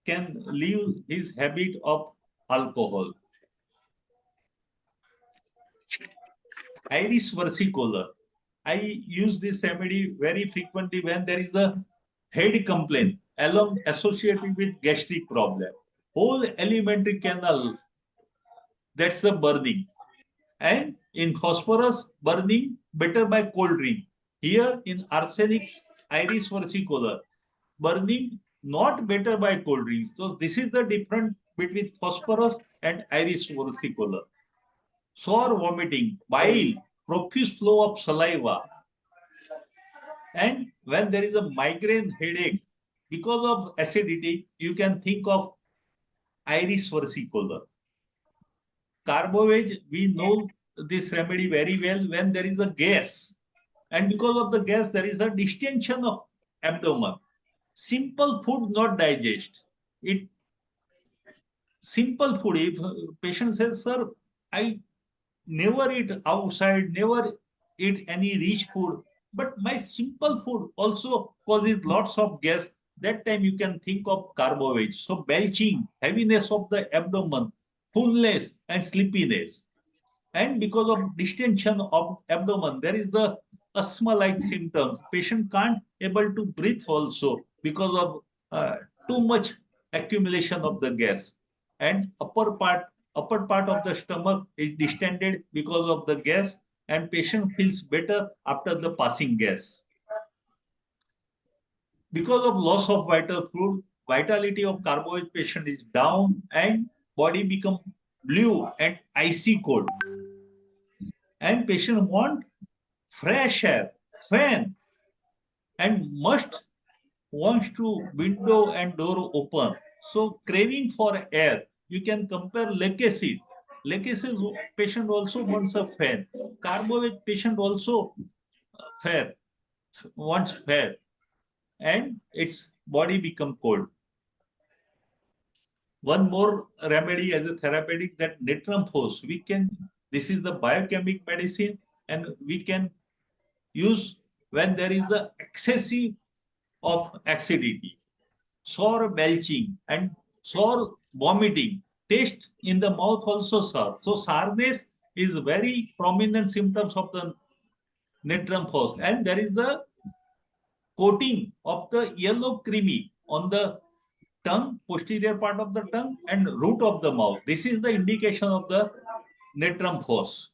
can leave his habit of alcohol. Iris versicolor. I use this remedy very frequently when there is a head complaint along associated with gastric problem. Whole alimentary canal, that's the burning. And in phosphorus, burning better by cold drink. Here in arsenic, iris versicolor, burning not better by cold drinks. So this is the difference between phosphorus and iris versicolor. Sore vomiting, bile, profuse flow of saliva. And when there is a migraine headache, because of acidity, you can think of iris versicolor. Carbovage, we know this remedy very well when there is a gas. And because of the gas, there is a distension of abdomen. Simple food not digest. It simple food. If patient says, sir, I never eat outside, never eat any rich food, but my simple food also causes lots of gas. That time you can think of carbovage. So belching, heaviness of the abdomen, fullness and sleepiness. And because of distension of abdomen, there is the asthma-like symptoms. Patient can't able to breathe also because of too much accumulation of the gas. And upper part of the stomach is distended because of the gas, and patient feels better after the passing gas. Because of loss of vital fluid, vitality of carbovage patient is down and body become blue and icy cold. And patient want fresh air, fan, and must wants to window and door open. So craving for air, you can compare lake acid. Lake acid patient also wants a fan. Carbovage patient also fair, wants fair, and its body become cold. One more remedy as a therapeutic, that natramphos. This is the biochemic medicine, and we can use when there is a excessive of acidity, sore belching and sore vomiting, taste in the mouth also sour. So sourness is very prominent symptoms of the natramphos, and there is the coating of the yellow creamy on the tongue, posterior part of the tongue and root of the mouth. This is the indication of the natramphos.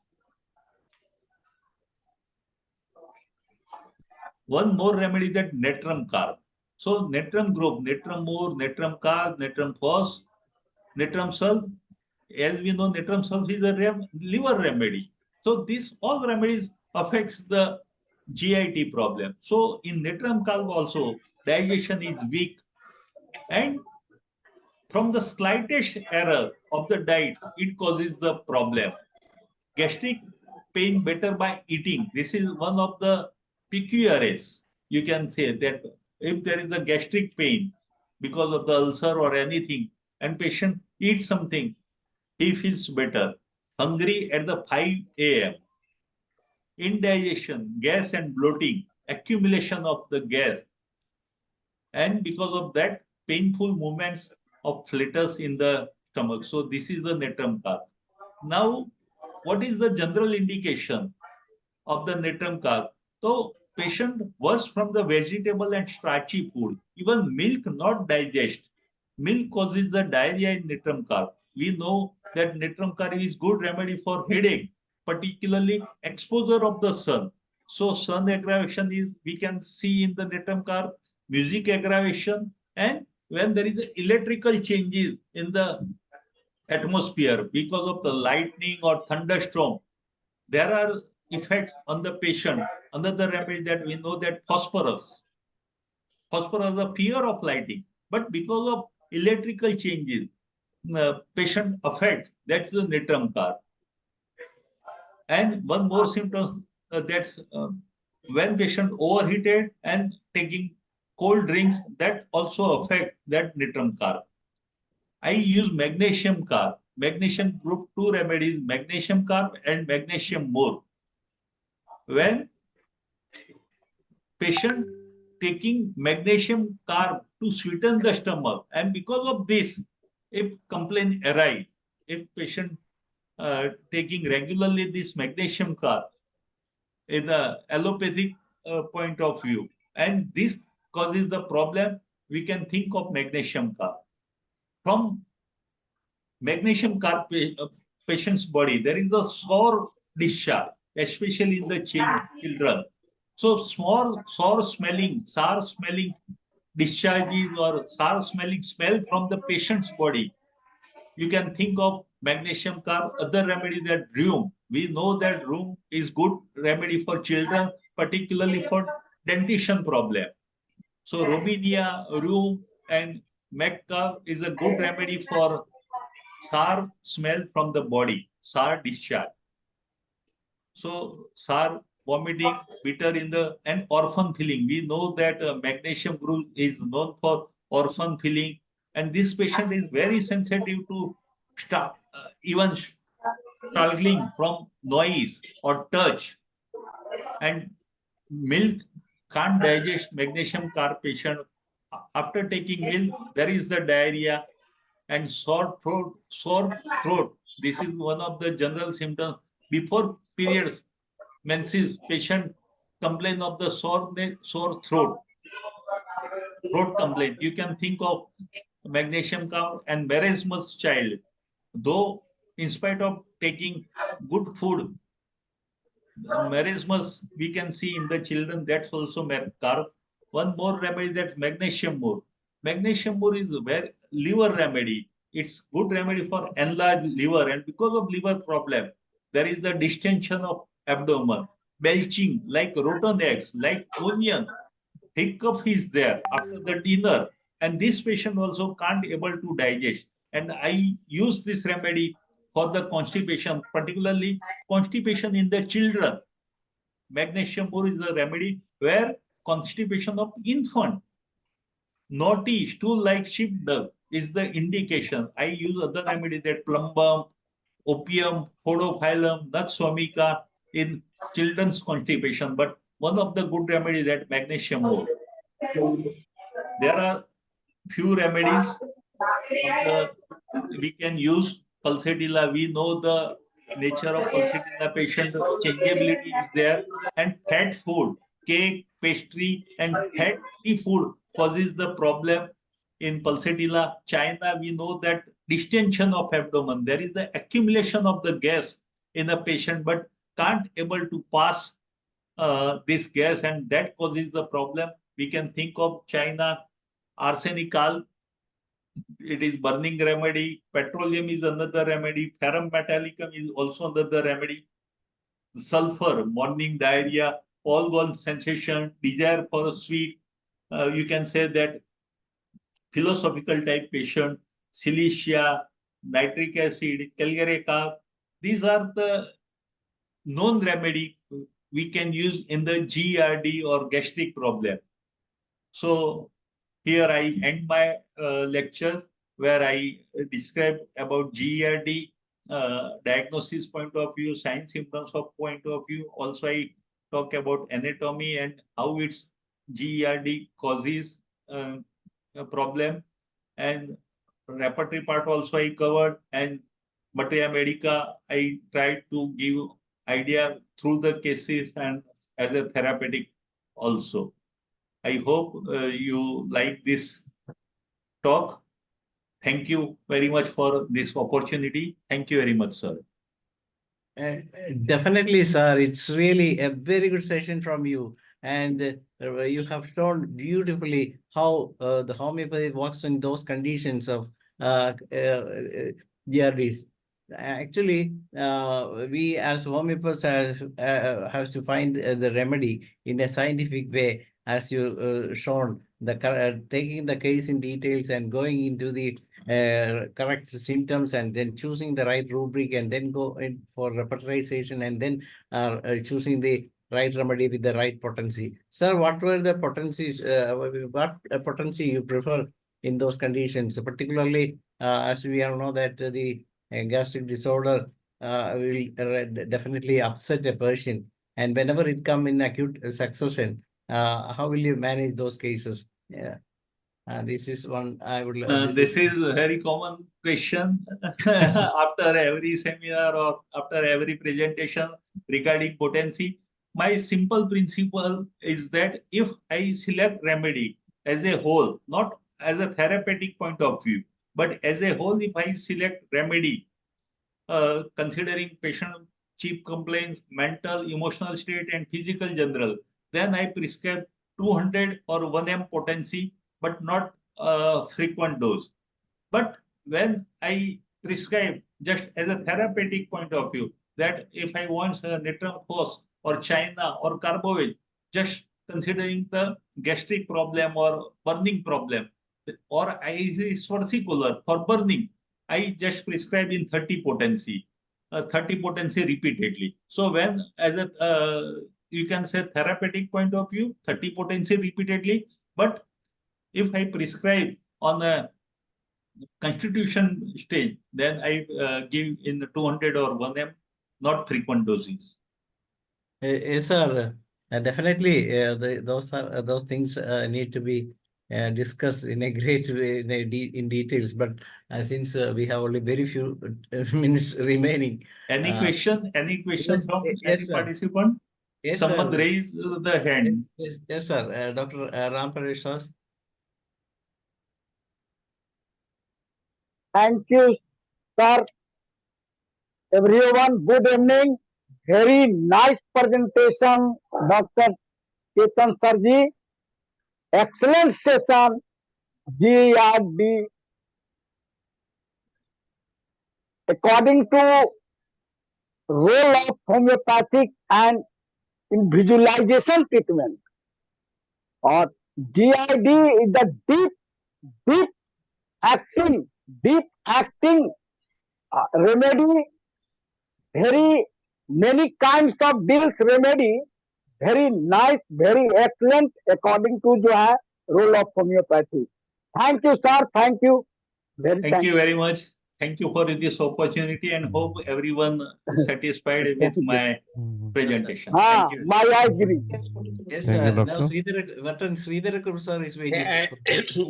One more remedy, that natrum carb. So natrum group, natrum more, natrum carb, natrum phos, natrum sulf. As we know, natrum sulf is a liver remedy. So these all remedies affects the GIT problem. So in natrum carb also, digestion is weak, and from the slightest error of the diet, it causes the problem. Gastric pain better by eating. This is one of the peculiarities. You can say that if there is a gastric pain because of the ulcer or anything, and patient eats something, he feels better. Hungry at the 5 a.m. Indigestion, gas and bloating, accumulation of the gas. And because of that, painful movements of flutters in the stomach. So this is the natrum carb. Now, what is the general indication of the natrum carb? So patient works from the vegetable and starchy food. Even milk not digest. Milk causes the diarrhea in natrum carb. We know that natrum carb is good remedy for headache, particularly exposure of the sun. So sun aggravation is, we can see in the natrum carb, music aggravation, and when there is electrical changes in the atmosphere because of the lightning or thunderstorm, there are effects on the patient. Another remedy that we know, that phosphorus is a fear of lighting, but because of electrical changes, patient affects, that's the Nitramkar. And one more symptom, that's when patient overheated and taking cold drinks, that also affect that Nitramkar. I use magnesium carb, magnesium group 2 remedies, magnesium carb and magnesium more. When patient taking magnesium carb to sweeten the stomach, and because of this, if complaint arise, if patient taking regularly this magnesium carb in the allopathic point of view, and this causes the problem, we can think of magnesium carb. From magnesium carb patient's body, there is a sour discharge, especially in the children. So sour smelling discharges or sour smelling smell from the patient's body. You can think of magnesium carb. Other remedy that rheum. We know that rheum is good remedy for children, particularly for dentition problem. So Robinia, rheum, and Mecca is a good remedy for sour smell from the body, sour discharge. So sour vomiting, bitter in the, and orphan feeling. We know that magnesium group is known for orphan feeling, and this patient is very sensitive to even struggling from noise or touch, and milk can't digest magnesium carb patient. After taking milk, there is the diarrhea and sore throat. This is one of the general symptoms. Before periods, menses, patient complain of the sore throat complaint. You can think of magnesium carb and marasmus child. Though in spite of taking good food, marasmus we can see in the children, that's also carb. One more remedy, that's magnesium more. Magnesium more is a very liver remedy. It's good remedy for enlarged liver, and because of liver problem, there is the distension of abdomen, belching like rotten eggs, like onion, hiccup is there after the dinner, and this patient also can't able to digest. And I use this remedy for the constipation, particularly constipation in the children. Magnesium more is a remedy where constipation of infant, naughty, stool like sheepdog is the indication. I use other remedy, that plumbum, opium, podophyllum, nux vomica in children's constipation. But one of the good remedy, that magnesium more. There are few remedies we can use. Pulsatilla, we know the nature of pulsatilla patient, changeability is there, and fat food, cake, pastry, and fatty food causes the problem in pulsatilla. China, we know that distension of abdomen, there is the accumulation of the gas in a patient, but can't able to pass this gas, and that causes the problem. We can think of China. Arsenical, it is burning remedy. Petroleum is another remedy. Ferrum metallicum is also another remedy. Sulfur, morning diarrhea, all gone sensation, desire for a sweet. You can say that philosophical type patient, silicea, nitric acid, calgarica. These are the known remedy we can use in the GERD or gastric problem. So here I end my lecture, where I describe about GERD, diagnosis point of view, signs, symptoms of point of view. Also, I talk about anatomy and how its GERD causes a problem, and repertory part also I covered, and materia medica I tried to give idea through the cases and as a therapeutic also. I hope you like this talk. Thank you very much for this opportunity. Thank you very much, sir. Definitely, sir. It's really a very good session from you. And you have shown beautifully how the homeopathy works in those conditions of GRDs. Actually, we as homeopaths have to find the remedy in a scientific way, as you shown, taking the case in details and going into the correct symptoms and then choosing the right rubric and then go in for repertorization and then choosing the right remedy with the right potency. Sir, what were the potencies, what potency you prefer in those conditions, particularly as we all know that the gastric disorder will definitely upset a person, and whenever it come in acute succession, how will you manage those cases? Yeah. This is one I would. This is a very common question after every seminar or after every presentation regarding potency. My simple principle is that if I select remedy as a whole, not as a therapeutic point of view, but as a whole, if I select remedy, considering patient chief complaints, mental, emotional state, and physical general, then I prescribe 200 or 1 m potency, but not frequent dose. But when I prescribe just as a therapeutic point of view, that if I want nitrophos or China or carbovage, just considering the gastric problem or burning problem, or I is versicolor for burning, I just prescribe in 30 potency, 30 potency repeatedly. So when as a you can say therapeutic point of view, 30 potency repeatedly, but if I prescribe on a constitution stage, then I give in the 200 or 1 m, not frequent doses. Yes, sir. Definitely, those things need to be discussed in a great way, in details. But since we have only very few minutes remaining, Any question? Any question yes, from yes, any sir. participant? Yes, Someone sir. raise the hand. Yes, sir. Dr. Ramparesh, sir. Thank you, sir. Everyone, good evening. Very nice presentation, Dr. Ketan Sarji. Excellent session, GERD. According to role of homeopathic and in visualization treatment, or GERD is the deep acting remedy. Very many kinds of deals remedy. Very nice, very excellent according to जो है role of homeopathy. Thank you, sir. Thank you. Thank you very much. Thank you for this opportunity and hope everyone is satisfied with my presentation. Thank you. I agree. Yes, Thank you, sir. Now, doctor. Sridhar sir is waiting.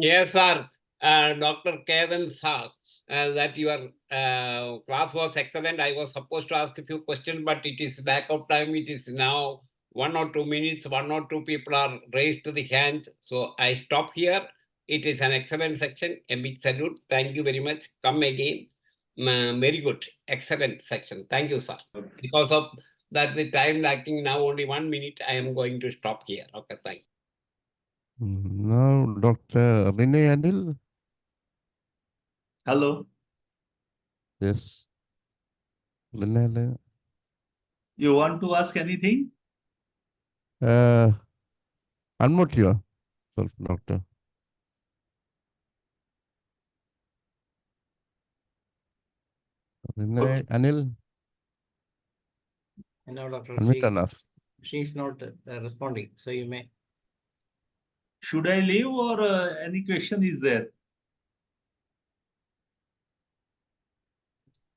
Yes, sir. Dr. Ketan sir, that your class was excellent. I was supposed to ask a few questions, but it is lack of time. It is now 1 or 2 minutes. 1 or 2 people are raised to the hand. So I stop here. It is an excellent section. A big salute. Thank you very much. Come again. Very good. Excellent section. Thank you, sir. Because of that, the time lacking now only 1 minute, I am going to stop here. Okay, thank you. Now, Dr. Renee Anil. Hello. Yes. Renee Anil. You want to ask anything? Unmute yourself, doctor. Renee Anil. No, Dr. Unmute enough. She is not responding. So you may. Should I leave or any question is there?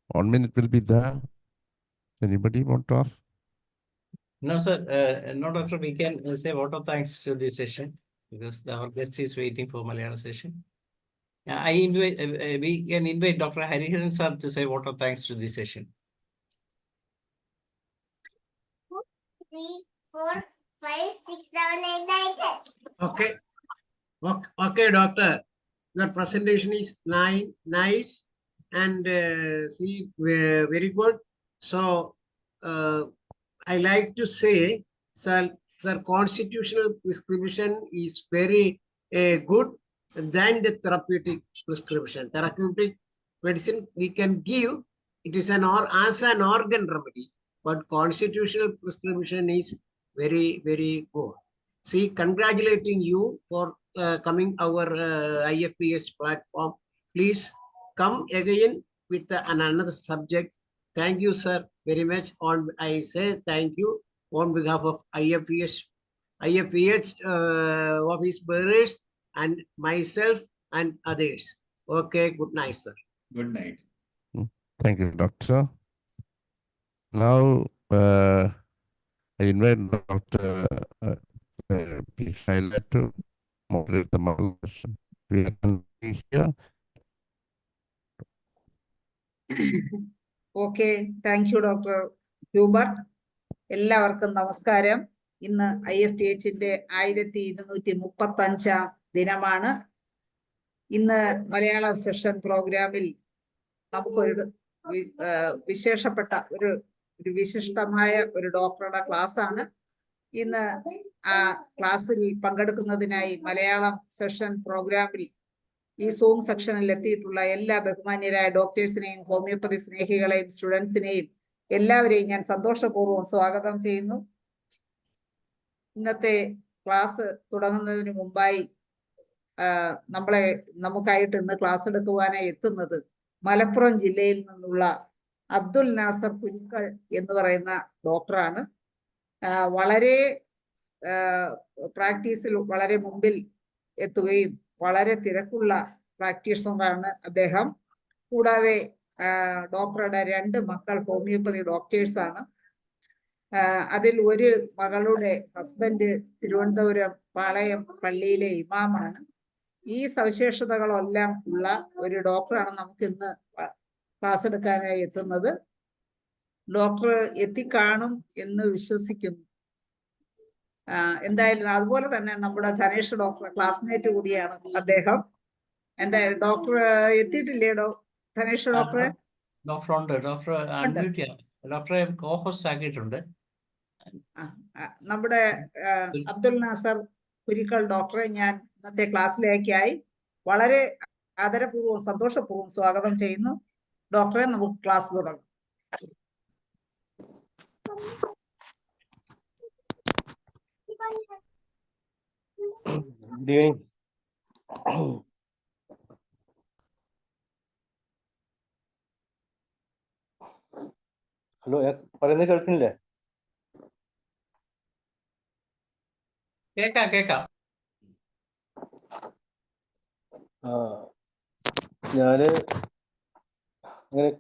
1 minute will be there. Anybody want to ask? No, sir. No, doctor. We can say vote of thanks to this session because our guest is waiting for Malayalam session. I invite. We can invite Dr. Hariharan sir to say vote of thanks to this session. 3, 4, 5, 6, 7, 8, 9, 10. Okay. Okay, doctor. Your presentation is nice and very good. So I like to say, sir, constitutional prescription is very good than the therapeutic prescription. Therapeutic medicine we can give, it is as an organ remedy, but constitutional prescription is very, very good. See, congratulating you for coming our IFPS platform. Please come again with another subject. Thank you, sir, very much. I say thank you on behalf of IFPH office bearers and myself and others. Okay, good night, sir. Good night. Thank you, Doctor. Now, I invite Dr. Shaila to moderate the model session. We can be here. Okay, thank you, Dr. Hubert. എല്ലാവർക്കും നമസ്കാരം. ഇന്ന് IFPHന്റെ 1235 ദിനമാണ്. ഇന്ന് Malayalam session പ്രോഗ്രാമിൽ നമുക്കൊരു വിശേഷപ്പെട്ട ഒരു വിശിഷ്ടമായ ഒരു ഡോക്ടറുടെ ക്ലാസ് ആണ്. ഇന്ന് ആ ക്ലാസ്സിൽ പങ്കെടുക്കുന്നതിനായി മലയാളം സെഷൻ പ്രോഗ്രാമിൽ ഈ സൂം സെക്ഷനിൽ എത്തിയിട്ടുള്ള എല്ലാ ബഹുമാന്യരായ ഡോക്ടേഴ്സിനെയും ഹോമിയോപ്പതി സ്നേഹികളെയും സ്റ്റുഡൻസിനെയും എല്ലാവരെയും ഞാൻ സന്തോഷപൂർവ്വം സ്വാഗതം ചെയ്യുന്നു. ഇന്നത്തെ ക്ലാസ് തുടങ്ങുന്നതിന് മുമ്പായി നമുക്കായിട്ട് ഇന്ന് ക്ലാസ് എടുക്കുവാനായി എത്തുന്നത് മലപ്പുറം ജില്ലയിൽ നിന്നുള്ള അബ്ദുൽ നാസർ കുരുക്കൾ എന്ന് പറയുന്ന ഡോക്ടറാണ്. വളരെ പ്രാക്ടീസിൽ വളരെ മുമ്പിൽ എത്തുകയും വളരെ തിരക്കുള്ള പ്രാക്ടീഷണറാണ് അദ്ദേഹം. കൂടാതെ ഡോക്ടറുടെ 2 മക്കൾ ഹോമിയോപ്പതി ഡോക്ടേഴ്സാണ്. അതിൽ ഒരു മകളുടെ ഹസ്ബൻഡ് തിരുവനന്തപുരം പാളയം പള്ളിയിലെ ഇമാമാണ്. ഈ സവിശേഷതകളെല്ലാം ഉള്ള ഒരു ഡോക്ടറാണ് നമുക്ക് ഇന്ന് ക്ലാസ് എടുക്കാനായി എത്തുന്നത്. ഡോക്ടർ എത്തിക്കാണും എന്ന് വിശ്വസിക്കുന്നു. എന്തായാലും അതുപോലെ തന്നെ നമ്മുടെ ധനേഷ് ഡോക്ടർ ക്ലാസ്മേറ്റ് കൂടിയാണ് അദ്ദേഹം. എന്തായാലും ഡോക്ടർ എത്തിയിട്ടില്ലേ ധനേഷ് ഡോക്ടറെ? ഡോക്ടർ ഉണ്ട്. ഡോക്ടറെ കോഹോസ്റ്റ് ആക്കിയിട്ടുണ്ട്. നമ്മുടെ അബ്ദുൽ നാസർ കുരിക്കൾ ഡോക്ടറെ ഞാൻ ഇന്നത്തെ ക്ലാസ്സിലേക്കായി വളരെ ആദരപൂർവ്വം സന്തോഷപൂർവ്വം സ്വാഗതം ചെയ്യുന്നു. ഡോക്ടറെ, നമുക്ക് ക്ലാസ് തുടങ്ങാം. Good evening. ഹലോ, പറയുന്നത് കേൾക്കുന്നില്ലേ? കേക്കാം. ഞാന് അങ്ങനെ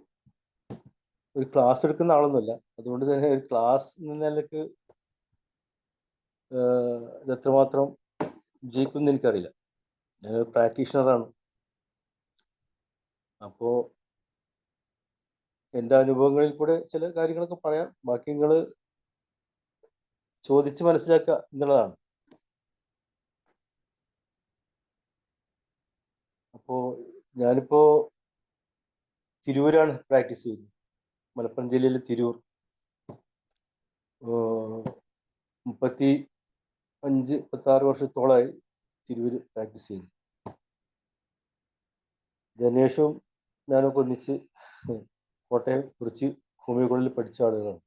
ഒരു ക്ലാസ് എടുക്കുന്ന ആളൊന്നുമല്ല. അതുകൊണ്ട് തന്നെ ഒരു ക്ലാസ് നിലക്ക് ഇത് എത്രമാത്രം വിജയിക്കുമെന്ന് എനിക്കറിയില്ല. ഞാനൊരു പ്രാക്ടീഷണറാണ്. അപ്പോൾ എൻ്റെ അനുഭവങ്ങളിൽ കൂടെ ചില കാര്യങ്ങളൊക്കെ പറയാം. ബാക്കി നിങ്ങൾ ചോദിച്ച് മനസ്സിലാക്കുക എന്നുള്ളതാണ്. അപ്പോൾ ഞാനിപ്പോൾ തിരൂരാണ് പ്രാക്ടീസ് ചെയ്യുന്നത്. മലപ്പുറം ജില്ലയിലെ തിരൂർ. 35-36 വർഷത്തോളമായി തിരൂർ പ്രാക്ടീസ് ചെയ്യുന്നു. ധനേഷും ഞാനൊക്കെ ഒന്നിച്ച് കോട്ടയം കുറിച്ച് ഹോമിയോ കോളേജിൽ പഠിച്ച ആളുകളാണ്.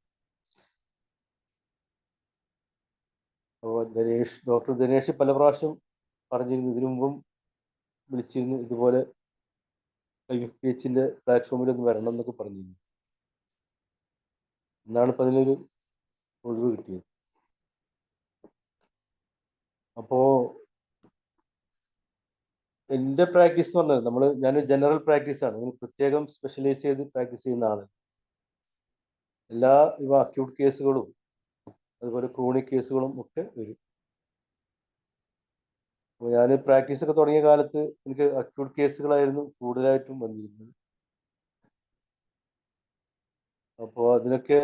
അപ്പോൾ ഡോക്ടർ ധനേഷ് പല പ്രാവശ്യം പറഞ്ഞിരുന്നു, ഇതിനു മുമ്പും വിളിച്ചിരുന്നു, ഇതുപോലെ IFPHന്റെ പ്ലാറ്റ്ഫോമിൽ ഒന്ന് വരണം എന്നൊക്കെ പറഞ്ഞിരുന്നു. എന്നാണ് ഇപ്പം അതിനൊരു ഒഴിവ് കിട്ടിയത്. അപ്പോൾ എൻ്റെ പ്രാക്ടീസ് എന്ന് പറഞ്ഞാൽ ഞാനൊരു ജനറൽ പ്രാക്ടീസാണ്. അങ്ങനെ പ്രത്യേകം സ്പെഷ്യലൈസ് ചെയ്ത് പ്രാക്ടീസ് ചെയ്യുന്ന ആള്. എല്ലാ അക്യൂട്ട് കേസുകളും അതുപോലെ ക്രോണിക് കേസുകളും ഒക്കെ വരും. അപ്പോൾ ഞാൻ പ്രാക്ടീസൊക്കെ തുടങ്ങിയ കാലത്ത് എനിക്ക് അക്യൂട്ട് കേസുകളായിരുന്നു കൂടുതലായിട്ടും വന്നിരുന്നത്. അപ്പോൾ അതിനൊക്കെ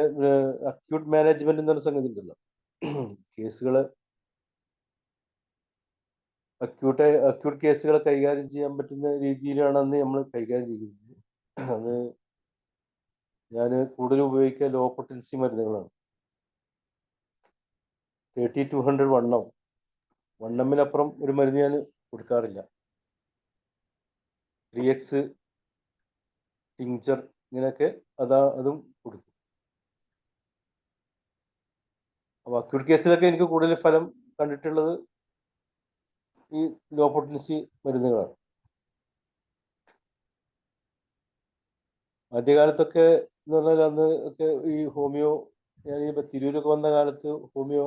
അക്യൂട്ട് മാനേജ്മെന്റ് എന്നൊരു സംഗതി ഉണ്ടല്ലോ. കേസുകള് അക്യൂട്ട് കേസുകളെ കൈകാര്യം ചെയ്യാൻ പറ്റുന്ന രീതിയിലാണ് അന്ന് നമ്മൾ കൈകാര്യം ചെയ്യുന്നത്. അത് ഞാൻ കൂടുതൽ ഉപയോഗിക്കുക ലോ പൊട്ടൻസി മരുന്നുകളാണ്. 30-100 1mmലപ്പുറം ഒരു മരുന്ന് ഞാൻ കൊടുക്കാറില്ല. 3x ടിങ്ചർ ഇങ്ങനെയൊക്കെ അതും കൊടുക്കും. അപ്പോൾ അക്യൂട്ട് കേസിലൊക്കെ എനിക്ക് കൂടുതൽ ഫലം കണ്ടിട്ടുള്ളത് ഈ ലോ പൊട്ടൻസി മരുന്നുകളാണ്. ആദ്യകാലത്തൊക്കെ എന്ന് പറഞ്ഞാൽ അന്ന് ഒക്കെ ഈ ഹോമിയോ, ഞാൻ ഈ തിരൂരൊക്കെ വന്ന കാലത്ത് ഹോമിയോ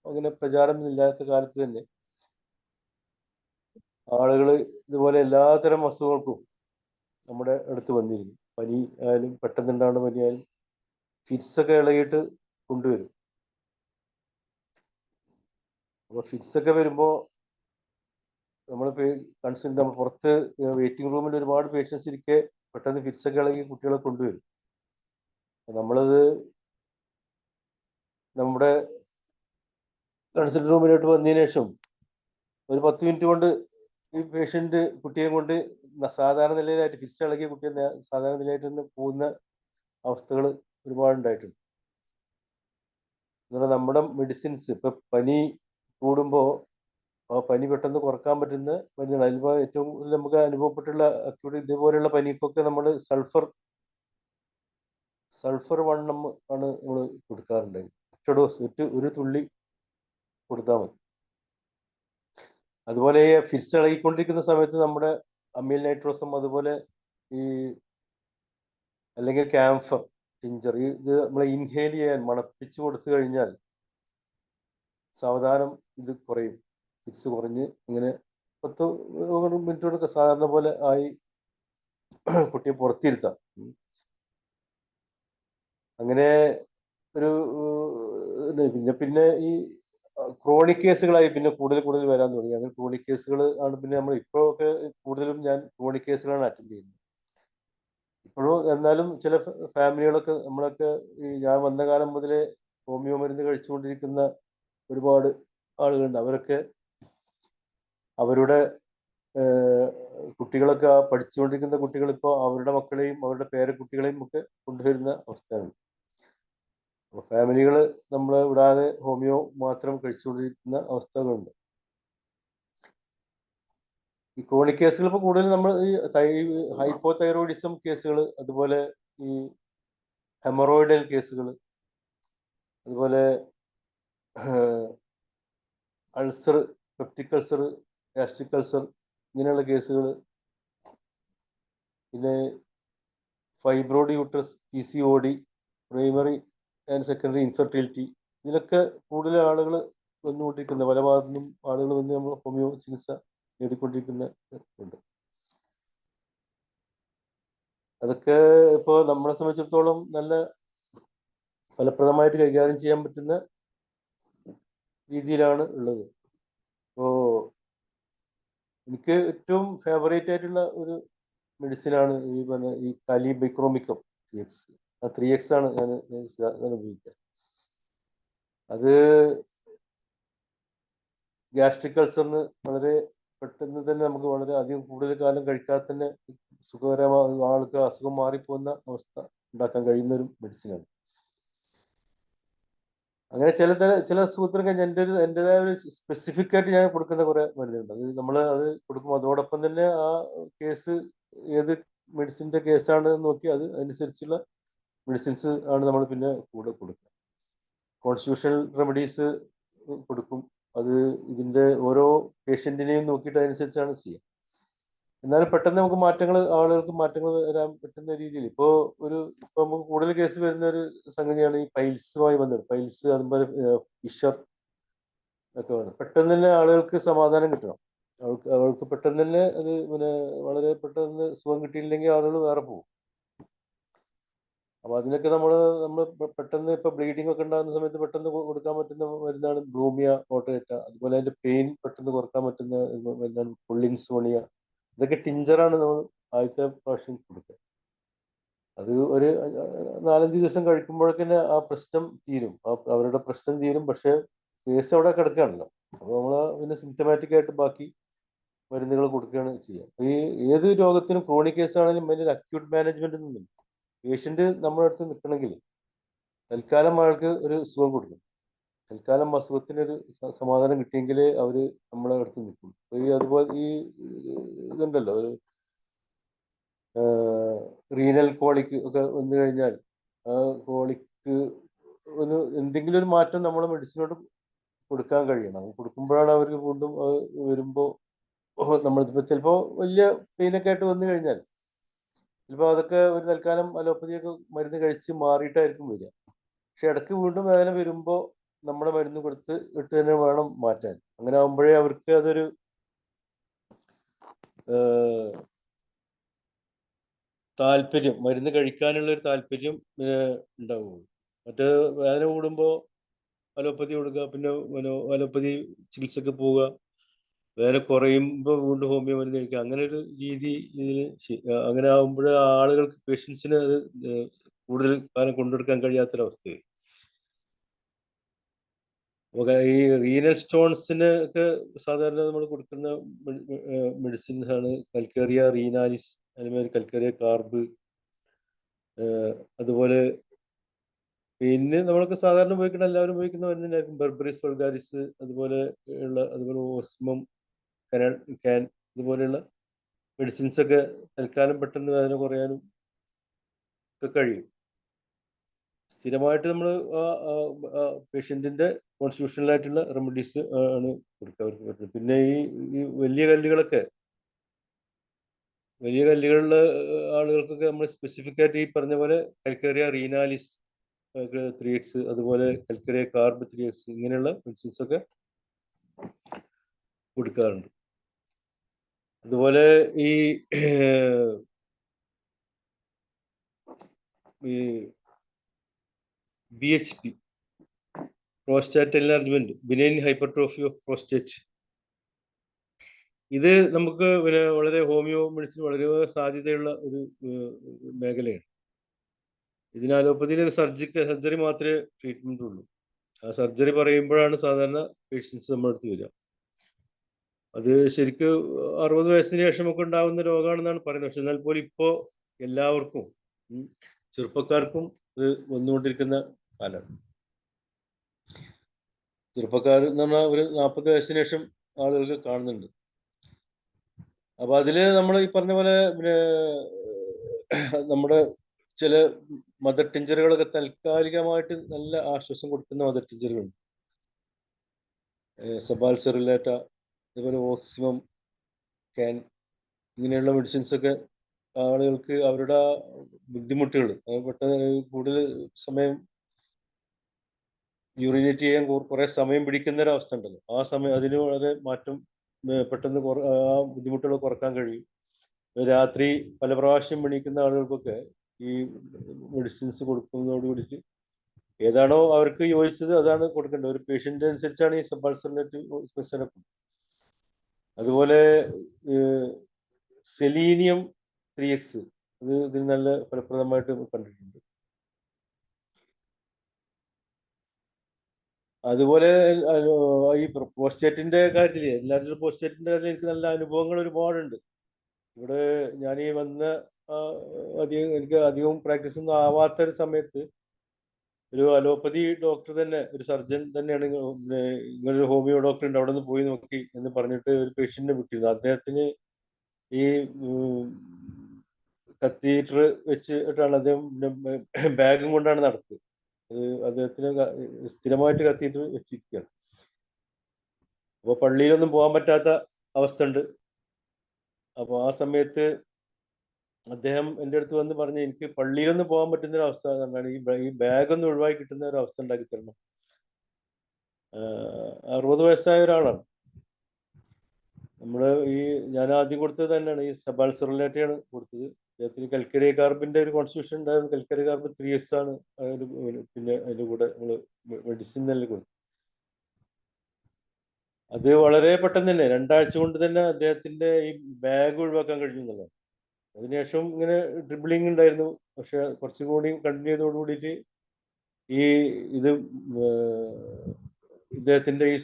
അങ്ങനെ പ്രചാരം ഇല്ലാത്ത കാലത്ത് തന്നെ ആളുകൾ ഇതുപോലെ എല്ലാത്തരം അസുഖങ്ങൾക്കും നമ്മുടെ അടുത്ത് വന്നിരുന്നു. പനി ആയാലും പെട്ടെന്നുണ്ടാവുന്ന പനി ആയാലും ഫിറ്റ്സ് ഒക്കെ ഇളകിയിട്ട് കൊണ്ടുവരും. അപ്പോൾ ഫിറ്റ്സ് ഒക്കെ വരുമ്പോൾ നമ്മൾ പുറത്ത് വെയിറ്റിംഗ് റൂമിൽ ഒരുപാട് പേഷ്യൻസ് ഇരിക്കെ പെട്ടെന്ന് ഫിറ്റ്സ് ഒക്കെ ഇളകി കുട്ടികളെ കൊണ്ടുവരും. നമ്മളത് നമ്മുടെ കൺസൾട്ട് റൂമിലോട്ട് വന്നതിന് ശേഷം ഒരു 10 മിനിറ്റ് കൊണ്ട് ഈ പേഷ്യന്റ് കുട്ടിയെ കൊണ്ട് സാധാരണ നിലയിലായിട്ട് ഫിറ്റ്സ് ഇളകിയ കുട്ടിയെ സാധാരണ നിലയായിട്ട് തന്നെ പോകുന്ന അവസ്ഥകൾ ഒരുപാടുണ്ടായിട്ടുണ്ട്. എന്നാൽ നമ്മുടെ മെഡിസിൻസ് ഇപ്പൊ പനി കൂടുമ്പോൾ ആ പനി പെട്ടെന്ന് കുറക്കാൻ പറ്റുന്ന മരുന്നുകൾ, അതിൽ ഏറ്റവും കൂടുതൽ നമുക്ക് അനുഭവപ്പെട്ടുള്ള അക്യൂട്ട് ഇതേപോലെയുള്ള പനിക്കൊക്കെ നമ്മൾ സൾഫർ 1 mg ആണ് നമ്മൾ കൊടുക്കാറുണ്ട്. ഒറ്റ ഡോസ്, ഒരു തുള്ളി കൊടുത്താൽ മതി. അതുപോലെ ഈ ഫിറ്റ്സ് ഇളകിക്കൊണ്ടിരിക്കുന്ന സമയത്ത് നമ്മുടെ അമീൽ നൈട്രോസം, അതുപോലെ ഈ അല്ലെങ്കിൽ ക്യാംഫർ ടിഞ്ചർ, ഇത് നമ്മൾ ഇൻഹേൽ ചെയ്യാൻ മണപ്പിച്ച് കൊടുത്തു കഴിഞ്ഞാൽ സാവധാനം ഇത് കുറയും. ഫിറ്റ്സ് കുറഞ്ഞ് ഇങ്ങനെ 10 മിനിറ്റോടൊക്കെ സാധാരണ പോലെ ആയി കുട്ടിയെ പുറത്തിരുത്താം. അങ്ങനെ ഒരു പിന്നെ ഈ ക്രോണിക് കേസുകളായി പിന്നെ കൂടുതൽ വരാൻ തുടങ്ങി. അങ്ങനെ ക്രോണിക് കേസുകൾ ആണ് പിന്നെ നമ്മൾ ഇപ്പോഴൊക്കെ കൂടുതലും ഞാൻ ക്രോണിക് കേസുകളാണ് അറ്റൻഡ് ചെയ്യുന്നത്. ഇപ്പോഴും എന്നാലും ചില ഫാമിലികളൊക്കെ നമ്മളൊക്കെ ഈ ഞാൻ വന്ന കാലം മുതലേ ഹോമിയോ മരുന്ന് കഴിച്ചുകൊണ്ടിരിക്കുന്ന ഒരുപാട് ആളുകളുണ്ട്. അവരൊക്കെ അവരുടെ കുട്ടികളൊക്കെ പഠിച്ചുകൊണ്ടിരിക്കുന്ന കുട്ടികൾ ഇപ്പോൾ അവരുടെ മക്കളെയും അവരുടെ പേരക്കുട്ടികളെയും ഒക്കെ കൊണ്ടുവരുന്ന അവസ്ഥയാണ്. അപ്പോൾ ഫാമിലികൾ നമ്മളെ വിടാതെ ഹോമിയോ മാത്രം കഴിച്ചുകൊണ്ടിരിക്കുന്ന അവസ്ഥകളുണ്ട്. ഈ ക്രോണിക് കേസുകൾ ഇപ്പോൾ കൂടുതൽ നമ്മൾ ഈ ഹൈപ്പോതൈറോയിഡിസം കേസുകൾ, അതുപോലെ ഈ ഹെമറോയിഡൽ കേസുകൾ, അതുപോലെ ulcer, peptic ulcer, gastric ulcer, ഇങ്ങനെയുള്ള കേസുകൾ, പിന്നെ fibroid uterus, PCOD, primary and secondary infertility, ഇതിലൊക്കെ കൂടുതൽ ആളുകൾ വന്നുകൊണ്ടിരിക്കുന്ന, പല ഭാഗത്തു നിന്നും ആളുകൾ വന്ന് നമ്മൾ ഹോമിയോ ചികിത്സ നേടിക്കൊണ്ടിരിക്കുന്ന ഉണ്ട്. അതൊക്കെ ഇപ്പോൾ നമ്മളെ സംബന്ധിച്ചിടത്തോളം നല്ല ഫലപ്രദമായിട്ട് കൈകാര്യം ചെയ്യാൻ പറ്റുന്ന രീതിയിലാണ് ഉള്ളത്. അപ്പോൾ എനിക്ക് ഏറ്റവും ഫേവറേറ്റ് ആയിട്ടുള്ള ഒരു മെഡിസിനാണ് ഈ പറഞ്ഞ ഈ കാലിബൈക്രോമിക്കം 3x. ആ 3x ആണ് ഞാൻ ഉപയോഗിക്കുക. അത് ഗ്യാസ്ട്രിക് അൾസറിന് വളരെ പെട്ടെന്ന് തന്നെ നമുക്ക് വളരെ അധികം കൂടുതൽ കാലം കഴിക്കാതെ തന്നെ സുഖകരമായ ആൾക്ക് അസുഖം മാറിപ്പോകുന്ന അവസ്ഥ ഉണ്ടാക്കാൻ കഴിയുന്ന ഒരു മെഡിസിനാണ്. അങ്ങനെ ചില അസുഖത്തിനൊക്കെ എൻ്റെതായ ഒരു സ്പെസിഫിക് ആയിട്ട് ഞാൻ കൊടുക്കുന്ന കുറെ മരുന്നുണ്ട്. അത് നമ്മൾ അത് കൊടുക്കും. അതോടൊപ്പം തന്നെ ആ കേസ് ഏത് മെഡിസിൻ്റെ കേസാണ് നോക്കി അതനുസരിച്ചുള്ള മെഡിസിൻസ് ആണ് നമ്മൾ പിന്നെ കൂടെ കൊടുക്കുക. കോൺസ്റ്റിറ്റ്യൂഷണൽ റെമഡീസ് കൊടുക്കും. അത് ഇതിൻ്റെ ഓരോ പേഷ്യൻറ്റിനെയും നോക്കിയിട്ട് അതനുസരിച്ചാണ് ചെയ്യുക. എന്നാലും പെട്ടെന്ന് നമുക്ക് ആളുകൾക്ക് മാറ്റങ്ങൾ വരാൻ പറ്റുന്ന രീതിയിൽ ഇപ്പോൾ നമുക്ക് കൂടുതൽ കേസ് വരുന്ന ഒരു സംഗതിയാണ് ഈ പൈൽസുമായി ബന്ധപ്പെട്ട്. പൈൽസ്, അതുപോലെ ഫിഷർ ഒക്കെ വേണം. പെട്ടെന്ന് തന്നെ ആളുകൾക്ക് സമാധാനം കിട്ടണം. അവൾക്ക് പെട്ടെന്ന് തന്നെ അത് വളരെ പെട്ടെന്ന് സുഖം കിട്ടിയില്ലെങ്കിൽ ആളുകൾ വേറെ പോകും. അപ്പോൾ അതിനൊക്കെ നമ്മൾ പെട്ടെന്ന് ഇപ്പോൾ ബ്ലീഡിംഗ് ഒക്കെ ഉണ്ടാകുന്ന സമയത്ത് പെട്ടെന്ന് കൊടുക്കാൻ പറ്റുന്ന മരുന്നാണ് ബ്രൂമിയ ഓട്ടോയേറ്റ. അതുപോലെ അതിൻ്റെ പെയിൻ പെട്ടെന്ന് കുറക്കാൻ പറ്റുന്ന മരുന്നാണ് പുള്ളിൻസോണിയ. ഇതൊക്കെ ടിഞ്ചറാണ് നമ്മൾ ആദ്യത്തെ പ്രാവശ്യം കൊടുക്കുക. അത് ഒരു 4-5 ദിവസം കഴിക്കുമ്പോഴേക്കന്നെ ആ പ്രശ്നം തീരും, അവരുടെ പ്രശ്നം തീരും. പക്ഷെ കേസ് അവിടെ കിടക്കുകയാണല്ലോ. അപ്പോൾ നമ്മൾ പിന്നെ സിംറ്റമാറ്റിക് ആയിട്ട് ബാക്കി മരുന്നുകൾ കൊടുക്കുകയാണ് ചെയ്യുക. ഈ ഏത് രോഗത്തിനും ക്രോണിക് കേസ് ആണെങ്കിലും അതിൻ്റെ അക്യൂട്ട് മാനേജ്മെന്റ് ഒന്നും പേഷ്യന്റ് നമ്മുടെ അടുത്ത് നിൽക്കണമെങ്കിൽ തൽക്കാലം അയാൾക്ക് ഒരു സുഖം കൊടുക്കും. തൽക്കാലം അസുഖത്തിനൊരു സമാധാനം കിട്ടിയെങ്കിലേ അവർ നമ്മളെ അടുത്ത് നിൽക്കും. അതുപോലെ ഈ ഇതുണ്ടല്ലോ, ഒരു റീനൽ കോളിക്ക് ഒക്കെ വന്നു കഴിഞ്ഞാൽ ആ കോളിക്ക് എന്തെങ്കിലും ഒരു മാറ്റം നമ്മുടെ മെഡിസിനോട് കൊടുക്കാൻ കഴിയണം. കൊടുക്കുമ്പോഴാണ് അവർക്ക് വീണ്ടും വരുമ്പോൾ നമ്മളിപ്പോൾ ചിലപ്പോൾ വലിയ പെയിനൊക്കെ ആയിട്ട് വന്നു കഴിഞ്ഞാൽ ചിലപ്പോൾ അതൊക്കെ ഒരു തൽക്കാലം അലോപ്പതിയൊക്കെ മരുന്ന് കഴിച്ച് മാറിയിട്ടായിരിക്കും വരിക. പക്ഷെ ഇടയ്ക്ക് വീണ്ടും വേദന വരുമ്പോൾ നമ്മുടെ മരുന്ന് കൊടുത്ത് ഇട്ട് തന്നെ വേണം മാറ്റാൻ. അങ്ങനെ ആകുമ്പോഴേ അവർക്ക് അതൊരു താല്പര്യം, മരുന്ന് കഴിക്കാനുള്ള ഒരു താല്പര്യം ഉണ്ടാവുള്ളൂ. മറ്റേ വേദന കൂടുമ്പോൾ അലോപ്പതി കൊടുക്കുക, പിന്നെ അലോപ്പതി ചികിത്സക്ക് പോവുക, വേദന കുറയുമ്പോൾ വീണ്ടും ഹോമിയോ മരുന്ന് കഴിക്കുക, അങ്ങനെ ഒരു രീതി ഇതിൽ അങ്ങനെ ആകുമ്പോൾ ആളുകൾക്ക്, പേഷ്യൻസിന് അത് കൂടുതൽ കാലം കൊണ്ടെടുക്കാൻ കഴിയാത്തൊരവസ്ഥയായി. ഈ റീനൽ സ്റ്റോൺസിന് ഒക്കെ സാധാരണ നമ്മൾ കൊടുക്കുന്ന മെഡിസിൻസ് ആണ് കൽക്കേറിയ റീനാലിസ്, അതുമാതിരി കൽക്കേറിയ കാർബ്, അതുപോലെ പിന്നെ നമ്മളൊക്കെ സാധാരണ ഉപയോഗിക്കുന്ന, എല്ലാവരും ഉപയോഗിക്കുന്ന മരുന്നിനായിരിക്കും ബെർബറിസ് വൾഗാരിസ്, അതുപോലെ ഓസ്മം, കാൻ, ഇതുപോലെയുള്ള മെഡിസിൻസ് ഒക്കെ തൽക്കാലം പെട്ടെന്ന് വേദന കുറയാനും ഒക്കെ കഴിയും. സ്ഥിരമായിട്ട് നമ്മൾ പേഷ്യൻറ്റിൻ്റെ കോൺസ്റ്റിറ്റ്യൂഷണലായിട്ടുള്ള റെമഡീസ് ആണ് കൊടുക്കുക അവർക്ക് പറ്റുന്നത്. പിന്നെ ഈ വലിയ കല്ലുകളിലുള്ള ആളുകൾക്കൊക്കെ നമ്മൾ സ്പെസിഫിക് ആയിട്ട് ഈ പറഞ്ഞ പോലെ കൽക്കേറിയ റീനാലിസ് 3x, അതുപോലെ കൽക്കേറിയ കാർബ് 3x, ഇങ്ങനെയുള്ള മെഡിസിൻസ് ഒക്കെ കൊടുക്കാറുണ്ട്. അതുപോലെ ഈ BHP, prostate enlargement, benign hypertrophy of prostate, ഇത് നമുക്ക് വളരെ ഹോമിയോ മെഡിസിൻ വളരെ സാധ്യതയുള്ള ഒരു മേഖലയാണ്. ഇതിന് അലോപ്പതിയിൽ സർജറി മാത്രമേ ട്രീറ്റ്മെന്റ് ഉള്ളൂ. ആ സർജറി പറയുമ്പോഴാണ് സാധാരണ പേഷ്യൻസ് നമ്മുടെ അടുത്ത് വരിക. അത് ശരിക്കും 60 വയസ്സിന് ശേഷമൊക്കെ ഉണ്ടാകുന്ന രോഗമാണെന്നാണ് പറയുന്നത്. പക്ഷെ എന്നാൽ പോലും ഇപ്പോൾ എല്ലാവർക്കും, ചെറുപ്പക്കാർക്കും ഇത് വന്നുകൊണ്ടിരിക്കുന്ന കാലമാണ്. ചെറുപ്പക്കാർ എന്ന് പറഞ്ഞാൽ ഒരു 40 വയസ്സിന് ശേഷം ആളുകൾക്ക് കാണുന്നുണ്ട്. അപ്പൊ അതില് നമ്മൾ ഈ പറഞ്ഞ പോലെ പിന്നെ നമ്മുടെ ചില മദർ ടിഞ്ചറുകളൊക്കെ താൽക്കാലികമായിട്ട് നല്ല ആശ്വാസം കൊടുക്കുന്ന മദർ ടിഞ്ചറുകളുണ്ട്. സബാൽസെറിലേറ്റ, അതുപോലെ ഓക്സിമം, കാൻ, ഇങ്ങനെയുള്ള മെഡിസിൻസ് ഒക്കെ ആളുകൾക്ക് അവരുടെ ബുദ്ധിമുട്ടുകൾ, പെട്ടെന്ന് കൂടുതൽ സമയം യൂറിനേറ്റ് ചെയ്യാൻ കുറെ സമയം പിടിക്കുന്ന ഒരു അവസ്ഥ ഉണ്ടല്ലോ, ആ സമയം അതിന് വളരെ മാറ്റം, പെട്ടെന്ന് ആ ബുദ്ധിമുട്ടുകൾ കുറക്കാൻ കഴിയും. രാത്രി പല പ്രാവശ്യം എണീക്കുന്ന ആളുകൾക്കൊക്കെ ഈ മെഡിസിൻസ് കൊടുക്കുന്നതോട് കൂടിയിട്ട് ഏതാണോ അവർക്ക് യോജിച്ചത് അതാണ് കൊടുക്കേണ്ടത്. ഒരു പേഷ്യന്റ് അനുസരിച്ചാണ് ഈ സബാൾസർനേറ്റീവ് സെറപ്പ്. അതുപോലെ സെലീനിയം 3x, അത് ഇതിന് നല്ല ഫലപ്രദമായിട്ട് കണ്ടിട്ടുണ്ട്. അതുപോലെ ഈ പ്രോസ്റ്റേറ്റിന്റെ കാര്യത്തിൽ, എല്ലാവരും പ്രോസ്റ്റേറ്റിന്റെ കാര്യത്തിൽ എനിക്ക് നല്ല അനുഭവങ്ങൾ ഒരുപാടുണ്ട്. ഇവിടെ ഞാൻ ഈ വന്ന എനിക്ക് അധികവും പ്രാക്ടീസ് ഒന്നും ആവാത്ത ഒരു സമയത്ത് ഒരു അലോപ്പതി ഡോക്ടർ തന്നെ, ഒരു സർജൻ തന്നെയാണ് ഇങ്ങനൊരു ഹോമിയോ ഡോക്ടർ ഉണ്ട്, അവിടെ നിന്ന് പോയി നോക്കി എന്ന് പറഞ്ഞിട്ട് ഒരു പേഷ്യന്റിനെ വിട്ടിരുന്നു. അദ്ദേഹത്തിന് ഈ കത്തീറ്റർ വെച്ചിട്ടാണ് അദ്ദേഹം ബാഗും കൊണ്ടാണ് നടത്തുന്നത്. അദ്ദേഹത്തിന് സ്ഥിരമായിട്ട് കത്തീറ്റർ വെച്ചിരിക്കുകയാണ്. അപ്പോൾ പള്ളിയിലൊന്നും പോകാൻ പറ്റാത്ത അവസ്ഥ ഉണ്ട്. അപ്പോൾ ആ സമയത്ത് അദ്ദേഹം എൻ്റെ അടുത്ത് വന്ന് പറഞ്ഞ്, എനിക്ക് പള്ളിയിലൊന്നും പോകാൻ പറ്റുന്ന ഒരു അവസ്ഥ എന്താണ്, ഈ ബാഗൊന്നും ഒഴിവാക്കി കിട്ടുന്ന ഒരു അവസ്ഥ ഉണ്ടാക്കി തരണം. 60 വയസ്സായ ഒരാളാണ്. ഞാൻ ആദ്യം കൊടുത്തത് തന്നെയാണ് ഈ സബാൾസെറിലേറ്റയാണ് കൊടുത്തത്. അദ്ദേഹത്തിന് കൽക്കരി കാർബിന്റെ ഒരു കോൺസ്റ്റിറ്റ്യൂഷൻ ഉണ്ടായിരുന്നു. കൽക്കരി കാർബ് 3x ആണ്. പിന്നെ അതിന്റെ കൂടെ നമ്മൾ മെഡിസിൻ തന്നെ കൊടുത്തു. അത് വളരെ പെട്ടെന്ന് തന്നെ 2 ആഴ്ച കൊണ്ട് തന്നെ അദ്ദേഹത്തിന്റെ ഈ ബാഗ് ഒഴിവാക്കാൻ കഴിഞ്ഞു എന്നുള്ളതാണ്. അതിനുശേഷം ഇങ്ങനെ ഡ്രിബിളിങ് ഉണ്ടായിരുന്നു. പക്ഷെ കുറച്ചും കൂടി കണ്ടിന്യൂ ചെയ്തോട് കൂടിയിട്ട് ഇദ്ദേഹത്തിന്റെ ഈ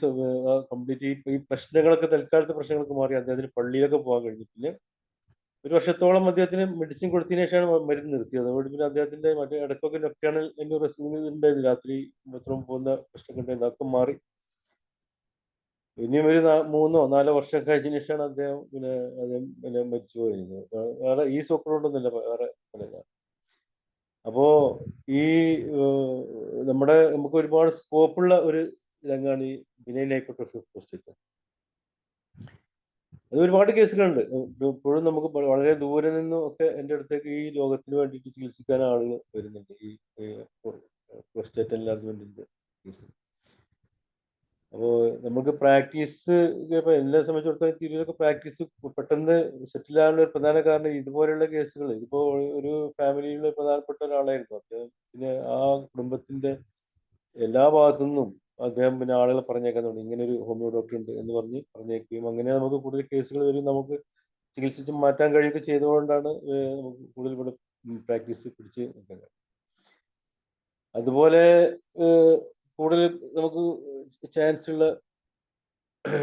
കംപ്ലീറ്റ് ഈ പ്രശ്നങ്ങളൊക്കെ, തൽക്കാലത്തെ പ്രശ്നങ്ങളൊക്കെ മാറി അദ്ദേഹത്തിന് പള്ളിയിലൊക്കെ പോകാൻ കഴിഞ്ഞു. പിന്നെ 1 വർഷത്തോളം അദ്ദേഹത്തിന് മെഡിസിൻ കൊടുത്തതിനു ശേഷമാണ് മരുന്ന് നിർത്തിയത്. അതുകൊണ്ട് പിന്നെ അദ്ദേഹത്തിന്റെ മറ്റേ ഇടയ്ക്കൊക്കെ നൊക്ടേണൽ ഉണ്ടായിരുന്നു, രാത്രി ബാത്റൂം പോകുന്ന പ്രശ്നമൊക്കെ ഉണ്ടായിരുന്നു, അതൊക്കെ മാറി. ഇനിയും ഒരു 3-4 വർഷം കഴിഞ്ഞതിന് ശേഷമാണ് അദ്ദേഹം പിന്നെ മരിച്ചു പോയിരുന്നത്. വേറെ ഈ സൂക്കറോണ്ടൊന്നുമില്ല, വേറെ പല. അപ്പോ ഈ നമുക്ക് ഒരുപാട് സ്കോപ്പുള്ള ഒരു രംഗമാണ് ഈ ബിനൈൻ ഹൈപ്പർട്രോഫി ഓഫ് പ്രോസ്റ്റേറ്റ്. അത് ഒരുപാട് കേസുകളുണ്ട്. ഇപ്പോഴും നമുക്ക് വളരെ ദൂരെ നിന്നും ഒക്കെ എൻ്റെ അടുത്തേക്ക് ഈ രോഗത്തിന് വേണ്ടിയിട്ട് ചികിത്സിക്കാൻ ആളുകൾ വരുന്നുണ്ട്. ഈ പ്രോസ്റ്റേറ്റ് എൻലാർജ്മെന്റിന്റെ കേസ്. അപ്പോൾ നമുക്ക് പ്രാക്ടീസ് ഇപ്പൊ എന്നെ സംബന്ധിച്ചിടത്തോളം തിരുവനന്തപുരമൊക്കെ പ്രാക്ടീസ് പെട്ടെന്ന് സെറ്റിൽ ആകാനുള്ള ഒരു പ്രധാന കാരണം ഇതുപോലെയുള്ള കേസുകൾ. ഇതിപ്പോ ഒരു ഫാമിലിയിലെ പ്രധാനപ്പെട്ട ഒരാളായിരുന്നു. അദ്ദേഹത്തിന് ആ കുടുംബത്തിന്റെ എല്ലാ ഭാഗത്തു നിന്നും അദ്ദേഹം പിന്നെ ആളുകളെ പറഞ്ഞേക്കാൻ തുടങ്ങി, ഇങ്ങനെ ഒരു ഹോമിയോ ഡോക്ടർ ഉണ്ട് എന്ന് പറഞ്ഞേക്കുകയും അങ്ങനെ നമുക്ക് കൂടുതൽ കേസുകൾ വരും, നമുക്ക് ചികിത്സിച്ച് മാറ്റാൻ കഴിയുകയൊക്കെ ചെയ്തുകൊണ്ടാണ് നമുക്ക് കൂടുതൽ ഇവിടെ പ്രാക്ടീസ് പിടിച്ച് നിൽക്കാൻ. അതുപോലെ കൂടുതൽ നമുക്ക് ചാൻസ് ഉള്ള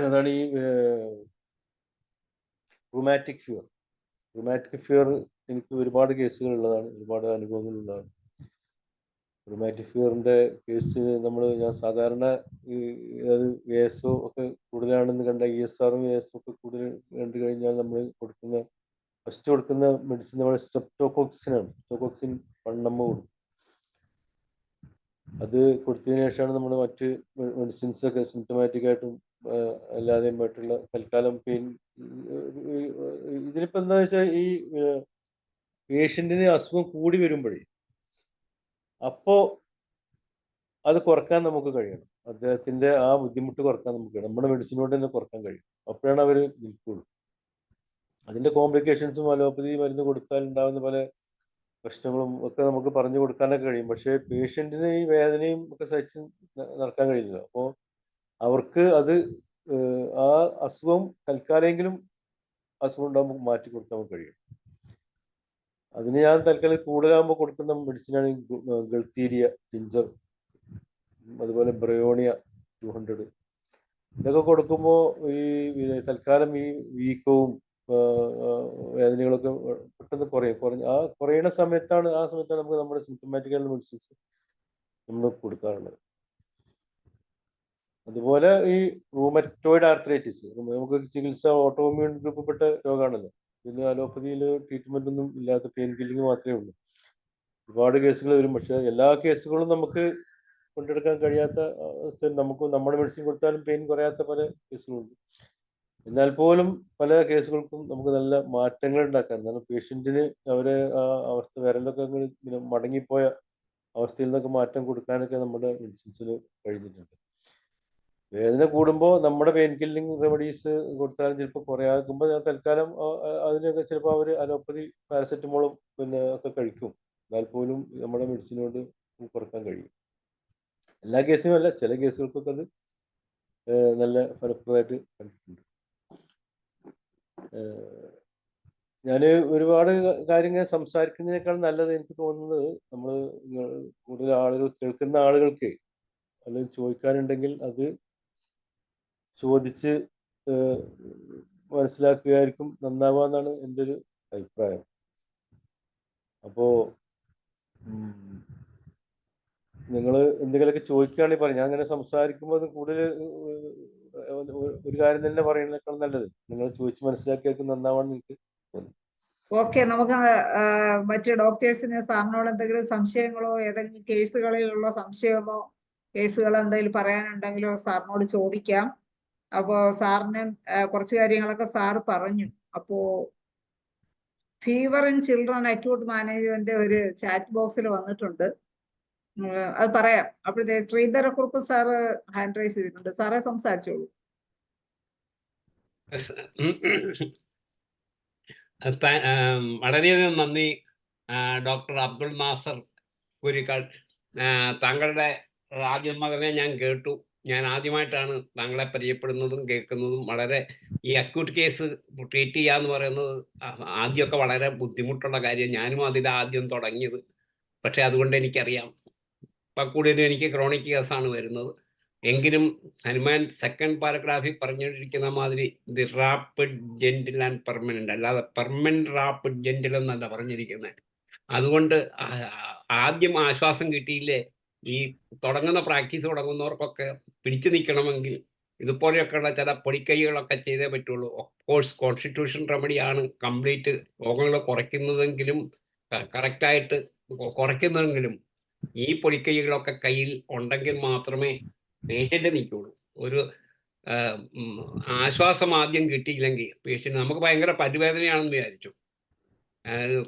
അതാണ് ഈ റുമാറ്റിക് ഫീവർ. റുമാറ്റിക് ഫീവർ എനിക്ക് ഒരുപാട് കേസുകൾ ഉള്ളതാണ്, ഒരുപാട് അനുഭവങ്ങൾ ഉള്ളതാണ്. റുമാറ്റിക് ഫീവറിന്റെ കേസ് ഞാൻ സാധാരണ ASO ഒക്കെ കൂടുതലാണെന്ന് കണ്ട ESR-ഉം ASO ഒക്കെ കൂടുതൽ കണ്ടു കഴിഞ്ഞാൽ നമ്മൾ ഫസ്റ്റ് കൊടുക്കുന്ന മെഡിസിൻ നമ്മുടെ സ്ട്രെപ്റ്റോകോക്സിനാണ്. സ്ട്രെപ്റ്റോകോക്സിൻ 1 mg. അത് കൊടുത്തതിന് ശേഷമാണ് നമ്മൾ മറ്റ് മെഡിസിൻസ് ഒക്കെ സിംറ്റമാറ്റിക് ആയിട്ടും അല്ലാതെയും ആയിട്ടുള്ള തൽക്കാലം പെയിൻ. ഇതിനിപ്പോ എന്താ വെച്ചാൽ ഈ പേഷ്യന്റിന് അസുഖം കൂടി വരുമ്പോഴേ അപ്പോ അത് കുറക്കാൻ നമുക്ക് കഴിയണം. അദ്ദേഹത്തിന്റെ ആ ബുദ്ധിമുട്ട് കുറക്കാൻ നമുക്ക് കഴിയണം. നമ്മുടെ മെഡിസിൻ കൊണ്ട് തന്നെ കുറക്കാൻ കഴിയും. അപ്പോഴാണ് അവർ നിൽക്കുള്ളൂ. അതിന്റെ കോംപ്ലിക്കേഷൻസും അലോപ്പതി മരുന്ന് കൊടുത്താൽ ഉണ്ടാകുന്ന പല പ്രശ്നങ്ങളും ഒക്കെ നമുക്ക് പറഞ്ഞു കൊടുക്കാനൊക്കെ കഴിയും. പക്ഷേ പേഷ്യന്റിന് ഈ വേദനയും ഒക്കെ സഹിച്ച് നടക്കാൻ കഴിയില്ല. അപ്പോൾ അവർക്ക് അത് ആ അസുഖം തൽക്കാലെങ്കിലും അസുഖം ഉണ്ടാകുമ്പോൾ മാറ്റി കൊടുക്കാൻ നമുക്ക് കഴിയും. അതിന് ഞാൻ തൽക്കാലം കൂടുതലാകുമ്പോൾ കൊടുക്കുന്ന മെഡിസിനാണ് ഗൾത്തീരിയ, ജിഞ്ചർ, അതുപോലെ ബ്രയോണിയ 200. ഇതൊക്കെ കൊടുക്കുമ്പോൾ ഈ തൽക്കാലം ഈ വീക്കവും വേദനകളൊക്കെ പെട്ടെന്ന് കുറയുന്ന സമയത്താണ് നമുക്ക് നമ്മുടെ സിംറ്റമാറ്റിക് ആയിട്ടുള്ള മെഡിസിൻസ് നമ്മൾ കൊടുക്കാറുള്ളത്. അതുപോലെ ഈ റൂമറ്റോയിഡ് ആർത്രൈറ്റിസ് നമുക്ക് ചികിത്സ ഓട്ടോഇമ്മ്യൂൺ ഗ്രൂപ്പിൽപ്പെട്ട രോഗമാണല്ലോ. പിന്നെ അലോപ്പതിയിൽ ട്രീറ്റ്മെന്റ് ഒന്നും ഇല്ലാത്ത പെയിൻ കില്ലിങ് മാത്രമേ ഉള്ളൂ. ഒരുപാട് കേസുകൾ വരും. പക്ഷെ എല്ലാ കേസുകളും നമുക്ക് കൊണ്ടെടുക്കാൻ കഴിയാത്ത നമുക്ക് നമ്മുടെ മെഡിസിൻ കൊടുത്താലും പെയിൻ കുറയാത്ത പല കേസുകളുണ്ട്. എന്നാൽ പോലും പല കേസുകൾക്കും നമുക്ക് നല്ല മാറ്റങ്ങൾ ഉണ്ടാക്കാൻ, കാരണം പേഷ്യന്റിന് അവരെ ആ അവസ്ഥ വിരലൊക്കെ ഇങ്ങനെ മടങ്ങിപ്പോയ അവസ്ഥയിൽ നിന്നൊക്കെ മാറ്റം കൊടുക്കാനൊക്കെ നമ്മുടെ മെഡിസിൻസിന് കഴിഞ്ഞിട്ടുണ്ട്. വേദന കൂടുമ്പോൾ നമ്മുടെ പെയിൻ കില്ലിങ് റെമഡീസ് കൊടുത്താലും ചിലപ്പോൾ കുറയാകുമ്പോൾ തൽക്കാലം അതിനൊക്കെ ചിലപ്പോൾ അവർ അലോപ്പതി പാരസെറ്റമോളും പിന്നെ ഒക്കെ കഴിക്കും. എന്നാൽ പോലും നമ്മുടെ മെഡിസിൻ കൊണ്ട് കുറക്കാൻ കഴിയും. എല്ലാ കേസിനും അല്ല, ചില കേസുകൾക്കൊക്കെ അത് നല്ല ഫലപ്രദമായിട്ട് കണ്ടിട്ടുണ്ട്. ഞാൻ ഒരുപാട് കാര്യങ്ങൾ സംസാരിക്കുന്നതിനേക്കാൾ നല്ലത് എനിക്ക് തോന്നുന്നത് നമ്മൾ കൂടുതൽ ആളുകൾ കേൾക്കുന്ന ആളുകൾക്ക് അല്ലെങ്കിൽ ചോദിക്കാനുണ്ടെങ്കിൽ അത് ചോദിച്ച് മനസ്സിലാക്കുകയായിരിക്കും നന്നാവാന്നാണ് എൻ്റെ ഒരു അഭിപ്രായം. അപ്പോ നിങ്ങൾ എന്തെങ്കിലുമൊക്കെ ചോദിക്കുകയാണെങ്കിൽ പറയും. ഞാൻ അങ്ങനെ സംസാരിക്കുമ്പോൾ അത് കൂടുതൽ ഒരു കാര്യം തന്നെ പറയുന്നതിനേക്കാൾ നല്ലത് നിങ്ങൾ ചോദിച്ച് മനസ്സിലാക്കിയായിരിക്കും നന്നാവാന്ന് എനിക്ക് തോന്നുന്നു. ഓക്കെ, നമുക്ക് മറ്റു ഡോക്ടേഴ്സിന് സാറിനോട് എന്തെങ്കിലും സംശയങ്ങളോ ഏതെങ്കിലും കേസുകളിലുള്ള സംശയമോ കേസുകൾ എന്തെങ്കിലും പറയാനുണ്ടെങ്കിലോ സാറിനോട് ചോദിക്കാം. അപ്പോ സാറിന് കുറച്ച് കാര്യങ്ങളൊക്കെ സാറ് പറഞ്ഞു. അപ്പോ fever in children acute management ഒരു ചാറ്റ് ബോക്സിൽ വന്നിട്ടുണ്ട്, അത് പറയാം. അപ്പോഴത്തെ ശ്രീധരക്കുറുപ്പ് സാറ് ഹാൻഡ് റൈസ് ചെയ്തിട്ടുണ്ട്. സാറേ സംസാരിച്ചോളൂ. വളരെയധികം നന്ദി ഡോക്ടർ അബ്ദുൾ നാസർ കുരിക്കാൾ. താങ്കളുടെ ആദ്യം മുതലേ ഞാൻ കേട്ടു. ഞാൻ ആദ്യമായിട്ടാണ് താങ്കളെ പരിചയപ്പെടുന്നതും കേൾക്കുന്നതും. വളരെ ഈ അക്യൂട്ട് കേസ് ട്രീറ്റ് ചെയ്യുക എന്ന് പറയുന്നത് ആദ്യമൊക്കെ വളരെ ബുദ്ധിമുട്ടുള്ള കാര്യം. ഞാനും അതിൽ ആദ്യം തുടങ്ങിയത്. പക്ഷെ അതുകൊണ്ട് എനിക്കറിയാം, ഇപ്പം കൂടുതലും എനിക്ക് ക്രോണിക് കേസാണ് വരുന്നത്. എങ്കിലും ഹനുമാൻ സെക്കൻഡ് പാരഗ്രാഫിൽ പറഞ്ഞിരിക്കുന്ന മാതിരി the rapid gentle and permanent, അല്ലാതെ പെർമനന്റ് റാപ്പിഡ് ജെന്റിൽ എന്നല്ല പറഞ്ഞിരിക്കുന്നത്. അതുകൊണ്ട് ആദ്യം ആശ്വാസം കിട്ടിയില്ലേ. ഈ പ്രാക്ടീസ് തുടങ്ങുന്നവർക്കൊക്കെ പിടിച്ചു നിൽക്കണമെങ്കിൽ ഇതുപോലെയൊക്കെയുള്ള ചില പൊടിക്കൈകളൊക്കെ ചെയ്തേ പറ്റുള്ളൂ. ഓഫ്കോഴ്സ് കോൺസ്റ്റിറ്റ്യൂഷൻ റെമഡിയാണ് കംപ്ലീറ്റ് രോഗങ്ങൾ കുറയ്ക്കുന്നതെങ്കിലും കറക്റ്റായിട്ട് കുറയ്ക്കുന്നതെങ്കിലും ഈ പൊടിക്കൈകളൊക്കെ കയ്യിൽ ഉണ്ടെങ്കിൽ മാത്രമേ പേഷ്യൻ്റ് നിൽക്കുള്ളൂ. ഒരു ആശ്വാസം ആദ്യം കിട്ടിയില്ലെങ്കിൽ പേഷ്യൻ്റ് നമുക്ക് ഭയങ്കര പരുവേദനയാണെന്ന് വിചാരിച്ചു.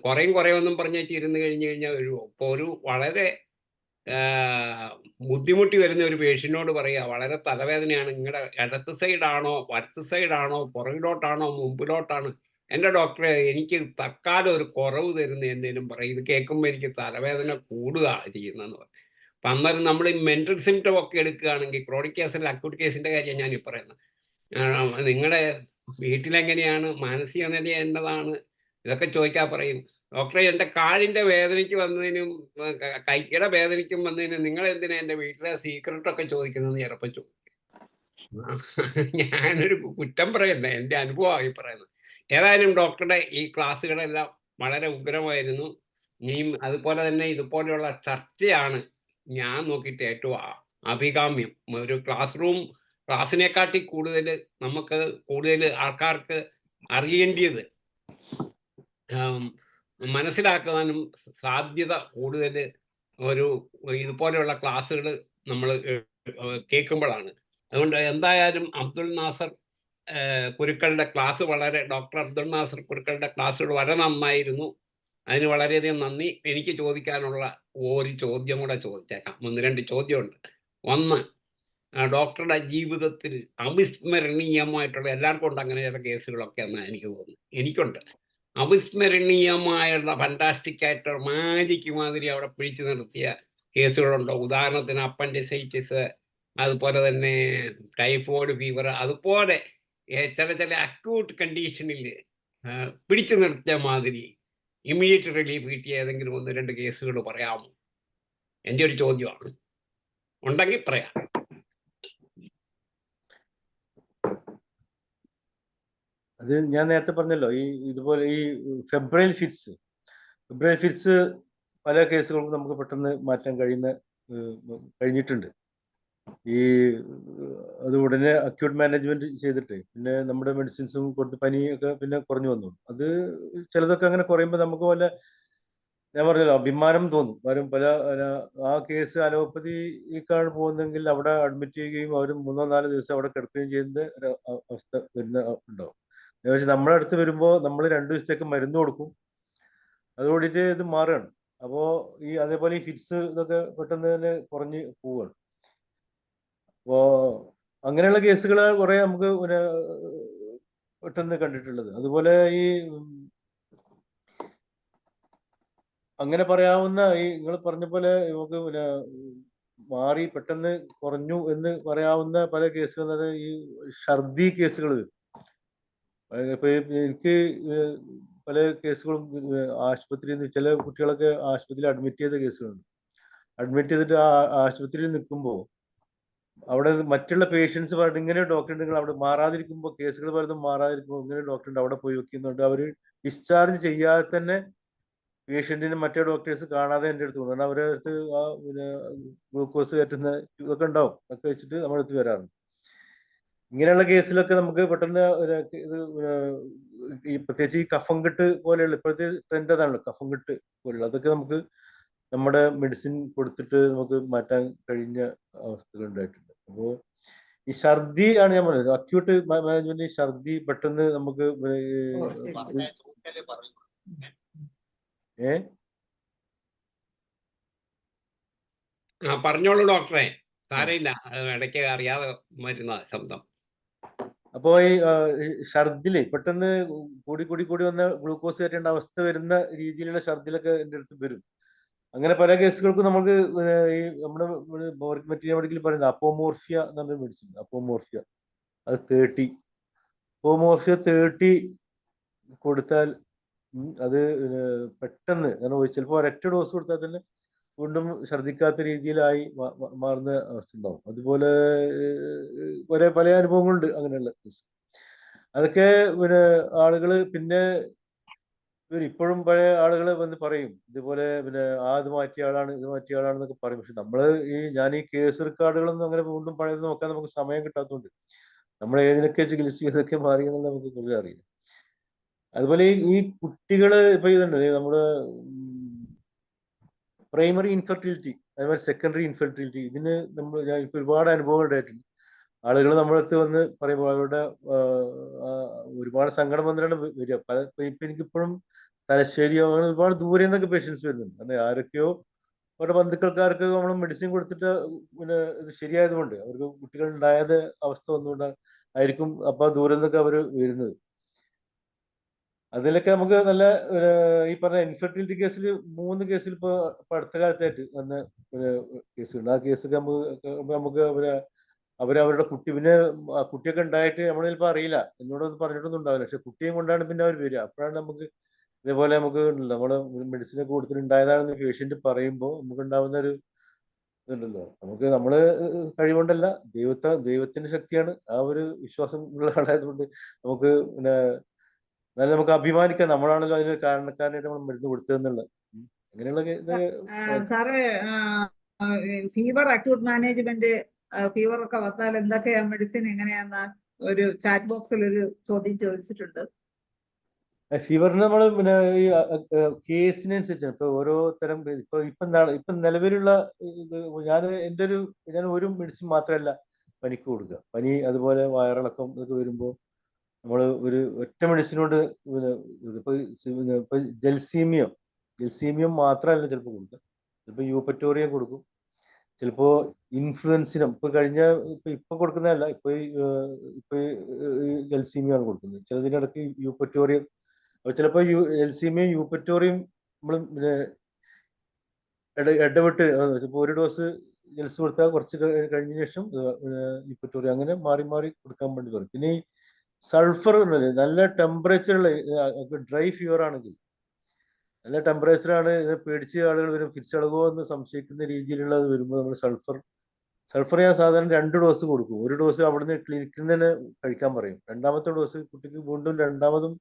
കുറേയൊന്നും പറഞ്ഞു വെച്ചിരുന്ന് കഴിഞ്ഞ് കഴിഞ്ഞാൽ ഇപ്പോൾ ഒരു വളരെ ബുദ്ധിമുട്ടി വരുന്ന ഒരു പേഷ്യനോട് പറയുക വളരെ തലവേദനയാണ്, നിങ്ങളുടെ ഇടത്ത് സൈഡാണോ വലത്ത് സൈഡാണോ പുറകിലോട്ടാണോ മുമ്പിലോട്ടാണ്, എൻ്റെ ഡോക്ടറെ എനിക്ക് തൽക്കാലം ഒരു കുറവ് തരുന്ന എന്തെങ്കിലും പറയും. ഇത് കേൾക്കുമ്പോൾ എനിക്ക് തലവേദന കൂടുകയാണ് ചെയ്യുന്നതെന്ന് പറയും. അപ്പം അന്നേരം നമ്മൾ ഈ മെൻ്റൽ സിംറ്റം ഒക്കെ എടുക്കുകയാണെങ്കിൽ ക്രോണിക് കേസിൽ അക്യൂട്ട് കേസിൻ്റെ കാര്യം ഞാൻ ഈ പറയുന്നത്, നിങ്ങളുടെ വീട്ടിലെങ്ങനെയാണ്, മാനസിക നില എന്നതാണ്, ഇതൊക്കെ ചോദിക്കാൻ പറയും. ഡോക്ടറെ എൻ്റെ കാലിൻ്റെ വേദനയ്ക്ക് വന്നതിനും കൈയുടെ വേദനയ്ക്കും വന്നതിനും നിങ്ങൾ എന്തിനാ എൻ്റെ വീട്ടിലെ സീക്രട്ടൊക്കെ ചോദിക്കുന്നതെന്ന് ചിലപ്പോൾ ചോദിക്കും. ഞാനൊരു കുറ്റം പറയണ്ട, എൻ്റെ അനുഭവമായി പറയുന്നത്. ഏതായാലും ഡോക്ടറുടെ ഈ ക്ലാസ്സുകളെല്ലാം വളരെ ഉഗ്രമായിരുന്നു. ഇനിയും അതുപോലെ തന്നെ ഇതുപോലെയുള്ള ചർച്ചയാണ് ഞാൻ നോക്കിയിട്ട് ഏറ്റവും അഭികാമ്യം. ഒരു ക്ലാസ്സിനെക്കാട്ടി കൂടുതൽ നമുക്ക് കൂടുതൽ ആൾക്കാർക്ക് അറിയേണ്ടിയത്, മനസ്സിലാക്കാനും സാധ്യത കൂടുതൽ ഒരു ഇതുപോലെയുള്ള ക്ലാസ്സുകൾ നമ്മൾ കേൾക്കുമ്പോഴാണ്. അതുകൊണ്ട് എന്തായാലും അബ്ദുൾ നാസർ കുരുക്കളുടെ ക്ലാസ് ഡോക്ടർ അബ്ദുൾ നാസർ കുരുക്കളുടെ ക്ലാസ്സുകൾ വളരെ നന്നായിരുന്നു. അതിന് വളരെയധികം നന്ദി. എനിക്ക് ചോദിക്കാനുള്ള ഒരു ചോദ്യം കൂടെ ചോദിച്ചേക്കാം. 1-2 ചോദ്യമുണ്ട്. ഒന്ന്, ഡോക്ടറുടെ ജീവിതത്തിൽ അവിസ്മരണീയമായിട്ടുള്ള, എല്ലാവർക്കും ഉണ്ട് അങ്ങനെ ചില കേസുകളൊക്കെ എന്നാണ് എനിക്ക് തോന്നുന്നു, എനിക്കുണ്ട്. അവിസ്മരണീയമായുള്ള ഫാന്റാസ്റ്റിക് ആയിട്ടുള്ള മാജിക് മാതിരി അവിടെ പിടിച്ചു നിർത്തിയ കേസുകളുണ്ടോ? ഉദാഹരണത്തിന് അപ്പൻഡിസൈറ്റിസ്, അതുപോലെ തന്നെ ടൈഫോയിഡ് ഫീവർ, അതുപോലെ ചില അക്യൂട്ട് കണ്ടീഷനിൽ പിടിച്ചു നിർത്തിയ മാതിരി ഇമ്മീഡിയറ്റ് റിലീഫ് കിട്ടിയ ഏതെങ്കിലും 1-2 കേസുകൾ പറയാമോ? എൻ്റെ ഒരു ചോദ്യമാണ്. ഉണ്ടെങ്കിൽ പറയാം. അത് ഞാൻ നേരത്തെ പറഞ്ഞല്ലോ, ഇതുപോലെ ഈ ഫെബ്രൈൽ ഫിറ്റ്സ് പല കേസുകൾക്കും നമുക്ക് പെട്ടെന്ന് മാറ്റാൻ കഴിഞ്ഞിട്ടുണ്ട്. അത് ഉടനെ അക്യൂട്ട് മാനേജ്മെന്റ് ചെയ്തിട്ട് പിന്നെ നമ്മുടെ മെഡിസിൻസും കൊടുത്ത് പനിയൊക്കെ പിന്നെ കുറഞ്ഞു വന്നു. അത് ചിലതൊക്കെ അങ്ങനെ കുറയുമ്പോൾ നമുക്ക് പോലെ ഞാൻ പറഞ്ഞല്ലോ അഭിമാനം തോന്നും. കാര്യം ആ കേസ് അലോപ്പതിക്കാണ് പോകുന്നതെങ്കിൽ അവിടെ അഡ്മിറ്റ് ചെയ്യുകയും അവർ 3-4 ദിവസം അവിടെ കിടക്കുകയും ചെയ്യുന്ന ഒരു അവസ്ഥ ഉണ്ടാവും. പക്ഷെ നമ്മുടെ അടുത്ത് വരുമ്പോൾ നമ്മൾ 2 ദിവസത്തേക്ക് മരുന്ന് കൊടുക്കും, അതോടിട്ട് ഇത് മാറുകയാണ്. അപ്പോ അതേപോലെ ഈ ഫിറ്റ്സ് ഇതൊക്കെ പെട്ടെന്ന് തന്നെ കുറഞ്ഞ് പോവുകയാണ്. അപ്പോ അങ്ങനെയുള്ള കേസുകൾ കുറെ നമുക്ക് പെട്ടെന്ന് കണ്ടിട്ടുള്ളത്. അതുപോലെ അങ്ങനെ പറയാവുന്ന നിങ്ങൾ പറഞ്ഞ പോലെ നമുക്ക് മാറി പെട്ടെന്ന് കുറഞ്ഞു എന്ന് പറയാവുന്ന പല കേസുകൾ, ഈ ഛർദി കേസുകൾ. ഇപ്പൊ എനിക്ക് പല കേസുകളും ആശുപത്രിയിൽ നിന്ന് ചില കുട്ടികളൊക്കെ ആശുപത്രിയിൽ അഡ്മിറ്റ് ചെയ്ത കേസുകളുണ്ട്. അഡ്മിറ്റ് ചെയ്തിട്ട് ആശുപത്രിയിൽ നിൽക്കുമ്പോൾ അവിടെ മറ്റുള്ള പേഷ്യൻസ് പറഞ്ഞിട്ട് ഇങ്ങനെ ഡോക്ടർ നിങ്ങൾ അവിടെ മാറാതിരിക്കുമ്പോൾ, കേസുകൾ പലതും മാറാതിരിക്കുമ്പോൾ ഇങ്ങനെ ഡോക്ടറുണ്ട് അവിടെ പോയി വെക്കുന്നുണ്ട്. അവർ ഡിസ്ചാർജ് ചെയ്യാതെ തന്നെ പേഷ്യന്റിന് മറ്റേ ഡോക്ടേഴ്സ് കാണാതെ എൻ്റെ അടുത്ത് കൊണ്ടുവരണം. അവരുടെ അടുത്ത് ഗ്ലൂക്കോസ് കയറ്റുന്ന ഇതൊക്കെ ഉണ്ടാവും, ഒക്കെ വെച്ചിട്ട് നമ്മുടെ അടുത്ത് വരാറുണ്ട്. ഇങ്ങനെയുള്ള കേസിലൊക്കെ നമുക്ക് പെട്ടെന്ന് പ്രത്യേകിച്ച് ഈ കഫം കെട്ട് പോലെയുള്ള ഇപ്പോഴത്തെ ട്രെൻഡ് അതാണല്ലോ, കഫം കെട്ട് പോലെയുള്ള അതൊക്കെ നമുക്ക് നമ്മുടെ മെഡിസിൻ കൊടുത്തിട്ട് നമുക്ക് മാറ്റാൻ കഴിഞ്ഞ അവസ്ഥകൾ ഉണ്ടായിട്ടുണ്ട്. അപ്പോൾ ഈ ഛർദി ആണ് ഞാൻ പറഞ്ഞത്, അക്യൂട്ട് മാനേജ്മെന്റ്. ഛർദി പെട്ടെന്ന് നമുക്ക് പറഞ്ഞോളൂ ഡോക്ടറെ, സാരമില്ല, ഇടയ്ക്ക് അറിയാതെ വരുന്ന ശബ്ദം. അപ്പോ ഈ ഛർദില് പെട്ടെന്ന് കൂടി വന്ന ഗ്ലൂക്കോസ് കയറ്റേണ്ട അവസ്ഥ വരുന്ന രീതിയിലുള്ള ഛർദിലൊക്കെ എൻ്റെ അടുത്ത് വരും. അങ്ങനെ പല കേസുകൾക്കും നമുക്ക് ഈ നമ്മുടെ മെറ്റീരിയൽ പറയുന്നത് അപ്പോമോർഫിയ എന്ന് പറഞ്ഞ മെഡിസിൻ, അപ്പോമോർഫിയ അത് 30 കൊടുത്താൽ അത് പെട്ടെന്ന് ചിലപ്പോൾ ഒരൊറ്റ ഡോസ് കൊടുത്താൽ തന്നെ വീണ്ടും ഛർദിക്കാത്ത രീതിയിലായി മാറുന്ന അവസ്ഥ ഉണ്ടാവും. അതുപോലെ പല അനുഭവങ്ങളുണ്ട് അങ്ങനെയുള്ള കേസ്. അതൊക്കെ ആളുകൾ പിന്നെ ഇപ്പോഴും പഴയ ആളുകൾ വന്ന് പറയും ഇതുപോലെ ഇത് മാറ്റിയ ആളാണെന്നൊക്കെ പറയും. പക്ഷെ ഞാൻ ഈ കേസ് റെക്കോർഡുകളൊന്നും അങ്ങനെ വീണ്ടും പഴയത് നോക്കാൻ നമുക്ക് സമയം കിട്ടാത്തതുകൊണ്ട് നമ്മൾ ഏതിനൊക്കെ ചികിത്സ ചെയ്തൊക്കെ മാറിയെന്നുള്ള നമുക്ക് കൂടുതൽ അറിയില്ല. അതുപോലെ ഈ കുട്ടികള് ഇപ്പൊ ഇതുണ്ട്, നമ്മുടെ പ്രൈമറി ഇൻഫെർട്ടിലിറ്റി, അതുപോലെ സെക്കൻഡറി ഇൻഫെർട്ടിലിറ്റി, ഇതിന് ഞാൻ ഇപ്പൊ ഒരുപാട് അനുഭവങ്ങൾ ഉണ്ടായിട്ടുണ്ട്. ആളുകൾ നമ്മുടെ അടുത്ത് വന്ന് പറയുമ്പോൾ അവരുടെ ഒരുപാട് സങ്കടം വന്നിട്ടാണ് വരിക. ഇപ്പൊ എനിക്കിപ്പോഴും തലശ്ശേരിയോ അങ്ങനെ ഒരുപാട് ദൂരെ നിന്നൊക്കെ പേഷ്യൻസ് വരുന്നുണ്ട്. അല്ലെ ആരൊക്കെയോ അവരുടെ ബന്ധുക്കൾക്കാർക്ക് നമ്മൾ മെഡിസിൻ കൊടുത്തിട്ട് പിന്നെ ഇത് ശരിയായതുകൊണ്ട് അവർക്ക് കുട്ടികൾ ഉണ്ടായത് അവസ്ഥ വന്നുകൊണ്ട് ആയിരിക്കും അപ്പൊ ദൂരെ നിന്നൊക്കെ അവർ വരുന്നത്. അതിലൊക്കെ നമുക്ക് നല്ല ഈ പറഞ്ഞ ഇൻഫെർട്ടിലിറ്റി കേസിൽ 3 കേസിൽ ഇപ്പൊ അടുത്ത കാലത്തായിട്ട് വന്ന കേസുണ്ട്. ആ കേസൊക്കെ നമുക്ക് അവരവരുടെ കുട്ടി പിന്നെ കുട്ടിയൊക്കെ ഉണ്ടായിട്ട് നമ്മൾ ചിലപ്പോൾ അറിയില്ല, എന്നോടൊന്നും പറഞ്ഞിട്ടൊന്നും ഉണ്ടാവില്ല. പക്ഷെ കുട്ടിയും കൊണ്ടാണ് പിന്നെ അവർ വരിക. അപ്പോഴാണ് നമുക്ക് ഇതേപോലെ നമുക്ക് നമ്മള് മെഡിസിൻ ഒക്കെ കൊടുത്തിട്ടുണ്ടായതാണെന്ന് പേഷ്യന്റ് പറയുമ്പോൾ നമുക്ക് ഉണ്ടാവുന്ന ഒരു ഇതുണ്ടല്ലോ. നമ്മള് കഴിവുകൊണ്ടല്ല, ദൈവത്തിന്റെ ശക്തിയാണ്. ആ ഒരു വിശ്വാസം ഉള്ള ആളായതുകൊണ്ട് നമുക്ക് പിന്നെ എന്നാലും നമുക്ക് അഭിമാനിക്കാം, നമ്മളാണല്ലോ അതിന് കാരണക്കാരനായിട്ട് നമ്മൾ മരുന്ന് കൊടുത്തതെന്നുള്ളത്. അങ്ങനെയുള്ള സാറേ, ഫീവർ അക്യൂട്ട് മാനേജ്മെന്റ്, ഫീവർ ഒക്കെ വന്നാൽ എന്തൊക്കെയാ മെഡിസിൻ എങ്ങനെയാന്ന് ഒരു ചാറ്റ് ബോക്സിൽ ഒരു ചോദ്യം ചോദിച്ചിട്ടുണ്ട്. ഫീവറിന് നമ്മൾ പിന്നെ ഈ കേസിനനുസരിച്ചാണ് ഇപ്പൊ ഓരോ തരം. ഇപ്പൊ നിലവിലുള്ള ഞാൻ ഒരു മെഡിസിൻ മാത്രമല്ല പനിക്ക് കൊടുക്കുക. പനി അതുപോലെ വയറിളക്കം ഇതൊക്കെ വരുമ്പോൾ നമ്മൾ ഒരു ഒറ്റ മെഡിസിൻ കൊണ്ട് ഇപ്പൊ ജൽസീമിയം മാത്രമല്ല ചിലപ്പോൾ കൊടുക്കുക. ചിലപ്പോൾ യൂപ്പറ്റോറിയം കൊടുക്കും, ചിലപ്പോ ഇൻഫ്ലുവൻസിനും ഇപ്പൊ കൊടുക്കുന്നതല്ല, ഇപ്പൊ ജൽസീമിയാണ് കൊടുക്കുന്നത്. ചിലതിനിടയ്ക്ക് യൂപ്പറ്റോറിയം, ചിലപ്പോൾ ജൽസീമിയം യൂപ്പറ്റോറിയം നമ്മൾ ഇടവിട്ട് ചിലപ്പോൾ ഒരു ഡോസ് ജൽസ് കൊടുത്താൽ കുറച്ച് കഴിഞ്ഞ ശേഷം യൂപ്പറ്റോറിയം അങ്ങനെ മാറി മാറി കൊടുക്കാൻ വേണ്ടി പറയും. പിന്നെ ഈ സൾഫർ നല്ല ടെമ്പറേച്ചറുള്ള ഡ്രൈ ഫീവർ ആണെങ്കിൽ, നല്ല ടെമ്പറേച്ചറാണ്, പേടിച്ച് ആളുകൾ വരും, ഫിറ്റ്സ് എന്ന് സംശയിക്കുന്ന രീതിയിലുള്ളത് വരുമ്പോൾ നമ്മൾ സൾഫർ ഞാൻ സാധാരണ 2 ഡോസ് കൊടുക്കും. ഒരു ഡോസ് അവിടുന്ന് ക്ലിനിക്കിൽ നിന്ന് തന്നെ കഴിക്കാൻ പറയും. രണ്ടാമത്തെ ഡോസ് കുട്ടിക്ക് വീണ്ടും രണ്ടാമതും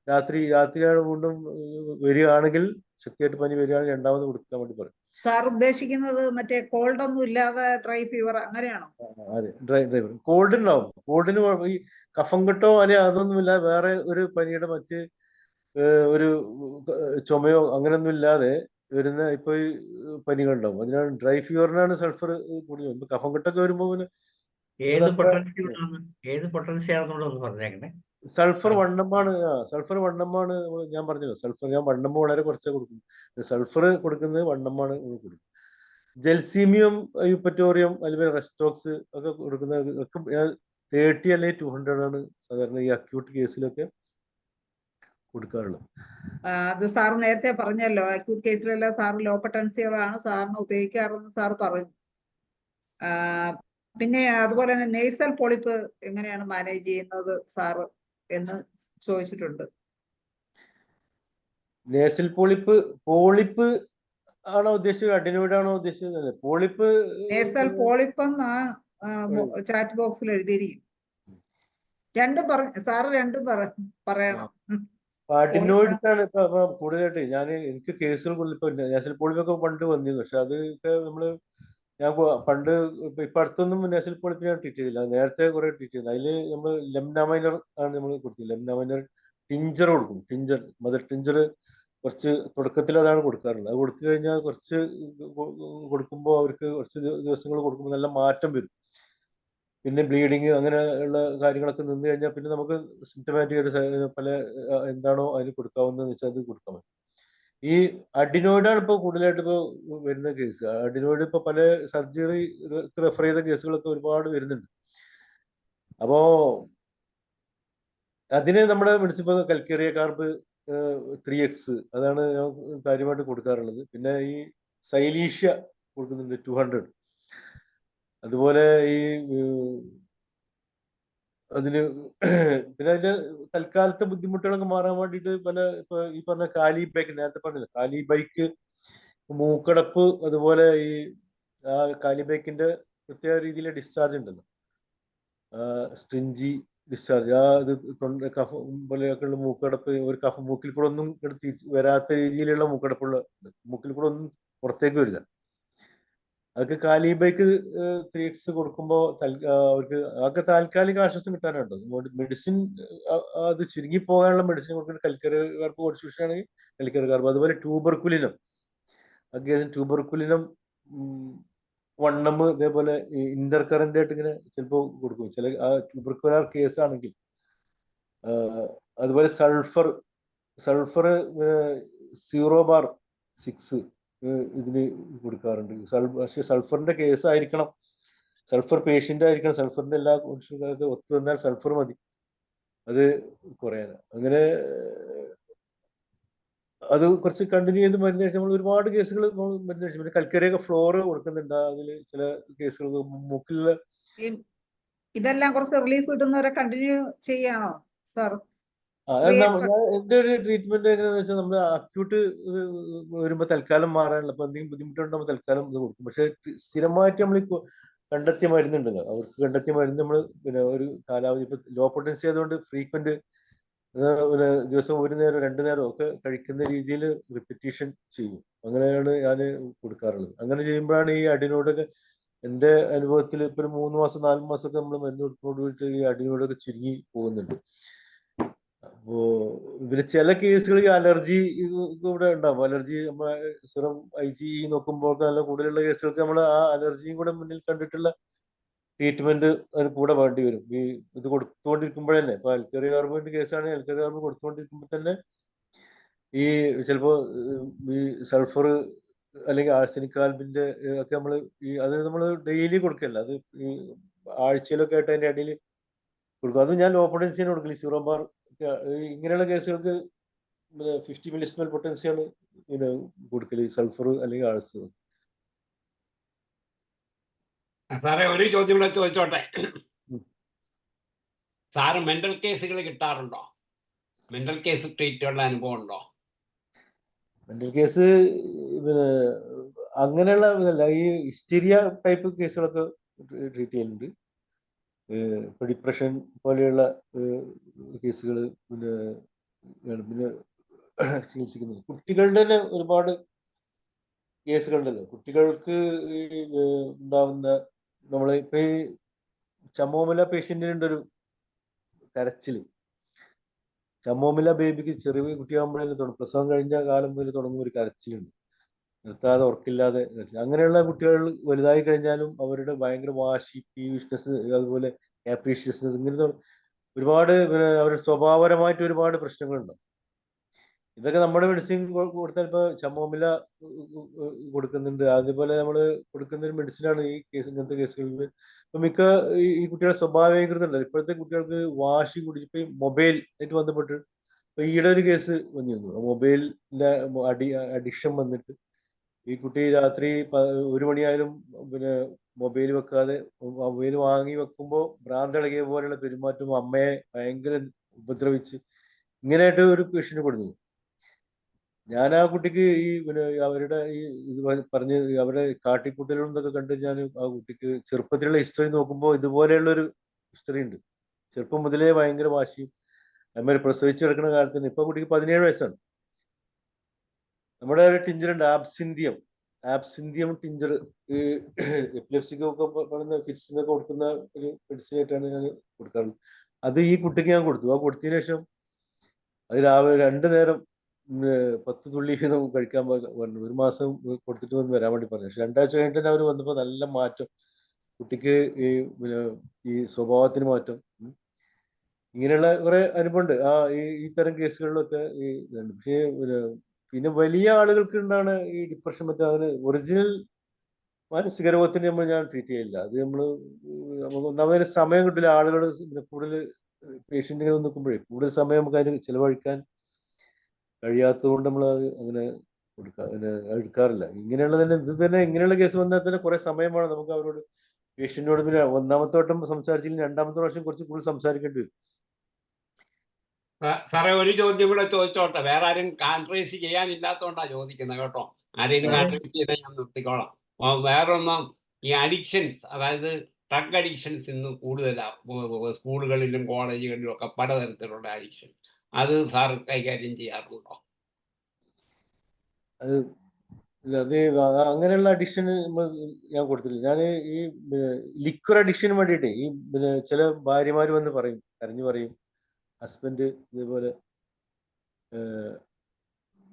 രാത്രിയാണ് വീണ്ടും വരികയാണെങ്കിൽ, ശക്തിയായിട്ട് പനി വരികയാണെങ്കിൽ രണ്ടാമത് കൊടുക്കാൻ വേണ്ടി പറയും. സാർ ഉദ്ദേശിക്കുന്നത് മറ്റേ കോൾഡ് ഒന്നും ഇല്ലാതെ ഡ്രൈ ഫീവർ അങ്ങനെയാണോ? അതെ, ഡ്രൈ കോൾഡ് ഉണ്ടാവും. കോൾഡിന് ഈ കഫം കെട്ടോ അല്ലെ അതൊന്നുമില്ല, വേറെ ഒരു പനിയുടെ മറ്റ് ഒരു ചുമയോ അങ്ങനെയൊന്നും ഇല്ലാതെ വരുന്ന ഇപ്പൊ ഈ പനികളുണ്ടാവും. അതിനാണ് ഡ്രൈ ഫീവറിനാണ് സൾഫർ കൂടുതൽ. ഇപ്പൊ കഫം കെട്ടൊക്കെ വരുമ്പോ പിന്നെ ഏത് പൊട്ടൻസി ആണെന്നുള്ളത് പറഞ്ഞേക്കണേ. സൾഫർ വണ്ണമാണ്. ഞാൻ പറഞ്ഞത് സൾഫർ ഞാൻ വണ്ണമ്മ വളരെ കുറച്ചേ കൊടുക്കും. സൾഫർ കൊടുക്കുന്നത് വണ്ണമാണ് കൊടുക്കും. ജൽസീമിയം, യൂപ്പറ്റോറിയം അല്ലെങ്കിൽ റെസ്റ്റോക്സ് ഒക്കെ കൊടുക്കുന്നത് ഒക്കെ 30 അല്ലെങ്കിൽ 200 ആണ് സാധാരണ ഈ അക്യൂട്ട് കേസിലൊക്കെ കൊടുക്കാറുള്ളത്. അത് സാർ നേരത്തെ പറഞ്ഞല്ലോ, അക്യൂട്ട് കേസിലെല്ലാം സാർ ലോ പൊട്ടൻസികളാണ് സാറിന് ഉപയോഗിക്കാറെന്ന് സാർ പറഞ്ഞു. പിന്നെ അതുപോലെ തന്നെ നേസൽ പോളിപ്പ് എങ്ങനെയാണ് മാനേജ് ചെയ്യുന്നത് സാറ് എന്ന് ചോദിച്ചിട്ടുണ്ട്. നേസൽ പോളിപ്പ് ആണോ ഉദ്ദേശിച്ചത്, അഡിനോയിഡ് ആണോ ഉദ്ദേശിച്ചത്? പോളിപ്പ് നേസൽ പോളിപ്പ് എന്ന് ചാറ്റ് ബോക്സിൽ എഴുതിയിരിക്കും. സാറ് രണ്ടും പറയണം. അഡിനോയിഡാണ് ഇപ്പൊ കൂടുതലായിട്ട് എനിക്ക് കേസുകൾ ഇപ്പൊ നേസൽ പോളിപ്പൊക്കെ പണ്ട് വന്നിരുന്നു. പക്ഷെ അതൊക്കെ ഞാൻ പണ്ട് ഇപ്പൊ അടുത്തൊന്നും നേസൽ പോളിപ്പ് ഞാൻ ട്രീറ്റ് ചെയ്തില്ല. നേരത്തെ കുറെ ട്രീറ്റ് ചെയ്തു. അതില് നമ്മൾ ലെംനാമൈനർ ആണ് നമ്മൾ കൊടുത്തത്. ലെംനാമൈനർ ടിഞ്ചർ കൊടുക്കും. മദർ ടിഞ്ചർ കുറച്ച് തുടക്കത്തിൽ അതാണ് കൊടുക്കാറുള്ളത്. അത് കൊടുത്തു കഴിഞ്ഞാൽ കുറച്ച് കൊടുക്കുമ്പോൾ അവർക്ക് കുറച്ച് ദിവസങ്ങൾ കൊടുക്കുമ്പോൾ നല്ല മാറ്റം വരും. പിന്നെ ബ്ലീഡിങ് അങ്ങനെയുള്ള കാര്യങ്ങളൊക്കെ നിന്ന് കഴിഞ്ഞാൽ പിന്നെ നമുക്ക് സിംറ്റമാറ്റിക് ആയിട്ട് പല എന്താണോ അതിന് കൊടുക്കാവുന്നതെന്ന് വെച്ചാൽ അത് കൊടുക്കാൻ പറ്റും. ഈ അഡിനോയിഡാണ് ഇപ്പോൾ കൂടുതലായിട്ട് ഇപ്പോൾ വരുന്ന കേസ്. അഡിനോയിഡ് ഇപ്പോൾ പല സർജറി റെഫർ ചെയ്ത കേസുകളൊക്കെ ഒരുപാട് വരുന്നുണ്ട്. അപ്പോ അതിന് നമ്മുടെ മെഡിസിൻ കൽക്കേറിയ കാർബ് 3x അതാണ് ഞാൻ കാര്യമായിട്ട് കൊടുക്കാറുള്ളത്. പിന്നെ ഈ സൈലീഷ്യ കൊടുക്കുന്നുണ്ട് 200. അതുപോലെ ഈ അതിന് പിന്നെ അതിന്റെ തൽക്കാലത്തെ ബുദ്ധിമുട്ടുകളൊക്കെ മാറാൻ വേണ്ടിയിട്ട് ഇപ്പൊ ഈ പറഞ്ഞ കാലി ബൈക്ക്, നേരത്തെ പറഞ്ഞില്ല കാലി ബൈക്ക്, മൂക്കടപ്പ്, അതുപോലെ ഈ കാലി ബൈക്കിന്റെ പ്രത്യേക രീതിയിലെ ഡിസ്ചാർജ് ഉണ്ടല്ലോ, സ്ട്രിഞ്ചി ഡിസ്ചാർജ്, ഇത് കഫം പോലെയൊക്കെയുള്ള മൂക്കടപ്പ്, ഒരു കഫം മൂക്കിൽ കൂടെ ഒന്നും വരാത്ത രീതിയിലുള്ള മൂക്കടപ്പുള്ള, മൂക്കിൽ കൂടെ ഒന്നും പുറത്തേക്ക് വരില്ല. അതൊക്കെ കാലി ബൈക്ക് 3x കൊടുക്കുമ്പോൾ അവർക്ക് അതൊക്കെ താൽക്കാലിക ആശ്വാസം കിട്ടാനുണ്ട്. മെഡിസിൻ അത് ചുരുങ്ങി പോകാനുള്ള മെഡിസിൻ കൊടുക്കുന്ന കൽക്കരി കാർബ് കോൺസ്റ്റിറ്റ്യൂഷനാണെങ്കിൽ കൽക്കരി കാർബ്. അതുപോലെ ട്യൂബർക്കുലിനം വണ്ണം ഇതേപോലെ ഇന്റർ കറന്റ് ആയിട്ട് ഇങ്ങനെ ചിലപ്പോൾ കൊടുക്കും. ചില ട്യൂബർക്കുലർ കേസ് ആണെങ്കിൽ അതുപോലെ സൾഫർ 0/6 ഇതിന് കൊടുക്കാറുണ്ട്. പക്ഷെ സൾഫറിന്റെ കേസ് ആയിരിക്കണം, സൾഫർ പേഷ്യന്റ് ആയിരിക്കണം, സൾഫറിന്റെ എല്ലാ കോൺഷ്യസൊക്കെ ഒത്തു വന്നാൽ സൾഫർ മതി അത് കുറയാൻ. അങ്ങനെ അത് കുറച്ച് കണ്ടിന്യൂ ചെയ്ത് മരുന്ന് കഴിച്ചാൽ നമ്മൾ ഒരുപാട് കേസുകൾ മരുന്ന് കഴിച്ചു. പിന്നെ കൽക്കരിയൊക്കെ ഫ്ലോർ കൊടുക്കുന്നുണ്ട്. അതിൽ ചില കേസുകൾ മൂക്കിലുള്ള ഇതെല്ലാം കുറച്ച് റിലീഫ് കിട്ടുന്നവരെ കണ്ടിന്യൂ ചെയ്യാണോ സാർ? എന്റെ ഒരു ട്രീറ്റ്മെന്റ് എങ്ങനെയാണെന്ന് വെച്ചാൽ നമ്മൾ അക്യൂട്ട് വരുമ്പോ തൽക്കാലം മാറാനുള്ള ഇപ്പൊ എന്തെങ്കിലും ബുദ്ധിമുട്ടുണ്ടാകുമ്പോൾ തൽക്കാലം ഇത് കൊടുക്കും. പക്ഷെ സ്ഥിരമായിട്ട് നമ്മൾ കണ്ടെത്തിയ മരുന്നുണ്ടല്ലോ, അവർക്ക് കണ്ടെത്തിയ മരുന്ന് നമ്മൾ പിന്നെ ഒരു കാലാവധി ഇപ്പൊ ലോ പൊട്ടൻസി ആയതുകൊണ്ട് ഫ്രീക്വന്റ് പിന്നെ ദിവസം 1 നേരം 2 നേരം ഒക്കെ കഴിക്കുന്ന രീതിയിൽ റിപ്പറ്റീഷൻ ചെയ്യും. അങ്ങനെയാണ് ഞാൻ കൊടുക്കാറുള്ളത്. അങ്ങനെ ചെയ്യുമ്പോഴാണ് ഈ അഡിനോഡൊക്കെ എന്റെ അനുഭവത്തിൽ ഇപ്പൊ ഒരു 3 മാസം 4 മാസമൊക്കെ നമ്മൾ മരുന്ന് കൊടുക്കുന്നതോടുകൂടിയിട്ട് ഈ അഡിനോഡൊക്കെ ചുരുങ്ങി പോകുന്നുണ്ട്. അപ്പോ ഇവര് ചില കേസുകൾ അലർജി ഇവിടെ ഉണ്ടാവും. അലർജി നമ്മളെ സിറം IgE നോക്കുമ്പോൾ നല്ല കൂടുതലുള്ള കേസുകൾക്ക് നമ്മൾ ആ അലർജിയും കൂടെ മുന്നിൽ കണ്ടിട്ടുള്ള ട്രീറ്റ്മെന്റ് അതിന് കൂടെ വേണ്ടി വരും. ഈ ഇത് കൊടുത്തുകൊണ്ടിരിക്കുമ്പോഴല്ലേ, ഇപ്പൊ അൽക്കറി കാർബണിന്റെ കേസാണെങ്കിൽ അൽക്കറി കാർബൺ കൊടുത്തുകൊണ്ടിരിക്കുമ്പോൾ തന്നെ ഈ ചിലപ്പോ ഈ സൾഫർ അല്ലെങ്കിൽ ആഴ്സനിക് ആൽബിന്റെ ഒക്കെ നമ്മൾ അത് നമ്മൾ ഡെയിലി കൊടുക്കല്ല, അത് ഈ ആഴ്ചയിലൊക്കെ ആയിട്ട് അതിന്റെ ഇടയിൽ കൊടുക്കും. അത് ഞാൻ ലോ പൊട്ടൻസിയാണ് കൊടുക്കല്. 0 ഇങ്ങനെയുള്ള കേസുകൾക്ക് 50 മില്ലിസ്മൽ പൊട്ടൻസിയാണ് പിന്നെ കൊടുക്കല്, സൾഫർ അല്ലെങ്കിൽ ആഴ്സ്. സാറേ ഒരു ചോദ്യം കൂടെ ചോദിച്ചോട്ടെ. സാറ് മെന്റൽ കേസുകൾ കിട്ടാറുണ്ടോ? മെന്റൽ കേസ് ട്രീറ്റ് ഉള്ള അനുഭവം ഉണ്ടോ? മെന്റൽ കേസ് പിന്നെ അങ്ങനെയുള്ള ഈ ഹിസ്റ്റീരിയ ടൈപ്പ് കേസുകളൊക്കെ ട്രീറ്റ് ചെയ്യുന്നുണ്ട്. ഇപ്പൊ ഡിപ്രഷൻ പോലെയുള്ള കേസുകൾ പിന്നെ ചികിത്സിക്കുന്നത്. കുട്ടികളുടെ തന്നെ ഒരുപാട് കേസുകളുണ്ടല്ലോ. കുട്ടികൾക്ക് ഉണ്ടാവുന്ന ഇപ്പൊ ഈ ചമോമല പേഷ്യന്റിനുണ്ട് ഒരു കരച്ചില്. ചമോമില ബേബിക്ക് ചെറിയ കുട്ടിയാകുമ്പോഴേ പ്രസവം കഴിഞ്ഞ കാലം മുതൽ തുടങ്ങുന്ന ഒരു കരച്ചിലുണ്ട്, നിർത്താതെ ഉറക്കില്ലാതെ. അങ്ങനെയുള്ള കുട്ടികൾ വലുതായി കഴിഞ്ഞാലും അവരുടെ ഭയങ്കര വാശി, പീവിഷ്നസ്, അതുപോലെ കാപ്രീഷ്യസ്നെസ്, ഇങ്ങനത്തെ ഒരുപാട് അവരുടെ സ്വഭാവപരമായിട്ട് ഒരുപാട് പ്രശ്നങ്ങളുണ്ടാവും. ഇതൊക്കെ നമ്മുടെ മെഡിസിൻ കൊടുത്താൽ ഇപ്പൊ ചമോമില കൊടുക്കുന്നുണ്ട്. അതുപോലെ നമ്മൾ കൊടുക്കുന്ന ഒരു മെഡിസിനാണ് ഈ കേസ്. ഇങ്ങനത്തെ കേസുകളിൽ ഇപ്പൊ മിക്ക ഈ കുട്ടികളുടെ സ്വഭാവീകൃതമല്ല. ഇപ്പോഴത്തെ കുട്ടികൾക്ക് വാശി കൂടി ഇപ്പൊ മൊബൈൽ ആയിട്ട് ബന്ധപ്പെട്ട് ഇപ്പൊ ഈയിടെ ഒരു കേസ് വന്നിരുന്നു. മൊബൈലിന്റെ അഡിക്ഷൻ വന്നിട്ട് ഈ കുട്ടി രാത്രി 1 മണിയായാലും പിന്നെ മൊബൈൽ വെക്കാതെ മൊബൈൽ വാങ്ങി വെക്കുമ്പോൾ ഭ്രാന്തിളകിയ പോലെയുള്ള പെരുമാറ്റം, അമ്മയെ ഭയങ്കര ഉപദ്രവിച്ച് ഇങ്ങനെയായിട്ട് ഒരു പേഷ്യന്റ് കൊടുത്തു. ഞാൻ ആ കുട്ടിക്ക് ഈ പിന്നെ അവരുടെ ഈ ഇത് പറഞ്ഞ് അവരുടെ കാട്ടിക്കൂട്ടലും എന്നൊക്കെ കണ്ട് ഞാൻ ആ കുട്ടിക്ക് ചെറുപ്പത്തിലുള്ള ഹിസ്റ്ററി നോക്കുമ്പോൾ ഇതുപോലെയുള്ള ഒരു ഹിസ്റ്ററി ഉണ്ട്. ചെറുപ്പം മുതലേ ഭയങ്കര വാശിയും, അതുമാതിരി പ്രസവിച്ച് കിടക്കുന്ന കാലത്ത് തന്നെ. ഇപ്പൊ കുട്ടിക്ക് 17 വയസ്സാണ്. നമ്മുടെ ഒരു ടിഞ്ചർ ഉണ്ട്, ആബ്സിന്തിയം ടിഞ്ചർ, ഈ എപ്പിലെപ്സിക്കൊക്കെ പറയുന്ന ഫിറ്റ്സിനൊക്കെ കൊടുക്കുന്ന ഒരു മെഡിസിൻ ആയിട്ടാണ് ഞാൻ കൊടുക്കാറുള്ളത്. അത് ഈ കുട്ടിക്ക് ഞാൻ കൊടുത്തു. ആ കൊടുത്തതിന് ശേഷം അത് രാവിലെ 2 നേരം 10 തുള്ളി വീതം കഴിക്കാൻ പറഞ്ഞു. 1 മാസം കൊടുത്തിട്ട് വന്ന് വരാൻ വേണ്ടി പറഞ്ഞു. പക്ഷെ 2 ആഴ്ച കഴിഞ്ഞിട്ട് തന്നെ അവർ വന്നപ്പോൾ നല്ല മാറ്റം, കുട്ടിക്ക് ഈ പിന്നെ ഈ സ്വഭാവത്തിന് മാറ്റം. ഇങ്ങനെയുള്ള കുറെ അനുഭവമുണ്ട് ഈ തരം കേസുകളിലൊക്കെ ഈ ഇതുണ്ട്. പക്ഷേ പിന്നെ വലിയ ആളുകൾക്ക് ഉണ്ടാണ് ഈ ഡിപ്രഷൻ. മറ്റേ അതിന് ഒറിജിനൽ മാനസിക രോഗത്തിന് നമ്മൾ ഞാൻ ട്രീറ്റ് ചെയ്യില്ല. അത് നമുക്ക് ഒന്നാമതൊരു സമയം കിട്ടില്ല. ആളുകൾ കൂടുതൽ പേഷ്യന്റുകൾ നിൽക്കുമ്പോഴേ കൂടുതൽ സമയം നമുക്ക് അതിന് ചിലവഴിക്കാൻ കഴിയാത്തത് കൊണ്ട് നമ്മൾ അത് അങ്ങനെ എടുക്കാറില്ല. ഇങ്ങനെയുള്ള തന്നെ ഇത് തന്നെ ഇങ്ങനെയുള്ള കേസ് വന്നാൽ തന്നെ കുറെ സമയം വേണം നമുക്ക് അവരോട്, പേഷ്യന്റിനോട്. പിന്നെ 1ാമത്തെ വട്ടം സംസാരിച്ചില്ലെങ്കിൽ 2ാമത്തെ പ്രാവശ്യം കുറച്ച് കൂടുതൽ സംസാരിക്കേണ്ടി വരും. സാറേ ഒരു ചോദ്യം കൂടെ ചോദിച്ചോട്ടെ. വേറെ ആരും കാൻട്രൈസ് ചെയ്യാനില്ലാത്തോണ്ടാ ചോദിക്കുന്നത് കേട്ടോ. ആരെങ്കിലും കാൻട്രൈസ് ചെയ്താൽ ഞാൻ നിർത്തിക്കോളാം. വേറൊന്നും, ഈ അഡിക്ഷൻസ്, അതായത് ഡ്രഗ് അഡിക്ഷൻസ് ഇന്ന് കൂടുതലാണ്. സ്കൂളുകളിലും കോളേജുകളിലും ഒക്കെ പലതരത്തിലുള്ള അഡിക്ഷൻ. അത് സാർ കൈകാര്യം ചെയ്യാറുണ്ടോ? അത് അങ്ങനെയുള്ള അഡിക്ഷൻ ഞാൻ കൊടുത്തില്ല. ഞാൻ ഈ ലിക്വർ അഡിക്ഷന് വേണ്ടിയിട്ടേ ഈ പിന്നെ ചില ഭാര്യമാർ വന്ന് പറയും, കരഞ്ഞു പറയും, ഹസ്ബൻഡ് ഇതേപോലെ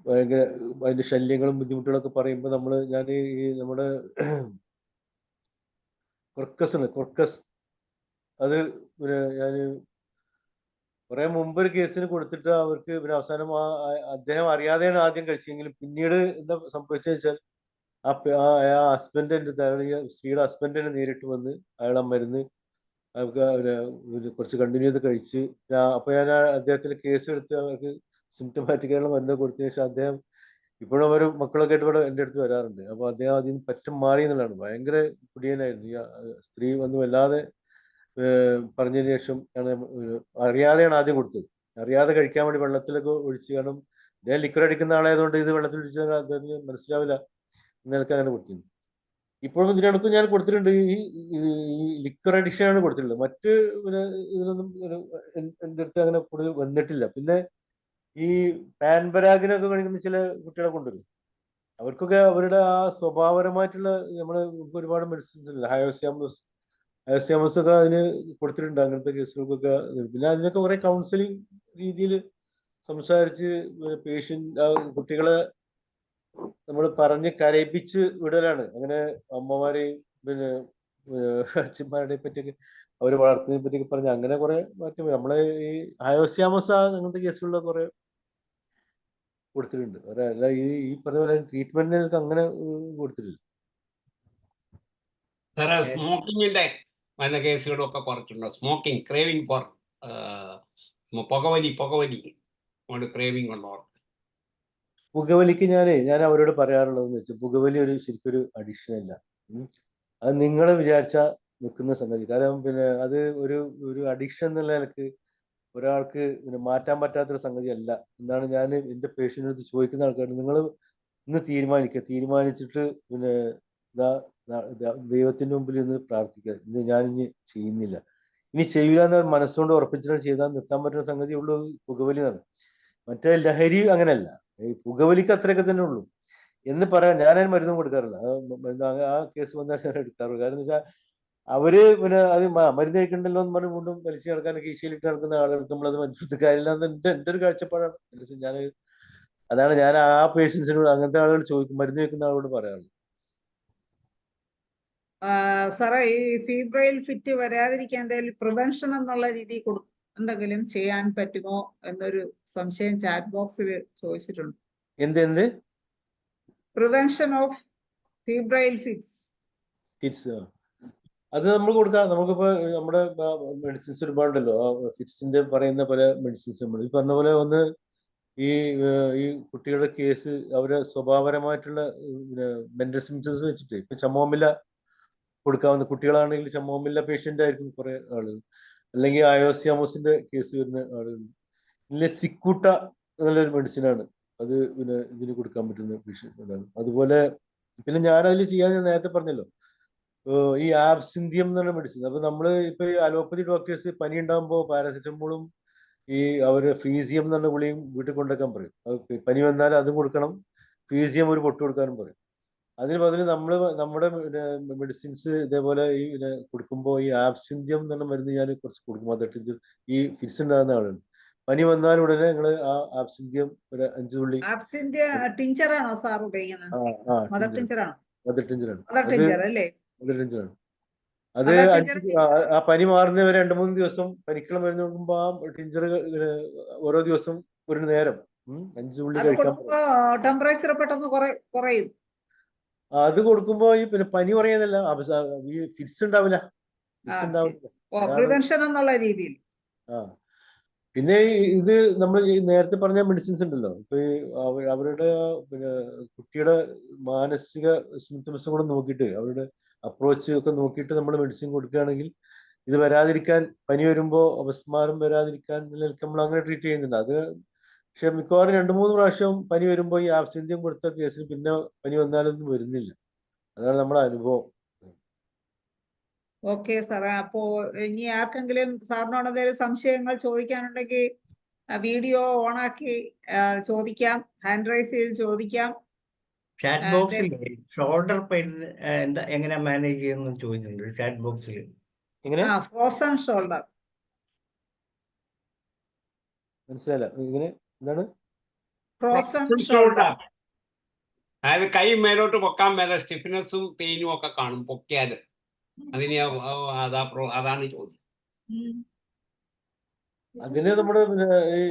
ഭയങ്കര അതിന്റെ ശല്യങ്ങളും ബുദ്ധിമുട്ടുകളൊക്കെ പറയുമ്പോൾ ഞാൻ ഈ നമ്മുടെ കൊർക്കസ് അത് പിന്നെ ഞാൻ കുറെ മുമ്പ് ഒരു കേസിന് കൊടുത്തിട്ട് അവർക്ക് പിന്നെ അവസാനം അദ്ദേഹം അറിയാതെയാണ് ആദ്യം കഴിച്ചെങ്കിലും പിന്നീട് എന്താ സംഭവിച്ചതെന്ന് വെച്ചാൽ ആ ഹസ്ബൻഡ് സ്ത്രീയുടെ ഹസ്ബൻഡിനെ നേരിട്ട് വന്ന് അയാളെ മരുന്ന് കുറച്ച് കണ്ടിന്യൂ ചെയ്ത് കഴിച്ച് അപ്പൊ ഞാൻ അദ്ദേഹത്തിന് കേസ് എടുത്ത് അവർക്ക് സിംറ്റമാറ്റിക് ആയിട്ടുള്ള മരുന്ന് കൊടുത്തതിന് ശേഷം അദ്ദേഹം ഇപ്പോഴും അവർ മക്കളൊക്കെ ആയിട്ട് ഇവിടെ എൻ്റെ അടുത്ത് വരാറുണ്ട്. അപ്പൊ അദ്ദേഹം അതിന് പറ്റും മാറി എന്നുള്ളതാണ്. ഭയങ്കര കുടിയനായിരുന്നു. ഈ സ്ത്രീ വന്ന് വല്ലാതെ പറഞ്ഞതിന് ശേഷം അറിയാതെയാണ് ആദ്യം കൊടുത്തത്. അറിയാതെ കഴിക്കാൻ വേണ്ടി വെള്ളത്തിലൊക്കെ ഒഴിച്ച്, കാരണം അദ്ദേഹം ലിക്വിഡ് അടിക്കുന്ന ആളായതുകൊണ്ട് ഇത് വെള്ളത്തിൽ ഒഴിച്ചാൽ അദ്ദേഹത്തിന് മനസ്സിലാവില്ല എന്നൊക്കെ അങ്ങനെ കൊടുത്തിരുന്നു. ഇപ്പോഴും ഇതിനടുത്ത് ഞാൻ കൊടുത്തിട്ടുണ്ട്. ഈ ലിക്വർ അഡിഷൻ ആണ് കൊടുത്തിട്ടുള്ളത്. മറ്റ് പിന്നെ ഇതിനൊന്നും എൻ്റെ അടുത്ത് അങ്ങനെ കൂടുതൽ വന്നിട്ടില്ല. പിന്നെ ഈ പാൻപരാഗിനൊക്കെ കഴിക്കുന്ന ചില കുട്ടികളെ കൊണ്ടുവരും. അവർക്കൊക്കെ അവരുടെ ആ സ്വഭാവപരമായിട്ടുള്ള ഒരുപാട് മെഡിസിൻസ് ഉണ്ട്. ഹയോസിയാമസ് ഒക്കെ അതിന് കൊടുത്തിട്ടുണ്ട് അങ്ങനത്തെ കേസുകൾക്കൊക്കെ. പിന്നെ അതിനൊക്കെ കുറെ കൗൺസിലിംഗ് രീതിയിൽ സംസാരിച്ച് കുട്ടികളെ നമ്മൾ പറഞ്ഞ് കരയിപ്പിച്ച് വിടലാണ്. അങ്ങനെ അമ്മമാരെയും പിന്നെ അച്ഛന്മാരുടെ പറ്റിയൊക്കെ അവർ വളർത്തുന്നതിനെ പറ്റിയൊക്കെ പറഞ്ഞ് അങ്ങനെ കുറെ മാറ്റം. നമ്മളെ ഈ ഹയോസിയാമസ് അങ്ങനത്തെ കേസുകളിൽ കുറെ കൊടുത്തിട്ടുണ്ട്. അല്ല ഈ പറഞ്ഞ പോലെ ട്രീറ്റ്മെന്റിനൊക്കെ അങ്ങനെ കൊടുത്തിട്ടില്ല. സ്മോക്കിങ്ങിന്റെ വല്ല കേസുകളും ഒക്കെ കുറച്ചുണ്ടോ? സ്മോക്കിംഗ് ക്രേവിംഗ് ഫോർ പുകവലി ക്രേവിംഗ് ഉണ്ടോ? പുകവലിക്ക് ഞാൻ അവരോട് പറയാറുള്ളതെന്ന് വെച്ചാൽ പുകവലി ശരിക്കും ഒരു അഡിക്ഷൻ അല്ല. അത് നിങ്ങൾ വിചാരിച്ച നിൽക്കുന്ന സംഗതി. കാരണം പിന്നെ അത് ഒരു അഡിക്ഷൻ എന്നുള്ള നിലക്ക് ഒരാൾക്ക് പിന്നെ മാറ്റാൻ പറ്റാത്തൊരു സംഗതി അല്ല എന്നാണ് ഞാൻ എൻ്റെ പേഷ്യൻ്റ് ചോദിക്കുന്ന ആൾക്കാർ. നിങ്ങൾ ഇന്ന് തീരുമാനിച്ചിട്ട് പിന്നെ ദൈവത്തിന്റെ മുമ്പിൽ ഇന്ന് പ്രാർത്ഥിക്കുക, ഇന്ന് ഞാനിനി ചെയ്യുന്നില്ല, ഇനി ചെയ്യില്ല എന്ന് മനസ്സുകൊണ്ട് ഉറപ്പിച്ചിട്ട് ചെയ്താൽ നിർത്താൻ പറ്റുന്ന സംഗതി ഉള്ളൂ പുകവലി എന്നാണ്. മറ്റേ ലഹരി അങ്ങനെയല്ല. ഈ പുകവലിക്ക് അത്രയൊക്കെ തന്നെ ഉള്ളൂ എന്ന് പറയാൻ ഞാനതിന് മരുന്നും കൊടുക്കാറില്ല. ആ കേസ് വന്നാൽ ഞാൻ എടുക്കാറുള്ളൂ. കാരണം എന്ന് വെച്ചാൽ അവര് പിന്നെ അത് മരുന്ന് കഴിക്കണ്ടല്ലോ എന്ന് പറഞ്ഞ് വീണ്ടും വലിച്ചു കിടക്കാൻ കീശയിലിട്ട് നടക്കുന്ന ആളുകൾക്ക് നമ്മളത് മനസ്സിലാക്കി കാര്യമില്ല എന്ന് എൻ്റെ ഒരു കാഴ്ചപ്പാടാണ്. അതാണ് ഞാൻ ആ പേഷ്യൻസിനോട് അങ്ങനത്തെ ആളുകൾ ചോദിക്കും, മരുന്ന് കഴിക്കുന്ന ആളോട് പറയാറുള്ളത്. സാറേ, ഈ ഫീബ്രൈൽ ഫിറ്റ് വരാതിരിക്കാൻ എന്തെങ്കിലും പ്രിവെൻഷൻ എന്നുള്ള രീതി എന്തെങ്കിലും ചെയ്യാൻ പറ്റുമോ എന്നൊരു സംശയം ചാറ്റ് ബോക്സിൽ ചോദിച്ചിട്ടുണ്ട്. എന്ത് പ്രിവെൻഷൻ ഓഫ് ഫീബ്രൈൽ ഫിറ്റ്സ് അത് നമ്മൾ കൊടുക്കാം. നമുക്കിപ്പോ നമ്മുടെ മെഡിസിൻസ് ഒരുപാടുണ്ടല്ലോ. ഫിറ്റ്സിന്റെ പറയുന്ന പല മെഡിസിൻസ് നമ്മൾ ഈ പറഞ്ഞ പോലെ ഒന്ന് ഈ കുട്ടികളുടെ കേസ് അവരെ സ്വഭാവപരമായിട്ടുള്ള മെന്റൽ സിംറ്റംസ് വെച്ചിട്ട് ഇപ്പൊ ചമോമില കൊടുക്കാവുന്ന കുട്ടികളാണെങ്കിൽ ചമോമില്ല പേഷ്യന്റ് ആയിരിക്കും കുറെ ആളുകൾ, അല്ലെങ്കിൽ അയോസിയാമോസിന്റെ കേസ് വരുന്ന ആളുകൾ. ഇല്ല സിക്കൂട്ട എന്നുള്ളൊരു മെഡിസിനാണ്, അത് പിന്നെ ഇതിന് കൊടുക്കാൻ പറ്റുന്ന പേഷ്യൻ്റ്. അതുപോലെ പിന്നെ ഞാനതിൽ ചെയ്യാൻ ഞാൻ നേരത്തെ പറഞ്ഞല്ലോ ഈ ആബ്സിന്തിയം എന്ന് പറഞ്ഞ മെഡിസിൻ. അപ്പൊ നമ്മള് ഇപ്പൊ ഈ അലോപ്പതി ഡോക്ടേഴ്സ് പനി ഉണ്ടാകുമ്പോൾ പാരസെറ്റമോളും ഈ അവര് ഫ്രീസിയം എന്ന് പറഞ്ഞ ഗുളിയും വീട്ടിൽ കൊണ്ടുവെക്കാൻ പറയും. പനി വന്നാൽ അതും കൊടുക്കണം, ഫ്രീസിയം ഒരു പൊട്ട് കൊടുക്കാനും പറയും. അതിന് പകരം നമ്മുടെ മെഡിസിൻസ് ഇതേപോലെ ഈ കൊടുക്കുമ്പോൾ ഈ ആബ്സിന്തിയം എന്ന് പറഞ്ഞ മരുന്ന് ഞാൻ കുറച്ച് കൊടുക്കും. മദർ ഈ ഫിറ്റ്സ് ഉണ്ടാകുന്ന ആളുണ്ട്, പനി വന്നാൽ ഉടനെ നിങ്ങൾ ആ ആബ്സിന്തിയം ഒരു 5 തുള്ളി. ടിഞ്ചറാണോ സാർ ഉപയോഗിക്കുന്നത്? മദർ ടിഞ്ചറാണ്. അത് ആ പനി മാറുന്ന 2-3 ദിവസം പനിക്കുള്ള മരുന്ന് നോക്കുമ്പോ ആ ടിഞ്ചർ ഓരോ ദിവസം ഒരു നേരം 5 തുള്ളി കഴിക്കാൻ. ടെമ്പറേച്ചർ പെട്ടെന്ന് കുറയും. അത് കൊടുക്കുമ്പോ ഈ പിന്നെ പനി കുറയുന്നല്ല, ഈ ഫിറ്റ്സ് ഉണ്ടാവില്ല. പ്രിവെൻഷൻ എന്നുള്ള രീതിയിൽ. പിന്നെ ഇത് നമ്മൾ നേരത്തെ പറഞ്ഞ മെഡിസിൻസ് ഉണ്ടല്ലോ, ഇപ്പൊ അവരുടെ പിന്നെ കുട്ടിയുടെ മാനസിക സിംറ്റംസ് കൂടെ നോക്കിയിട്ട് അവരുടെ അപ്രോച്ച് ഒക്കെ നോക്കിയിട്ട് നമ്മൾ മെഡിസിൻ കൊടുക്കുകയാണെങ്കിൽ ഇത് വരാതിരിക്കാൻ, പനി വരുമ്പോ അപസ്മാരം വരാതിരിക്കാൻ നമ്മൾ അങ്ങനെ ട്രീറ്റ് ചെയ്യുന്നുണ്ട്. അത് പക്ഷെ മിക്കവാറും 2-3 പ്രാവശ്യം പനി വരുമ്പോൾ ഈ ആബ്സിന്തിയം കൊടുത്ത കേസിന് പിന്നെ പനി വന്നാലൊന്നും വരുന്നില്ല. അതാണ് നമ്മുടെ അനുഭവം. ഓക്കെ സാറേ, അപ്പോ ഇനി ആർക്കെങ്കിലും സാറിനോട് എന്തെങ്കിലും സംശയങ്ങൾ ചോദിക്കാനുണ്ടെങ്കിൽ വീഡിയോ ഓണാക്കി ചോദിക്കാം, ഹാൻഡ് റൈസ് ചെയ്ത് ചോദിക്കാം. ചാറ്റ് ബോക്സിൽ ഷോൾഡർ പെയിൻ എങ്ങനെ മാനേജ് ചെയ്യുന്നു ചോദിച്ചിട്ടുണ്ട് ചാറ്റ് ബോക്സിൽ. ഫ്രോസൺ ഷോൾഡർ മനസ്സിലായില്ല, ഇങ്ങനെ എന്താണ് ഫ്രോസൺ ഷോൾഡർ? അതായത് കൈ മേലോട്ട് പൊക്കാൻ മേലെ സ്റ്റിഫ്നെസ്സും പെയിനും ഒക്കെ കാണും പൊക്കിയാല്. അതിന് അതാണ് ചോദ്യം. അതിന് നമ്മുടെ ഈ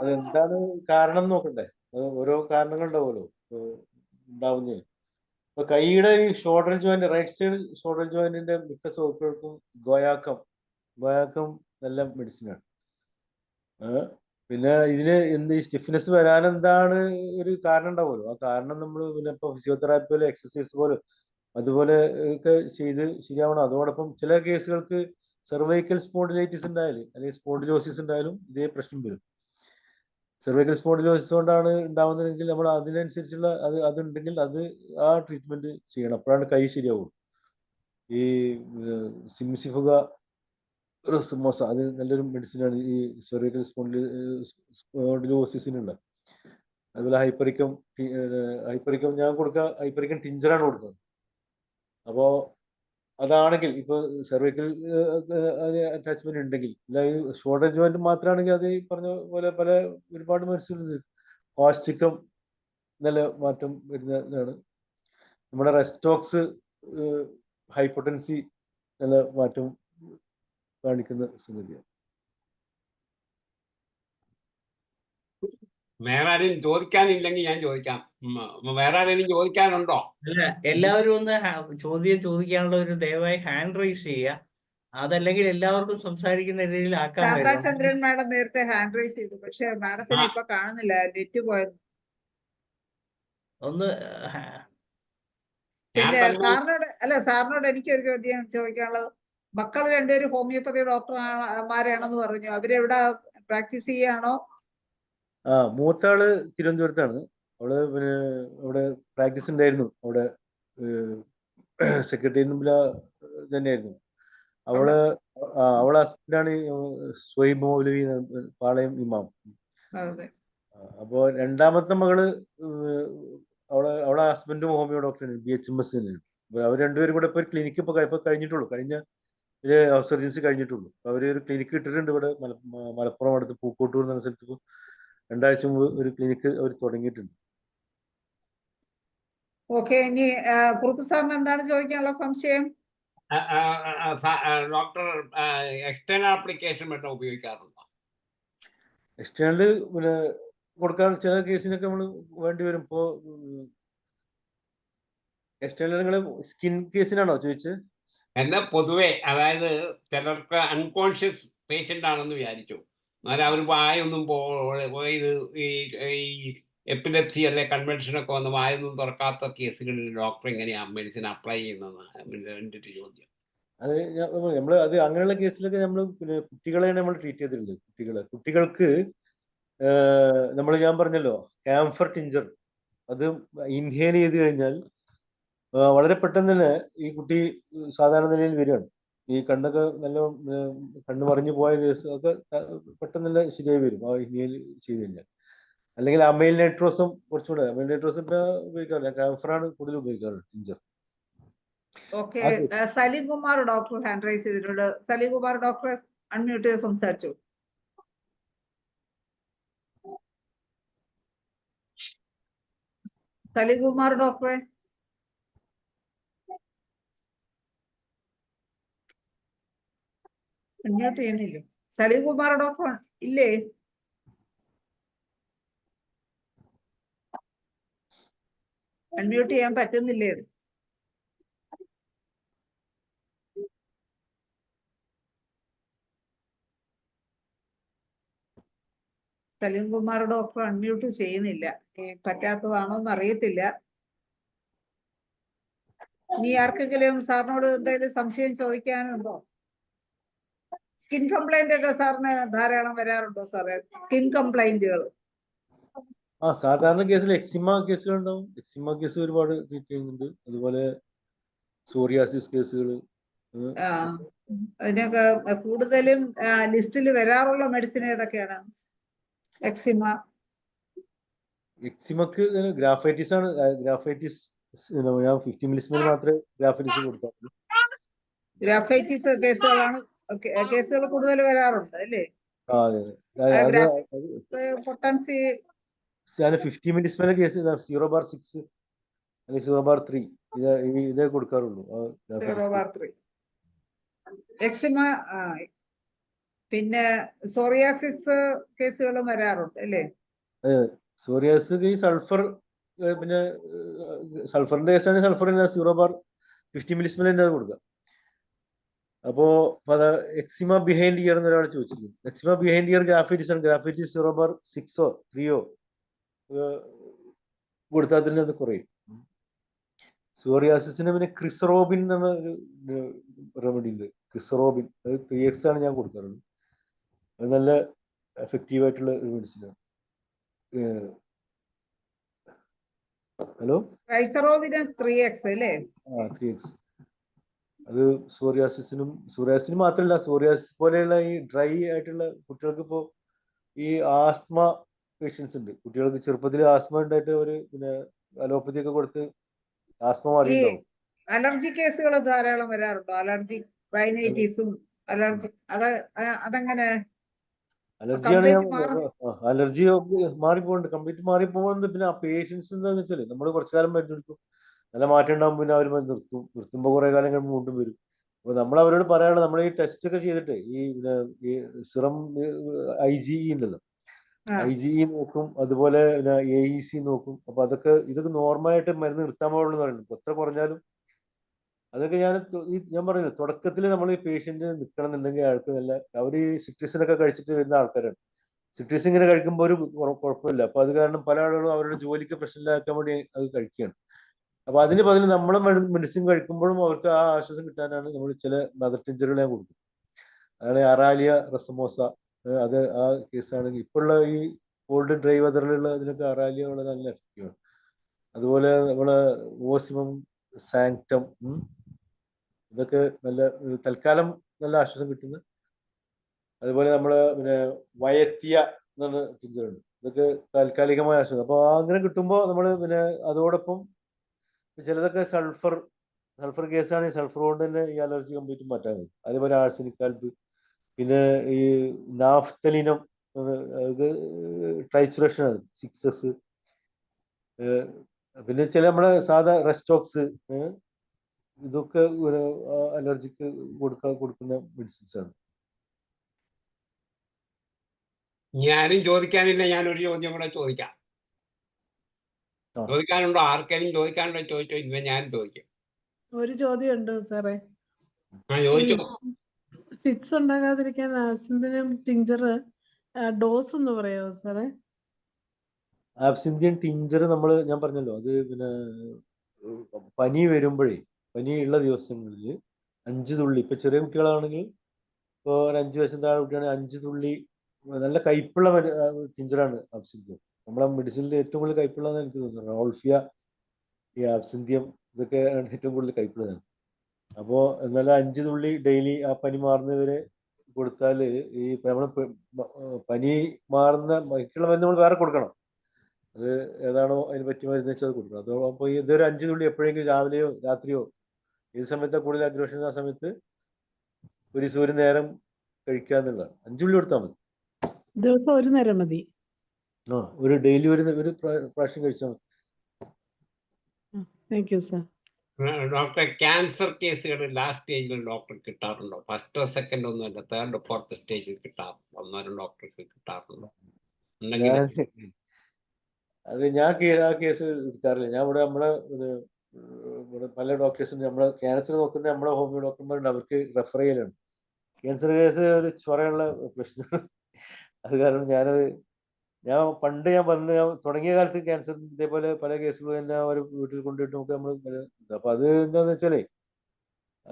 അതെന്താണ് കാരണം നോക്കണ്ടേ? ഓരോ കാരണങ്ങൾ ഉണ്ടാവുമല്ലോ ഉണ്ടാവുന്നതിന്. ഇപ്പൊ കൈയുടെ ഈ shoulder joint, right side shoulder ജോയിന്റിന്റെ മിക്ക സോക്കുകൾക്കും ഗോയാക്കം നല്ല മെഡിസിനാണ്. പിന്നെ ഇതിന് എന്ത് ഈ സ്റ്റിഫ്നെസ് വരാൻ എന്താണ് ഒരു കാരണം ഉണ്ടാവുമല്ലോ. ആ കാരണം നമ്മൾ പിന്നെ ഇപ്പൊ ഫിസിയോതെറാപ്പി പോലെ എക്സസൈസ് പോലെ അതുപോലെ ഒക്കെ ചെയ്ത് ശരിയാവണം. അതോടൊപ്പം ചില കേസുകൾക്ക് സെർവൈക്കൽ സ്പോണ്ടിലൈറ്റിസ് ഉണ്ടായാലും അല്ലെങ്കിൽ സ്പോണ്ടിലോസിസ് ഉണ്ടായാലും ഇതേ പ്രശ്നം വരും. സെർവൈക്കൽ സ്പോണ്ടിലോസിസ് കൊണ്ടാണ് ഉണ്ടാവുന്നതെങ്കിൽ നമ്മൾ അതിനനുസരിച്ചുള്ള അതുണ്ടെങ്കിൽ ആ ട്രീറ്റ്മെന്റ് ചെയ്യണം. അപ്പോഴാണ് കൈ ശരിയാവുള്ളൂ. ഈ സിംസിഫുക റെസുമോസ അത് നല്ലൊരു മെഡിസിനാണ് ഈ സെർവൈക്കൽ സ്പോണ്ടിലോസിസിനുള്ള. അതുപോലെ ഹൈപ്പറിക്കം ഞാൻ കൊടുക്കുക, ഹൈപ്പറിക്കം ടിഞ്ചറാണ് കൊടുക്കുന്നത്. അപ്പോ അതാണെങ്കിൽ ഇപ്പൊ സെർവൈക്കൽ അറ്റാച്ച്മെന്റ് ഉണ്ടെങ്കിൽ, അല്ല ഈ ഷോൾഡർ ജോയിന്റ് മാത്രമാണെങ്കിൽ അത് ഈ പറഞ്ഞ പോലെ ഒരുപാട് മെഡിസിൻ ഓസ്റ്റിക്കം നല്ല മാറ്റം വരുന്നതാണ്. നമ്മുടെ റെസ്റ്റോക്സ് ഹൈപ്പൊട്ടൻസി നല്ല മാറ്റം കാണിക്കുന്ന സംഗതിയാണ്. വേറെ ആരെയും ചോദിക്കാനില്ലെങ്കിൽ ഞാൻ ചോദിക്കാം. വേറെ ആരെങ്കിലും ചോദിക്കാനുണ്ടോ? അല്ല, എല്ലാവരും ഒന്ന് ചോദ്യം ചോദിക്കാനുള്ള ഒരു ദയവായി ഹാൻഡ് റൈസ് ചെയ്യുക. അതല്ലെങ്കിൽ എല്ലാവർക്കും സംസാരിക്കുന്ന രീതിയിൽ ആക്കാമായിരുന്നു. ശാന്താചന്ദ്രൻ മാഡം നേരത്തെ ഹാൻഡ് റൈസ് ചെയ്തു, പക്ഷെ മാഡത്തിനെ ഇപ്പൊ കാണുന്നില്ല, നെറ്റ് പോയത്. ഒന്ന് പിന്നെ സാറിനോട് എനിക്കൊരു ചോദ്യം ചോദിക്കാനുള്ളത്, മക്കൾ രണ്ടുപേരും ഹോമിയോപ്പതി ഡോക്ടർമാരാണെന്ന് പറഞ്ഞു. അവരെവിടെ പ്രാക്ടീസ് ചെയ്യാണോ? മൂത്താള് തിരുവനന്തപുരത്താണ്. അവള് പിന്നെ അവിടെ പ്രാക്ടീസ് ഉണ്ടായിരുന്നു. അവിടെ സെക്രട്ടേറിയറ്റിൽ തന്നെയായിരുന്നു. അവളെ ഹസ്ബൻഡാണ് സ്വയം മൗലവി പാളയം ഇമാം. അപ്പോ രണ്ടാമത്തെ മകള് അവളെ ഹസ്ബൻഡും ഹോമിയോ ഡോക്ടറാണ്, BHMS തന്നെയാണ്. അവർ രണ്ടുപേരും കൂടെ ഇപ്പൊ ഒരു ക്ലിനിക്ക് ഇപ്പൊ കഴിഞ്ഞിട്ടുള്ളൂ. കഴിഞ്ഞ സർജൻസി കഴിഞ്ഞിട്ടുള്ളൂ. അവര് ഒരു ക്ലിനിക്ക് ഇട്ടിട്ടുണ്ട് ഇവിടെ മലപ്പുറം അടുത്ത് പൂക്കോട്ടൂർ എന്ന സ്ഥലത്ത്. 2 ആഴ്ച മുമ്പ് ഒരു ക്ലിനിക്ക് അവർ തുടങ്ങിയിട്ടുണ്ട്. ഓക്കെ, ഇനി കുറുപ്പ് സാറിന് എന്താണ് ചോദിക്കാനുള്ള സംശയം? ഡോക്ടർ എക്സ്റ്റേണൽ ആപ്ലിക്കേഷൻ മറ്റും ഉപയോഗിക്കാറുണ്ടോ? എക്സ്റ്റേണല് പിന്നെ കൊടുക്കാൻ ചില കേസിനൊക്കെ നമ്മൾ വേണ്ടി വരും. ഇപ്പോ എക്സ്റ്റേണൽ നിങ്ങൾ സ്കിൻ കേസിനാണോ ചോദിച്ചത്? എന്നെ പൊതുവെ, അതായത് ചിലർക്ക് അൺകോൺഷ്യസ് പേഷ്യന്റ് ആണെന്ന് വിചാരിച്ചു, എന്നാൽ അവർ വായൊന്നും ഇത് ഈ എപ്പിലെപ്സി അല്ലെ കൺവെൻഷനൊക്കെ വന്ന് വായൊന്നും തുറക്കാത്ത കേസുകളിൽ ഡോക്ടർ എങ്ങനെയാ മെഡിസിൻ അപ്ലൈ ചെയ്യുന്നത് ചോദ്യം. അത് അത് അങ്ങനെയുള്ള കേസിലൊക്കെ നമ്മൾ പിന്നെ കുട്ടികളെയാണ് നമ്മൾ ട്രീറ്റ് ചെയ്തിട്ടുള്ളത്. കുട്ടികൾക്ക് ഞാൻ പറഞ്ഞല്ലോ ക്യാംഫർ ടിഞ്ചർ, അത് ഇൻഹേൽ ചെയ്ത് കഴിഞ്ഞാൽ വളരെ പെട്ടെന്ന് തന്നെ ഈ കുട്ടി സാധാരണ നിലയിൽ വരികയാണ്. ഈ കണ്ണൊക്കെ കണ്ണ് മറിഞ്ഞു പോയ കേസ് ഒക്കെ പെട്ടെന്ന് തന്നെ ശരിയായി വരും ആ ഇൻഹേൽ ചെയ്ത് കഴിഞ്ഞാൽ. അല്ലെങ്കിൽ അമൈൽ നൈട്രോസും കുറച്ചുകൂടെ, അമൈൽ നൈട്രോസും ഇപ്പൊ ഉപയോഗിക്കാറില്ല, ക്യാംഫറാണ് കൂടുതൽ ഉപയോഗിക്കാറ് tincture. Okay, Saleem Kumar doctor hand raise ചെയ്തിട്ടുണ്ട്. സലീം കുമാർ ഡോക്ടറെ അൺമ്യൂട്ട് ചെയ്ത് സംസാരിച്ചു. സലീം കുമാർ ഡോക്ടറെ അൺമ്യൂട്ട് ചെയ്യുന്നില്ല. സലീം കുമാർ ഡോക്ടർ ഇല്ലേ? അൺമ്യൂട്ട് ചെയ്യാൻ പറ്റുന്നില്ലേ? സലീം കുമാർ ഡോക്ടർ അൺമ്യൂട്ട് ചെയ്യുന്നില്ല. പറ്റാത്തതാണോ എന്ന് അറിയത്തില്ല. ഇനി ആർക്കെങ്കിലും സാറിനോട് എന്തെങ്കിലും സംശയം ചോദിക്കാനുണ്ടോ? സ്കിൻ കംപ്ലൈന്റ് ഒക്കെ സാറിന് ധാരാളം വരാറുണ്ടോ സാറേ? സ്കിൻ കംപ്ലൈന്റുകൾ സാധാരണ കേസിൽ എക്സിമ കേസുകൾ ഉണ്ടാവും. എക്സിമ കേസ് ഒരുപാട് ട്രീറ്റ് ചെയ്യുന്നുണ്ട്. അതുപോലെ സോറിയാസിസ് കേസുകൾ. അതിനൊക്കെ കൂടുതലും ലിസ്റ്റിൽ വരാറുള്ള മെഡിസിൻ ഏതൊക്കെയാണ്? എക്സിമക്ക് ഗ്രാഫൈറ്റിസ് ആണ്. ഗ്രാഫൈറ്റിസ് ഞാൻ 50 മില്ലിസ്മൽ മാത്രമേ ഗ്രാഫൈറ്റിസ് കൊടുക്കാറുള്ളൂ. ഗ്രാഫൈറ്റിസ് കേസുകൾ കൂടുതൽ വരാറുണ്ട് അല്ലേ? പൊട്ടൻസി 50 മില്ലിസ്മൽ കേസ് 0/6 അല്ലെങ്കിൽ 0/3 ഇതേ കൊടുക്കാറുള്ളൂ. എക്സിമ, പിന്നെ സോറിയാസിസ് കേസുകളും വരാറുണ്ട് അല്ലേ? സോറിയാസിസ് ഈ സൾഫർ, പിന്നെ സൾഫറിന്റെ കേസാണെങ്കിൽ സൾഫർ 0.50 മില്ലിസ്മൽ തന്നെ അത് കൊടുക്കാം. അപ്പോ എക്സിമ ബിഹൈൻഡ് ഇയർ എന്ന് ഒരാൾ ചോദിച്ചിരുന്നു. എക്സിമ ബിഹൈൻഡ് ഇയർ ഗ്രാഫൈറ്റിസ് ആണ്. ഗ്രാഫൈറ്റിസ് 0.6 or 3 കൊടുത്താൽ തന്നെ അത് കുറയും. സോറിയാസിസിന് പിന്നെ ക്രിസറോബിൻ എന്ന ഒരു റെമഡി ഉണ്ട്. ക്രിസറോബിൻ അത് 3x ആണ് ഞാൻ കൊടുക്കാറുള്ളത്. അത് നല്ല എഫക്റ്റീവ് ആയിട്ടുള്ള ഒരു മെഡിസിനാണ്. ഹലോ, ക്രിസറോബിന് 3x അല്ലേ? 3x. അത് സോറിയാസിസിന് മാത്രമല്ല, സോറിയാസിസ് പോലെയുള്ള ഈ ഡ്രൈ ആയിട്ടുള്ള കുട്ടികൾക്ക് ഇപ്പോൾ ഈ ആസ്മ പേഷ്യൻസ് ഉണ്ട്. കുട്ടികൾക്ക് ചെറുപ്പത്തിൽ ആസ്മ ഉണ്ടായിട്ട് അവര് പിന്നെ അലോപ്പതി ഒക്കെ കൊടുത്ത് ആസ്മ മാറിയിട്ടുണ്ടാവും. അലർജി കേസുകൾ ധാരാളം വരാറുണ്ടോ? അലർജി റൈനൈറ്റിസും അലർജി അതെങ്ങനെ? അലർജിയാണ് അലർജി മാറിപ്പോകുന്നുണ്ട്, കംപ്ലീറ്റ് മാറിപ്പോകുന്നുണ്ട്. പിന്നെ ആ പേഷ്യൻസ് എന്താന്ന് വെച്ചാല് നമ്മൾ കുറച്ചു കാലം മരുന്ന് എടുക്കും, നല്ല മാറ്റം ഉണ്ടാകും, പിന്നെ അവർ നിർത്തുമ്പോൾ കുറെ കാലം കഴിയുമ്പോൾ വീണ്ടും വരും. അപ്പൊ നമ്മൾ അവരോട് പറയാനുള്ളത്, നമ്മൾ ഈ ടെസ്റ്റ് ഒക്കെ ചെയ്തിട്ട് ഈ സിറം IgE ഉണ്ടല്ലോ, IgE നോക്കും, അതുപോലെ AEC നോക്കും. അപ്പൊ ഇതൊക്കെ നോർമലായിട്ട് മരുന്ന് നിർത്താൻ പാടുള്ളൂ എന്ന് പറയുന്നത്. എത്ര കുറഞ്ഞാലും അതൊക്കെ ഞാൻ പറയുന്നത്, തുടക്കത്തിൽ നമ്മൾ ഈ പേഷ്യന്റ് നിൽക്കണം എന്നുണ്ടെങ്കിൽ അയാൾക്ക് നല്ല, അവർ ഈ സിട്രിസിനൊക്കെ കഴിച്ചിട്ട് വരുന്ന ആൾക്കാരാണ്. സിട്രിസ് ഇങ്ങനെ കഴിക്കുമ്പോൾ ഒരു കുഴപ്പമില്ല. അപ്പൊ അത് കാരണം പല ആളുകളും അവരുടെ ജോലിക്ക് പ്രശ്നമില്ലാക്കാൻ വേണ്ടി അത് കഴിക്കുകയാണ്. അപ്പൊ അതിന് പകരം നമ്മൾ മെഡിസിൻ കഴിക്കുമ്പോഴും അവർക്ക് ആ ആശ്വാസം കിട്ടാനാണ് നമ്മൾ ചില മദർ ടിഞ്ചറുകൾ ഞാൻ കൊടുക്കും. അതാണ് അറാലിയ റസമോസ. അത് ആ കേസാണെങ്കിൽ ഇപ്പോഴുള്ള ഈ കോൾഡ് ഡ്രൈ വെതറിലുള്ള ഇതിനൊക്കെ അറാലിയ വളരെ നല്ല എഫക്റ്റീവാണ്. അതുപോലെ നമ്മളെ ഓസിമം സാങ്ക്ടം, ഇതൊക്കെ നല്ല തൽക്കാലം നല്ല ആശ്വാസം കിട്ടുന്ന. അതുപോലെ നമ്മള് പിന്നെ വയറ്റിയ എന്ന് പറഞ്ഞ ടിഞ്ചറുണ്ട്. ഇതൊക്കെ താൽക്കാലികമായ ആശ്വാസം. അപ്പൊ അങ്ങനെ കിട്ടുമ്പോൾ നമ്മൾ പിന്നെ അതോടൊപ്പം ചിലതൊക്കെ സൾഫർ കേസാണെങ്കിൽ സൾഫർ കൊണ്ട് തന്നെ ഈ അലർജി കംപ്ലീറ്റ് മാറ്റാൻ കഴിയും. അതേപോലെ ആഴ്സനിക് ആൽബ്, പിന്നെ ഈ നാഫ്തലിനം, ട്രൈച്ചുറേഷൻ 6S, പിന്നെ ചില നമ്മളെ സാധാ റെസ്റ്റോക്സ്, ഇതൊക്കെ അലർജിക്ക് കൊടുക്കുന്ന മെഡിസിൻസ് ആണ്. ഞാനും ചോദിക്കാനില്ല, ഞാനൊരു ചോദ്യം കൂടെ ചോദിക്കാം. ചോദിക്കാനുണ്ടോ? ആർക്കെങ്കിലും ചോദിക്കാനുണ്ടോ? ചോദിച്ചോ, ഇല്ല ഞാൻ ചോദിക്കാം. ഒരു ചോദ്യം ഉണ്ട് സാറേ. ഫിറ്റ്സ് ഉണ്ടാകാതിരിക്കാൻ ആബ്സിന്തിയം ടിഞ്ചർ ഡോസ് എന്ന് പറയാമോ സാറേ? ആബ്സിന്തിയം ടിഞ്ചർ ഞാൻ പറഞ്ഞല്ലോ, അത് പിന്നെ പനി പനിയുള്ള ദിവസങ്ങളിൽ 5 തുള്ളി, ഇപ്പൊ ചെറിയ കുട്ടികളാണെങ്കിൽ, ഇപ്പോൾ ഒരു 5 വയസ്സിന് താഴെ കുട്ടിയാണെങ്കിൽ 5 തുള്ളി നല്ല കയ്പുള്ള ടിഞ്ചറാണ് ആബ്സിന്തിയം. നമ്മളെ മെഡിസിനിൽ ഏറ്റവും കൂടുതൽ കയ്പുള്ളതെന്ന് എനിക്ക് തോന്നുന്നു. റോൾഫിയ, ഈ ആബ്സിന്തിയം, ഇതൊക്കെ ഏറ്റവും കൂടുതൽ കയ്പുള്ളതാണ്. അപ്പോൾ എന്നാലും 5 തുള്ളി ഡെയിലി ആ പനി മാറുന്നവരെ കൊടുത്താൽ ഈ നമ്മൾ പനി മാറുന്ന മറ്റുള്ള മരുന്ന് നമ്മൾ വേറെ കൊടുക്കണം. അത് ഏതാണോ അതിന് പറ്റിയ മരുന്ന് വെച്ചാൽ അത് കൊടുക്കണം. അപ്പോൾ ഇതൊരു 5 തുള്ളി എപ്പോഴെങ്കിലും രാവിലെയോ രാത്രിയോ ഏത് സമയത്താണ് കൂടുതൽ അഗ്രോഷൻ, ആ സമയത്ത് ഒരു നേരം കഴിക്കുക എന്നുള്ളതാണ്. 5 തുള്ളി കൊടുത്താൽ മതി. ദിവസം ഒരു നേരം മതി. ഒരു ഡെയിലി ഒരു പ്രാവശ്യം കഴിച്ചാൽ മതി. Thank you sir. Doctor, cancer കേസുകൾ ലാസ്റ്റ് സ്റ്റേജിൽ ഡോക്ടർ കിട്ടാറുണ്ടോ? ഫസ്റ്റ് സെക്കൻഡ് ഒന്നുമല്ല, 3rd 4th സ്റ്റേജിൽ കിട്ടാറുണ്ടോ? ഒന്നോരം ഡോക്ടർക്ക് കിട്ടാറുണ്ടോ? അത് ഞാൻ ആ കേസ് എടുക്കാറില്ല. ഞാൻ ഇവിടെ പല ഡോക്ടേഴ്സും നമ്മളെ ക്യാൻസർ നോക്കുന്ന നമ്മളെ ഹോമിയോ ഡോക്ടർമാരുണ്ട്, അവർക്ക് റെഫർ ചെയ്യലാണ്. ക്യാൻസർ കേസ് ഒരു ചൊറയുള്ള പ്രശ്നമാണ്. അത് കാരണം ഞാൻ തുടങ്ങിയ കാലത്ത് ക്യാൻസർ ഇതേപോലെ പല കേസുകളും തന്നെ അവർ വീട്ടിൽ കൊണ്ടുപോയിട്ട് നമ്മൾ അപ്പൊ അത് എന്താന്ന് വെച്ചാലേ,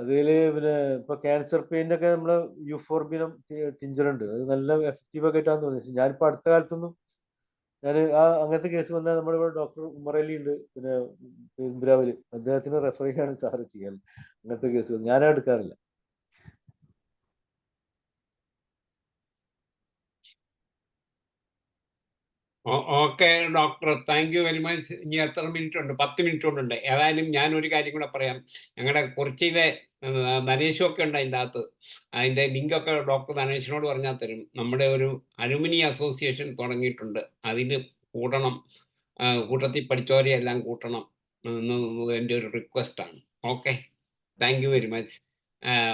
അതില് പിന്നെ ഇപ്പൊ ക്യാൻസർ പെയിനൊക്കെ നമ്മള് യൂഫോർബിനം ടിഞ്ചർ ഉണ്ട്. അത് നല്ല എഫക്റ്റീവ് ഒക്കെ ആയിട്ടാന്ന് തോന്നുന്നത്. ഞാനിപ്പോ അടുത്ത കാലത്തൊന്നും അങ്ങനത്തെ കേസ് വന്നാൽ നമ്മളിവിടെ ഡോക്ടർ ഉമറലി ഉണ്ട്, പിന്നെ ഇബ്രാവില്, അദ്ദേഹത്തിന് റെഫർ ചെയ്യാണ് സാറ് ചെയ്യാൻ. അങ്ങനത്തെ കേസുകൾ ഞാനും എടുക്കാറില്ല. Okay doctor, thank you very much. ഇനി എത്ര മിനിറ്റ് ഉണ്ട്? 10 മിനിറ്റ് കൊണ്ടുണ്ട്. ഏതായാലും ഞാനൊരു കാര്യം കൂടെ പറയാം. ഞങ്ങളുടെ കൊച്ചിയിലെ നരേശൊക്കെ ഉണ്ട് അതിൻ്റെ അകത്ത്. അതിൻ്റെ ലിങ്കൊക്കെ ഡോക്ടർ നരേഷിനോട് പറഞ്ഞാൽ തരും. നമ്മുടെ ഒരു അലുമിനി അസോസിയേഷൻ തുടങ്ങിയിട്ടുണ്ട്. അതിന് കൂട്ടണം, കൂട്ടത്തിൽ പഠിച്ചവരെയെല്ലാം കൂട്ടണം. എൻ്റെ ഒരു റിക്വസ്റ്റാണ്. Okay, thank you very much.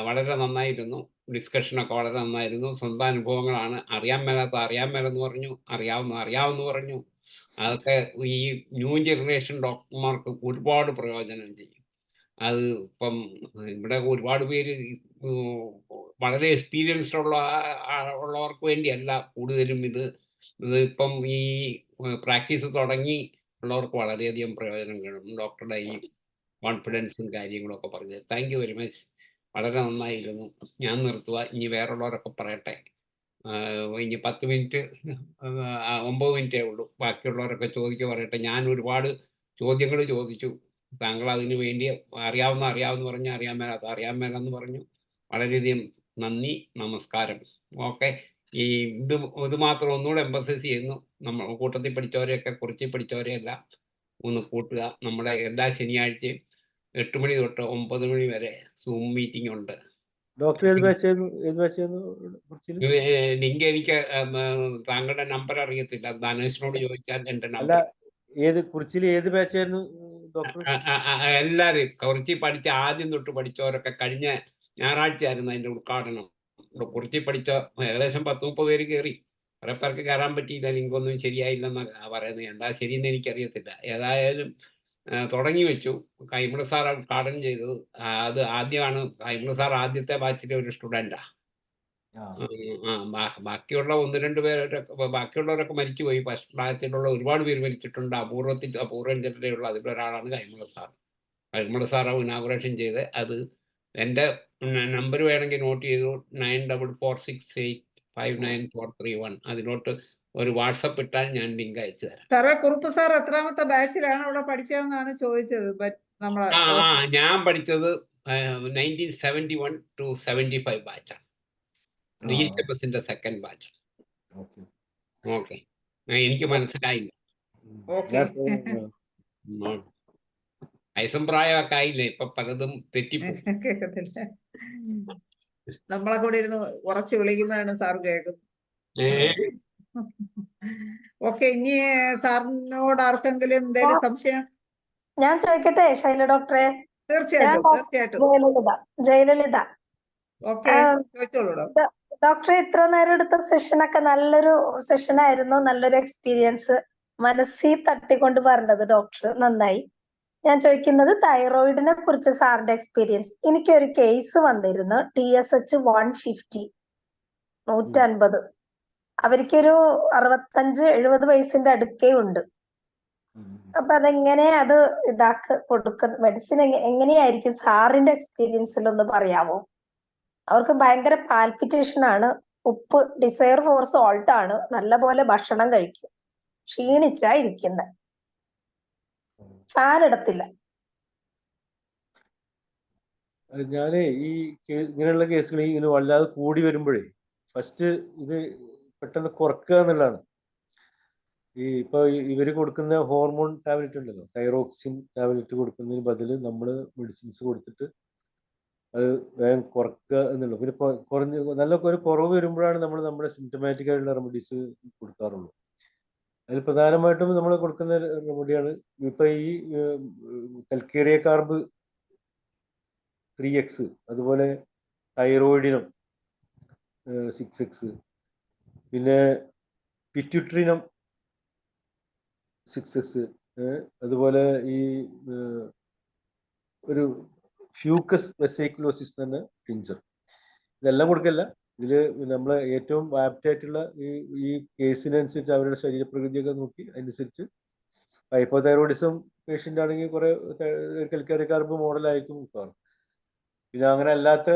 വളരെ നന്നായിരുന്നു, ഡിസ്കഷനൊക്കെ വളരെ നന്നായിരുന്നു. സ്വന്തം അനുഭവങ്ങളാണ്. അറിയാൻ മേലെന്ന് പറഞ്ഞു, അറിയാവുന്ന പറഞ്ഞു. അതൊക്കെ ഈ ന്യൂ ജനറേഷൻ ഡോക്ടർമാർക്ക് ഒരുപാട് പ്രയോജനം ചെയ്യും. അത് ഇപ്പം ഇവിടെ ഒരുപാട് പേര് വളരെ എക്സ്പീരിയൻസ്ഡ് ഉള്ളവർക്ക് വേണ്ടിയല്ല കൂടുതലും ഇത് ഇപ്പം ഈ പ്രാക്ടീസ് തുടങ്ങി ഉള്ളവർക്ക് വളരെയധികം പ്രയോജനം കാണും. ഡോക്ടറുടെ ഈ കോൺഫിഡൻസും കാര്യങ്ങളൊക്കെ പറഞ്ഞത്. Thank you very much. വളരെ നന്നായിരുന്നു. ഞാൻ നിർത്തുക. ഇനി വേറുള്ളവരൊക്കെ പറയട്ടെ. ഇനി 10 മിനിറ്റ് 9 മിനിറ്റേ ഉള്ളൂ. ബാക്കിയുള്ളവരൊക്കെ പറയട്ടെ. ഞാൻ ഒരുപാട് ചോദ്യങ്ങൾ ചോദിച്ചു. താങ്കൾ അതിന് വേണ്ടി അറിയാവുന്ന പറഞ്ഞു, അറിയാൻ മേലെന്ന് പറഞ്ഞു. വളരെയധികം നന്ദി, നമസ്കാരം. ഓക്കെ, ഈ ഇത് മാത്രം ഒന്നുകൂടെ എംഫസൈസ് ചെയ്യുന്നു. നമ്മൾ കൂട്ടത്തിൽ പഠിച്ചവരെയൊക്കെ കുറിച്ച് പഠിച്ചവരെയല്ല ഒന്ന് കൂട്ടുക. നമ്മുടെ എല്ലാ ശനിയാഴ്ചയും 8 മണി തൊട്ട് 9 മണി വരെ സൂം മീറ്റിംഗ് ഉണ്ട്. ഡോക്ടർ ലിങ്ക് എനിക്ക് താങ്കളുടെ നമ്പർ അറിയത്തില്ല. ധനേഷിനോട് ചോദിച്ചാൽ എന്റെ നമ്പർ. ഏത് ബാച്ചായിരുന്നു ഡോക്ടർ? എല്ലാരും കുറിച്ചി പഠിച്ച ആദ്യം തൊട്ട് പഠിച്ചവരൊക്കെ കഴിഞ്ഞ ഞായറാഴ്ച ആയിരുന്നു അതിന്റെ ഉദ്ഘാടനം. കുറിച്ചി പഠിച്ച ഏകദേശം 10-30 പേര് കയറി. കുറെ പേർക്ക് കയറാൻ പറ്റിയില്ല. ലിങ്കൊന്നും ശരിയായില്ലെന്നാണ് പറയുന്നത്. എന്താ ശരിയെന്ന് എനിക്കറിയത്തില്ല. ഏതായാലും തുടങ്ങി വെച്ചു. കൈമള സാർ ഉദ്ഘാടനം ചെയ്തത്. അത് ആദ്യമാണ്. കൈമള സാർ ആദ്യത്തെ ബാച്ചിലെ ഒരു സ്റ്റുഡൻ്റാ. ബാക്കിയുള്ള 1-2 പേരൊക്കെ ബാക്കിയുള്ളവരൊക്കെ മരിച്ചുപോയി. ഫസ്റ്റ് ബാച്ചിലുള്ള ഒരുപാട് പേര് മരിച്ചിട്ടുണ്ട്. അപൂർവം ചിലരെയുള്ള അതിലൊരാളാണ് Kaimal sir. Kaimal sir inauguration ചെയ്ത് അത് എൻ്റെ നമ്പർ വേണമെങ്കിൽ നോട്ട് ചെയ്തു. 9446859431. അതിലോട്ട് ഒരു വാട്സപ്പ് ഇട്ടാൽ ഞാൻ ലിങ്ക് അയച്ചു തരാം. സാറേ, കുറുപ്പ് സാർ എത്രാമത്തെ ബാച്ചിലാണ് അവിടെ പഠിച്ചതെന്നാണ് ചോദിച്ചത്. ഞാൻ പഠിച്ചത് 1971 to 75 ബാച്ചാണ്. DHFSന്റെ സെക്കൻഡ് ബാച്ച്. ഓക്കെ, എനിക്ക് മനസ്സിലായില്ല. വയസ്സും പ്രായമൊക്കെ ആയില്ലേ, ഇപ്പൊ പലതും തെറ്റിപ്പോ. നമ്മളെ കൂടെ ഇരുന്ന് ഉറച്ച് വിളിക്കുമ്പോഴാണ് സാർ കേൾക്കുന്നത്. ഓക്കെ, ഇനി സാറിനോട് ആർക്കെങ്കിലും എന്തെങ്കിലും സംശയം? ഞാൻ ചോദിക്കട്ടെ ശൈല ഡോക്ടറെ? തീർച്ചയായിട്ടും. ജയലളിത. ഓക്കെ, ചോദിച്ചോളൂ ഡോക്ടറെ. ഇത്ര നേരം എടുത്ത സെഷനൊക്കെ നല്ലൊരു സെഷനായിരുന്നു. നല്ലൊരു എക്സ്പീരിയൻസ് മനസ്സിൽ തട്ടിക്കൊണ്ട് പറഞ്ഞത് ഡോക്ടർ നന്നായി. ഞാൻ ചോദിക്കുന്നത് തൈറോയിഡിനെ കുറിച്ച് സാറിന്റെ എക്സ്പീരിയൻസ്. എനിക്കൊരു കേസ് വന്നിരുന്നു. TSH 150 150. അവർക്കൊരു 65-70 വയസ്സിന്റെ അടുക്കേ ഉണ്ട്. അപ്പൊ അതെങ്ങനെ അത് കൊടുക്കുന്ന മെഡിസിൻ എങ്ങനെയായിരിക്കും സാറിന്റെ എക്സ്പീരിയൻസിൽ ഒന്ന് പറയാമോ? അവർക്ക് ഭയങ്കര പാൽപിറ്റേഷൻ ആണ്. ഉപ്പ് ഡിസയർ ഫോർ സോൾട്ട് ആണ്. നല്ലപോലെ ഭക്ഷണം കഴിക്കും. ക്ഷീണിച്ചാ ഇരിക്കുന്നത്. ഫാൻ ഇടത്തില്ല. ഞാനേ ഇങ്ങനെയുള്ള കേസുകൾ ഇങ്ങനെ വല്ലാതെ കൂടി വരുമ്പോഴേ ഫസ്റ്റ് ഇത് പെട്ടെന്ന് കുറക്കുക എന്നുള്ളതാണ്. ഇപ്പൊ ഇവര് കൊടുക്കുന്ന ഹോർമോൺ ടാബ്ലറ്റ് ഉണ്ടല്ലോ, തൈറോക്സിൻ ടാബ്ലറ്റ് കൊടുക്കുന്നതിന് ബദല് നമ്മള് മെഡിസിൻസ് കൊടുത്തിട്ട് അത് വേഗം കുറക്കുക എന്നുള്ളൂ. പിന്നെ നല്ല ഒരു കുറവ് വരുമ്പോഴാണ് നമ്മൾ നമ്മുടെ സിംറ്റമാറ്റിക് ആയിട്ടുള്ള റെമഡീസ് കൊടുക്കാറുള്ളൂ. അതിൽ പ്രധാനമായിട്ടും നമ്മൾ കൊടുക്കുന്ന റെമഡിയാണ് ഇപ്പൊ ഈ കൽക്കേറിയ കാർബ് 3x, അതുപോലെ തൈറോയിഡിനം 6x, പിന്നെ പിറ്റ്യൂട്ടറിനം 6x, അതുപോലെ ഈ ഒരു ഫ്യൂക്കസ് വെസൈക്കുലോസിസ് തന്നെ ടിഞ്ചർ. ഇതെല്ലാം കൊടുക്കല്ല. ഇതില് നമ്മളെ ഏറ്റവും ആപ്റ്റായിട്ടുള്ള ഈ കേസിനനുസരിച്ച് അവരുടെ ശരീരപ്രകൃതിയൊക്കെ നോക്കി അനുസരിച്ച് ഹൈപ്പോതൈറോയിഡിസം പേഷ്യൻ്റ് ആണെങ്കിൽ കുറെ കൽക്കാരി കാർബ് മോഡലായിരിക്കും മിക്കവാറും. പിന്നെ അങ്ങനെ അല്ലാത്ത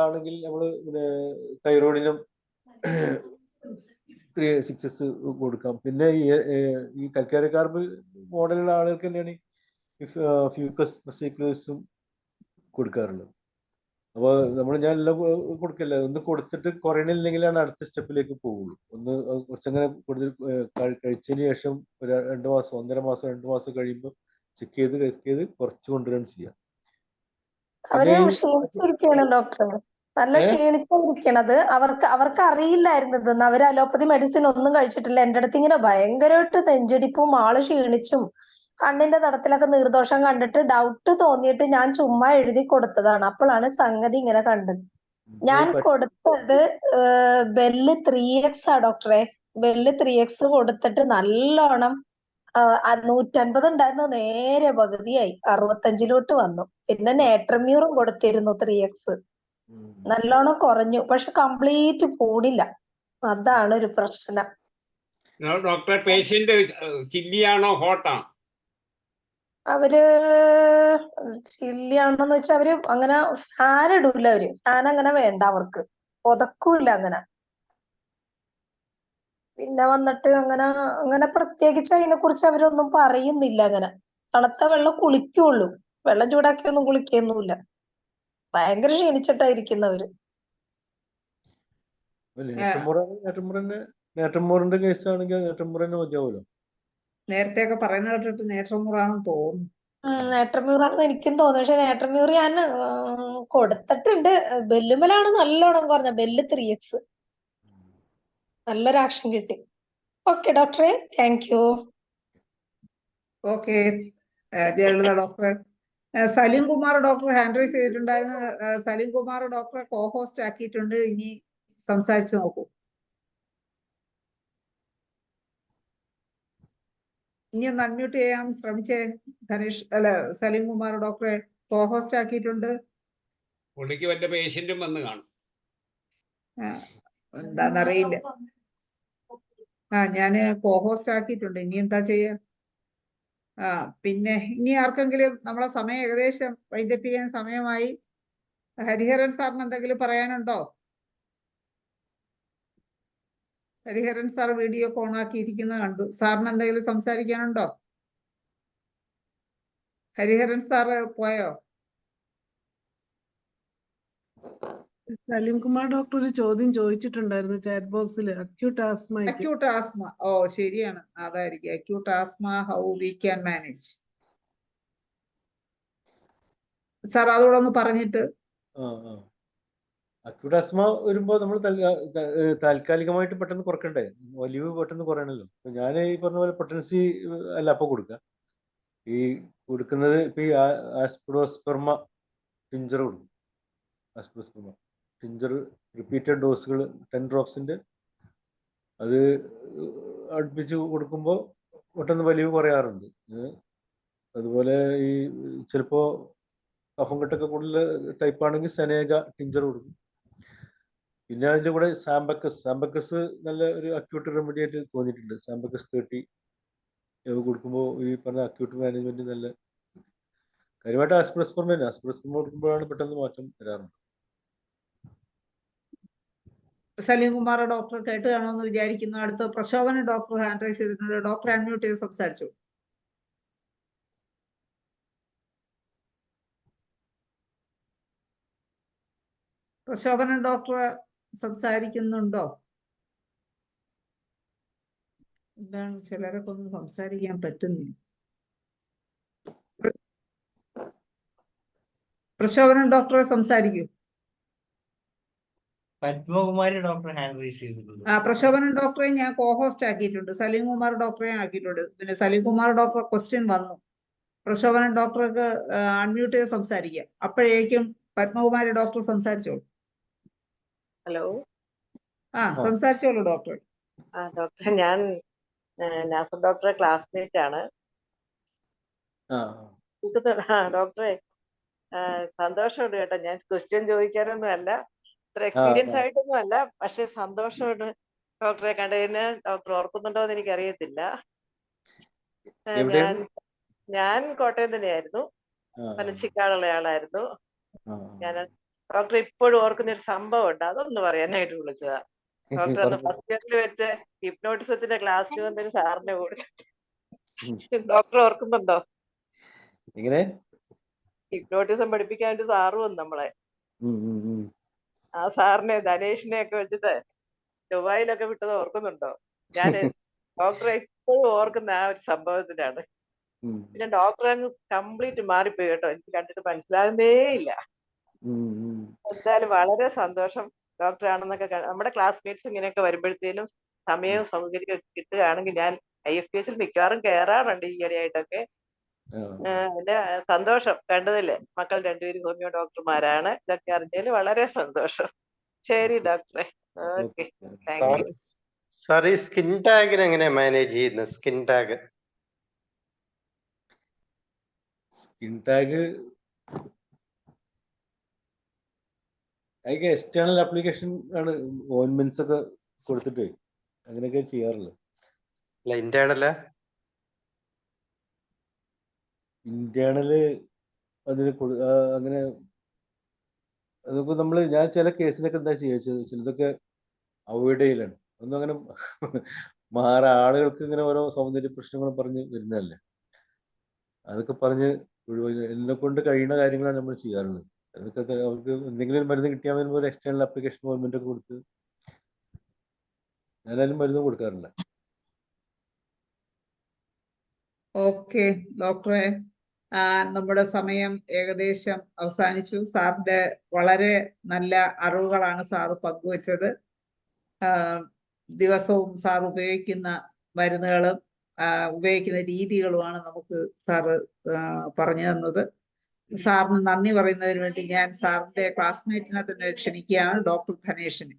ആണെങ്കിൽ നമ്മൾ പിന്നെ തൈറോയിഡിനും 6x കൊടുക്കാം. പിന്നെ ഈ കൽക്കാരി കാർബ് മോഡലുള്ള ആളുകൾക്ക് തന്നെയാണ് ഈ ഫ്യൂക്കസ് വെസൈക്കുലോസിസും കൊടുക്കാറുള്ളത്. അപ്പോൾ ഞാൻ എല്ലാം കൊടുക്കില്ല. ഒന്ന് കൊടുത്തിട്ട് കുറയണില്ലെങ്കിലാണ് അടുത്ത സ്റ്റെപ്പിലേക്ക് പോകുള്ളൂ. ഒന്ന് കുറച്ചങ്ങനെ കൂടുതൽ കഴിച്ചതിന് ശേഷം 2 മാസം 1.5 മാസം 2 മാസം കഴിയുമ്പോൾ ചെക്ക് ചെയ്ത് കുറച്ച് കൊണ്ടുവരാൻ ചെയ്യാം. അവര് ക്ഷീണിച്ചിരിക്കുകയാണ് ഡോക്ടർ. നല്ല ക്ഷീണിച്ചിരിക്കണത്. അവർക്ക് അറിയില്ലായിരുന്നു ഇതെന്ന്. അവര് അലോപ്പതി മെഡിസിൻ ഒന്നും കഴിച്ചിട്ടില്ല. എൻ്റെ അടുത്ത് ഇങ്ങനെ ഭയങ്കരമായിട്ട് നെഞ്ചടിപ്പും ആള് ക്ഷീണിച്ചും കണ്ണിന്റെ തടത്തിലൊക്കെ നീർദോഷം കണ്ടിട്ട് ഡൗട്ട് തോന്നിയിട്ട് ഞാൻ ചുമ്മാ എഴുതി കൊടുത്തതാണ്. അപ്പോഴാണ് സംഗതി ഇങ്ങനെ കണ്ടത്. ഞാൻ കൊടുത്തത് ബെല്ല് 3x ആ ഡോക്ടറെ. ബെല്ല് 3x കൊടുത്തിട്ട് നല്ലോണം 150 ഉണ്ടായിരുന്നു, നേരെ പകുതിയായി 65 വന്നു. പിന്നെ നേട്രമ്യൂറും കൊടുത്തിരുന്നു 3x, നല്ലോണം കുറഞ്ഞു. പക്ഷെ കംപ്ലീറ്റ് പോണില്ല. അതാണ് ഒരു പ്രശ്നം. ഡോക്ടർ പേഷ്യന്റ് ചില്ലിയാണോ ഹോട്ടാണോ? അവര് ചില്ലിയാണെന്ന് വെച്ചാൽ അവര് അങ്ങനെ ഫാൻ ഇടൂല. അവര് ഫാൻ അങ്ങനെ വേണ്ട, അവർക്ക് പുതക്കൂല്ല അങ്ങനെ. പിന്നെ വന്നിട്ട് അങ്ങനെ പ്രത്യേകിച്ച് അതിനെ കുറിച്ച് അവരൊന്നും പറയുന്നില്ല. അങ്ങനെ തണുത്ത വെള്ളം കുളിക്കുള്ളൂ, വെള്ളം ചൂടാക്കിയൊന്നും കുളിക്കൊന്നുമില്ല. ഭയങ്കര ക്ഷീണിച്ചിട്ടായിരിക്കുന്നവര്. നേട്ടമുറിന്റെ കേസ് ആണെങ്കിൽ നേട്ടമുറന്നെ മതിയാവുമല്ലോ. നേരത്തെ ഒക്കെ പറയുന്ന കേട്ടിട്ട് നേട്രമ്യൂറാണെന്ന് തോന്നുന്നു. നേട്രമ്യൂറാണെന്ന് എനിക്കും തോന്നുന്നു. പക്ഷെ നേട്രമ്യൂർ ഞാൻ കൊടുത്തിട്ടുണ്ട്. ബെല്ലുമലാണ് നല്ലോണം കുറഞ്ഞ. ബെല്ല് 3x നല്ലൊരു ആക്ഷൻ കിട്ടി. ഓക്കെ ഡോക്ടറെ, thank you. Okay Jayalalitha doctor. Saleem Kumar doctor hand raise ചെയ്തിട്ടുണ്ടായിരുന്നു. സലീം കുമാർ ഡോക്ടറെ കോ ഹോസ്റ്റ് ആക്കിയിട്ടുണ്ട്. ഇനി സംസാരിച്ചു നോക്കൂ. ഇനി ഒന്ന് അൺമ്യൂട്ട് ചെയ്യാൻ ശ്രമിച്ചേ ധനേഷ്. അല്ല, സലീം കുമാർ ഡോക്ടറെ കോ ഹോസ്റ്റ് ആക്കിയിട്ടുണ്ട്. പുള്ളിക്ക് വല്ല പേഷ്യന്റും വന്ന് കാണും. എന്താന്നറിയില്ല. ഞാന് കോ ഹോസ്റ്റ് ആക്കിയിട്ടുണ്ട്. ഇനി എന്താ ചെയ്യാ? പിന്നെ ഇനി ആർക്കെങ്കിലും, നമ്മളെ സമയം ഏകദേശം വൈൻഡപ്പ് ചെയ്യാൻ സമയമായി. ഹരിഹരൻ സാറിന് എന്തെങ്കിലും പറയാനുണ്ടോ? ഹരിഹരൻ സാർ വീഡിയോ ഓൺ ആക്കിയിരിക്കുന്നത് കണ്ടു. സാറിന് എന്തെങ്കിലും സംസാരിക്കാനുണ്ടോ? ഹരിഹരൻ സാറ് പോയോ? സലീം കുമാർ ഡോക്ടർ ഒരു ചോദ്യം ചോദിച്ചിട്ടുണ്ടായിരുന്നു ചാറ്റ് ബോക്സിൽ. Acute asthma. Acute asthma. ഓ ശരിയാണ്, അതായിരിക്കും. Acute asthma how we can manage. Sir അതോടെ ഒന്ന് പറഞ്ഞിട്ട്. അക്യൂട്ട് ആസ്മ വരുമ്പോൾ നമ്മൾ താൽക്കാലികമായിട്ട് പെട്ടെന്ന് കുറക്കണ്ടേ? വലിവ് പെട്ടെന്ന് കുറയണല്ലോ. ഞാൻ ഈ പറഞ്ഞ പോലെ പൊട്ടൻസി അല്ല അപ്പൊ കൊടുക്കുക. ഈ കൊടുക്കുന്നത് ഇപ്പൊ ഈ ആസ്പിഡോസ്പെർമ ടിഞ്ചർ കൊടുക്കും. ആസ്പിഡോസ്പെർമ ടിഞ്ചർ റിപ്പീറ്റഡ് ഡോസുകൾ 10 ഡ്രോപ്സിന്റെ അത് അടുപ്പിച്ച് കൊടുക്കുമ്പോൾ പെട്ടെന്ന് വലിവ് കുറയാറുണ്ട്. അതുപോലെ ഈ ചിലപ്പോ കഫം കെട്ടൊക്കെ കൂടുതൽ ടൈപ്പ് ആണെങ്കിൽ സനേക ടിഞ്ചർ കൊടുക്കും. പിന്നെ അതിന്റെ കൂടെ സാമ്പക്കസ് നല്ല ഒരു അക്യൂട്ട് റെമഡി ആയിട്ട് തോന്നിയിട്ടുണ്ട്. സാമ്പക്കസ് 30 കൊടുക്കുമ്പോൾ ഈ പറഞ്ഞ അക്യൂട്ട് മാനേജ്മെന്റ് നല്ല കാര്യമായിട്ട് ആസ്പിഡോസ്പെർമ കൊടുക്കുമ്പോഴാണ് പെട്ടെന്ന് മാറ്റം വരാറുണ്ട്. സലീം കുമാർ ഡോക്ടർ കേട്ട് കാണുമെന്ന് വിചാരിക്കുന്നു. അടുത്ത പ്രശോഭന ഡോക്ടർ ഹാൻഡ് റൈസ് ചെയ്തിട്ടുണ്ട്. ഡോക്ടർ അൺമ്യൂട്ട് ചെയ്ത് സംസാരിച്ചു. പ്രശോഭന ഡോക്ടർ സംസാരിക്കുന്നുണ്ടോ? എന്താണ് ചിലരൊക്കെ ഒന്നും സംസാരിക്കാൻ പറ്റുന്നില്ല. പ്രശോഭന ഡോക്ടറെ സംസാരിക്കൂ. പത്മകുമാരി ഡോക്ടർ ഹാൻഡ് റൈസ് ചെയ്തിട്ടുണ്ട്. പ്രശോഭന ഡോക്ടറെ ഞാൻ കോ ഹോസ്റ്റ് ആക്കിയിട്ടുണ്ട്. സലീം കുമാർ ഡോക്ടറെ ആക്കിയിട്ടുണ്ട്. പിന്നെ സലീം കുമാർ ഡോക്ടർ ക്വസ്റ്റ്യൻ വന്നു. പ്രശോഭന ഡോക്ടർക്ക് അൺമ്യൂട്ട് ചെയ്ത് സംസാരിക്കാം. അപ്പോഴേക്കും പത്മകുമാരി ഡോക്ടർ സംസാരിച്ചോളൂ. ഹലോ. സംസാരിച്ചോളൂ ഡോക്ടർ. ഡോക്ടർ, ഞാൻ നാസർ ഡോക്ടറെ ക്ലാസ്മേറ്റ് ആണ്. ഡോക്ടറെ സന്തോഷമുണ്ട് കേട്ടോ. ഞാൻ ക്വസ്റ്റ്യൻ ചോദിക്കാനൊന്നും അല്ല, അത്ര എക്സ്പീരിയൻസ് ആയിട്ടൊന്നും അല്ല, പക്ഷെ സന്തോഷമുണ്ട് ഡോക്ടറെ കണ്ടതിന്. ഡോക്ടർ ഓർക്കുന്നുണ്ടോ എന്ന് എനിക്കറിയത്തില്ല. ഞാൻ കോട്ടയം തന്നെയായിരുന്നു, പനച്ചിക്കാടുള്ള ആളായിരുന്നു ഞാൻ. ഡോക്ടർ ഇപ്പോഴും ഓർക്കുന്ന ഒരു സംഭവം ഉണ്ട്, അതൊന്ന് പറയാനായിട്ട് വിളിച്ചതാ. ഡോക്ടർ അന്ന് ഫസ്റ്റ് ഇയറിൽ വെച്ച് ഹിപ്നോട്ടിസത്തിന്റെ ക്ലാസ്സിന് വന്നൊരു സാറിനെ വിളിച്ചു. ഡോക്ടർ ഓർക്കുന്നുണ്ടോ? ഹിപ്നോട്ടിസം പഠിപ്പിക്കാൻ ഒരു സാറ് വന്നു നമ്മളെ. ആ സാറിനെ ധനേഷിനെ ഒക്കെ വെച്ചിട്ട് ദുബായിലൊക്കെ വിട്ടത് ഓർക്കുന്നുണ്ടോ? ഞാൻ ഡോക്ടറെ ഇപ്പോഴും ഓർക്കുന്ന ആ ഒരു സംഭവത്തിനാണ്. പിന്നെ ഡോക്ടർ അങ്ങ് കംപ്ലീറ്റ് മാറിപ്പോയി കേട്ടോ. എനിക്ക് കണ്ടിട്ട് മനസ്സിലാകുന്നേ ഇല്ല. എന്തായാലും വളരെ സന്തോഷം ഡോക്ടർ ആണെന്നൊക്കെ. നമ്മുടെ ക്ലാസ്മേറ്റ്സ് ഇങ്ങനെയൊക്കെ വരുമ്പോഴത്തേനും സമയവും സൗകര്യവും കിട്ടുകയാണെങ്കിൽ ഞാൻ IFPH മിക്കവാറും കയറാറുണ്ട് ഈയിടെയായിട്ടൊക്കെ. എന്റെ സന്തോഷം കണ്ടതില്ലേ, മക്കൾ രണ്ടുപേരും ഹോമിയോ ഡോക്ടർമാരാണ്. ഇതൊക്കെ അറിഞ്ഞതിൽ വളരെ സന്തോഷം. ശരി ഡോക്ടറെ. Okay, thank U. സാർ, ഈ സ്കിൻ ടാഗിന് എങ്ങനെ മാനേജ് ചെയ്യുന്നത്? സ്കിൻ ടാഗ് അതിന് എക്സ്റ്റേണൽ ആപ്ലിക്കേഷൻ ആണ്, ഓയിൻമെന്റ്സ് ഒക്കെ കൊടുത്തിട്ട് അങ്ങനെയൊക്കെ ചെയ്യാറുള്ളത്. ഇന്റേണല് അതിന് അങ്ങനെ അതിപ്പോ ഞാൻ ചില കേസിലൊക്കെ എന്താ ചെയ്യുക, ചിലതൊക്കെ അവോയ്ഡ് ചെയ്യലാണ്. ഒന്നും അങ്ങനെ ആളുകൾക്ക് ഇങ്ങനെ ഓരോ സൗന്ദര്യ പ്രശ്നങ്ങളും പറഞ്ഞ് വരുന്നതല്ലേ, അതൊക്കെ പറഞ്ഞ് എന്നെ കൊണ്ട് കഴിയുന്ന കാര്യങ്ങളാണ് നമ്മൾ ചെയ്യാറുള്ളത്. അതൊക്കെ അവർക്ക് എന്തെങ്കിലും മരുന്ന് കിട്ടിയാൽ വരുമ്പോൾ ഒരു എക്സ്റ്റേണൽ ആപ്ലിക്കേഷൻ ഗവൺമെന്റ് ഒക്കെ കൊടുത്ത് ഞാനായാലും മരുന്ന് കൊടുക്കാറില്ല. ഓക്കെ ഡോക്ടറെ, നമ്മുടെ സമയം ഏകദേശം അവസാനിച്ചു. സാറിന്റെ വളരെ നല്ല അറിവുകളാണ് സാറ് പങ്കുവച്ചത്. ദിവസവും സാർ ഉപയോഗിക്കുന്ന മരുന്നുകളും ഉപയോഗിക്കുന്ന രീതികളുമാണ് നമുക്ക് സാറ് പറഞ്ഞു തന്നത്. സാറിന് നന്ദി പറയുന്നതിന് വേണ്ടി ഞാൻ സാറിന്റെ ക്ലാസ്മേറ്റിനെ തന്നെ ക്ഷണിക്കുകയാണ്, ഡോക്ടർ ധനേഷിനെ.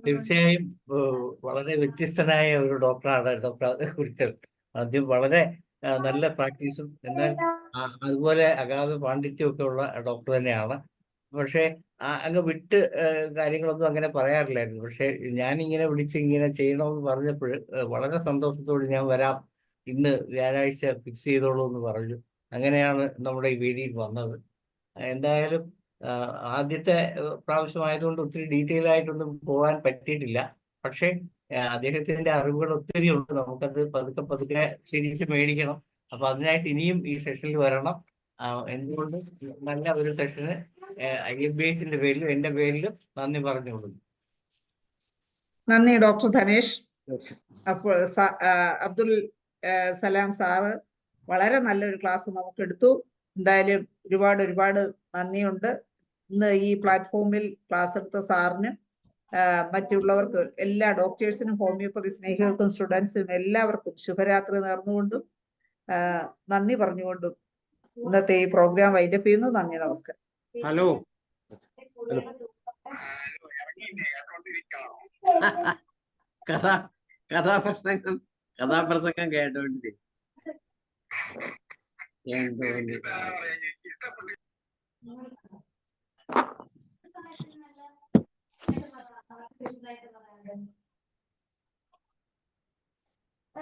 തീർച്ചയായും വളരെ വ്യത്യസ്തനായ ഒരു ഡോക്ടറാണ് ഡോക്ടർ കുരിക്കൽ. ആദ്യം വളരെ നല്ല പ്രാക്ടീസും എന്നാൽ അതുപോലെ അഗാധ പാണ്ഡിത്യം ഒക്കെ ഉള്ള ഡോക്ടർ തന്നെയാണ്. പക്ഷേ അങ്ങ് വിട്ട് കാര്യങ്ങളൊന്നും അങ്ങനെ പറയാറില്ലായിരുന്നു. പക്ഷെ ഞാനിങ്ങനെ വിളിച്ച് ഇങ്ങനെ ചെയ്യണമെന്ന് പറഞ്ഞപ്പോൾ വളരെ സന്തോഷത്തോടെ ഞാൻ വരാം, ഇന്ന് വ്യാഴാഴ്ച ഫിക്സ് ചെയ്തോളൂ എന്ന് പറഞ്ഞു. അങ്ങനെയാണ് നമ്മുടെ ഈ വേദിയിൽ വന്നത്. എന്തായാലും ആദ്യത്തെ പ്രാവശ്യമായതുകൊണ്ട് ഒത്തിരി ഡീറ്റെയിൽ ആയിട്ടൊന്നും പോകാൻ പറ്റിയിട്ടില്ല. പക്ഷേ അദ്ദേഹത്തിന്റെ അറിവുകൾ ഒത്തിരി ഉണ്ട്. നമുക്കത് പതുക്കെ പതുക്കെ ശരിച്ച് മേടിക്കണം. അപ്പൊ അതിനായിട്ട് ഇനിയും ഈ സെഷനിൽ വരണം. എന്തുകൊണ്ട് നല്ല ഒരു സെഷന് IFBSന്റെ പേരിലും എന്റെ പേരിലും നന്ദി പറഞ്ഞുകൊള്ളുന്നു. നന്ദി ഡോക്ടർ ധനേഷ്. അപ്പോൾ അബ്ദുൽ സലാം സാറ് വളരെ നല്ലൊരു ക്ലാസ് നമുക്ക് എടുത്തു. എന്തായാലും ഒരുപാട് നന്ദിയുണ്ട്. ഇന്ന് ഈ പ്ലാറ്റ്ഫോമിൽ ക്ലാസ് എടുത്ത സാറിന് മറ്റുള്ളവർക്ക് എല്ലാ ഡോക്ടേഴ്സിനും ഹോമിയോപ്പതി സ്നേഹികൾക്കും സ്റ്റുഡൻസിനും എല്ലാവർക്കും ശുഭരാത്രി നേർന്നുകൊണ്ടും നന്ദി പറഞ്ഞുകൊണ്ടും ഇന്നത്തെ ഈ പ്രോഗ്രാം വൈൻഡപ്പ് ചെയ്യുന്നു. നന്ദി, നമസ്കാരം. ഹലോ കഥാപ്രസംഗം കേട്ടോണ്ട്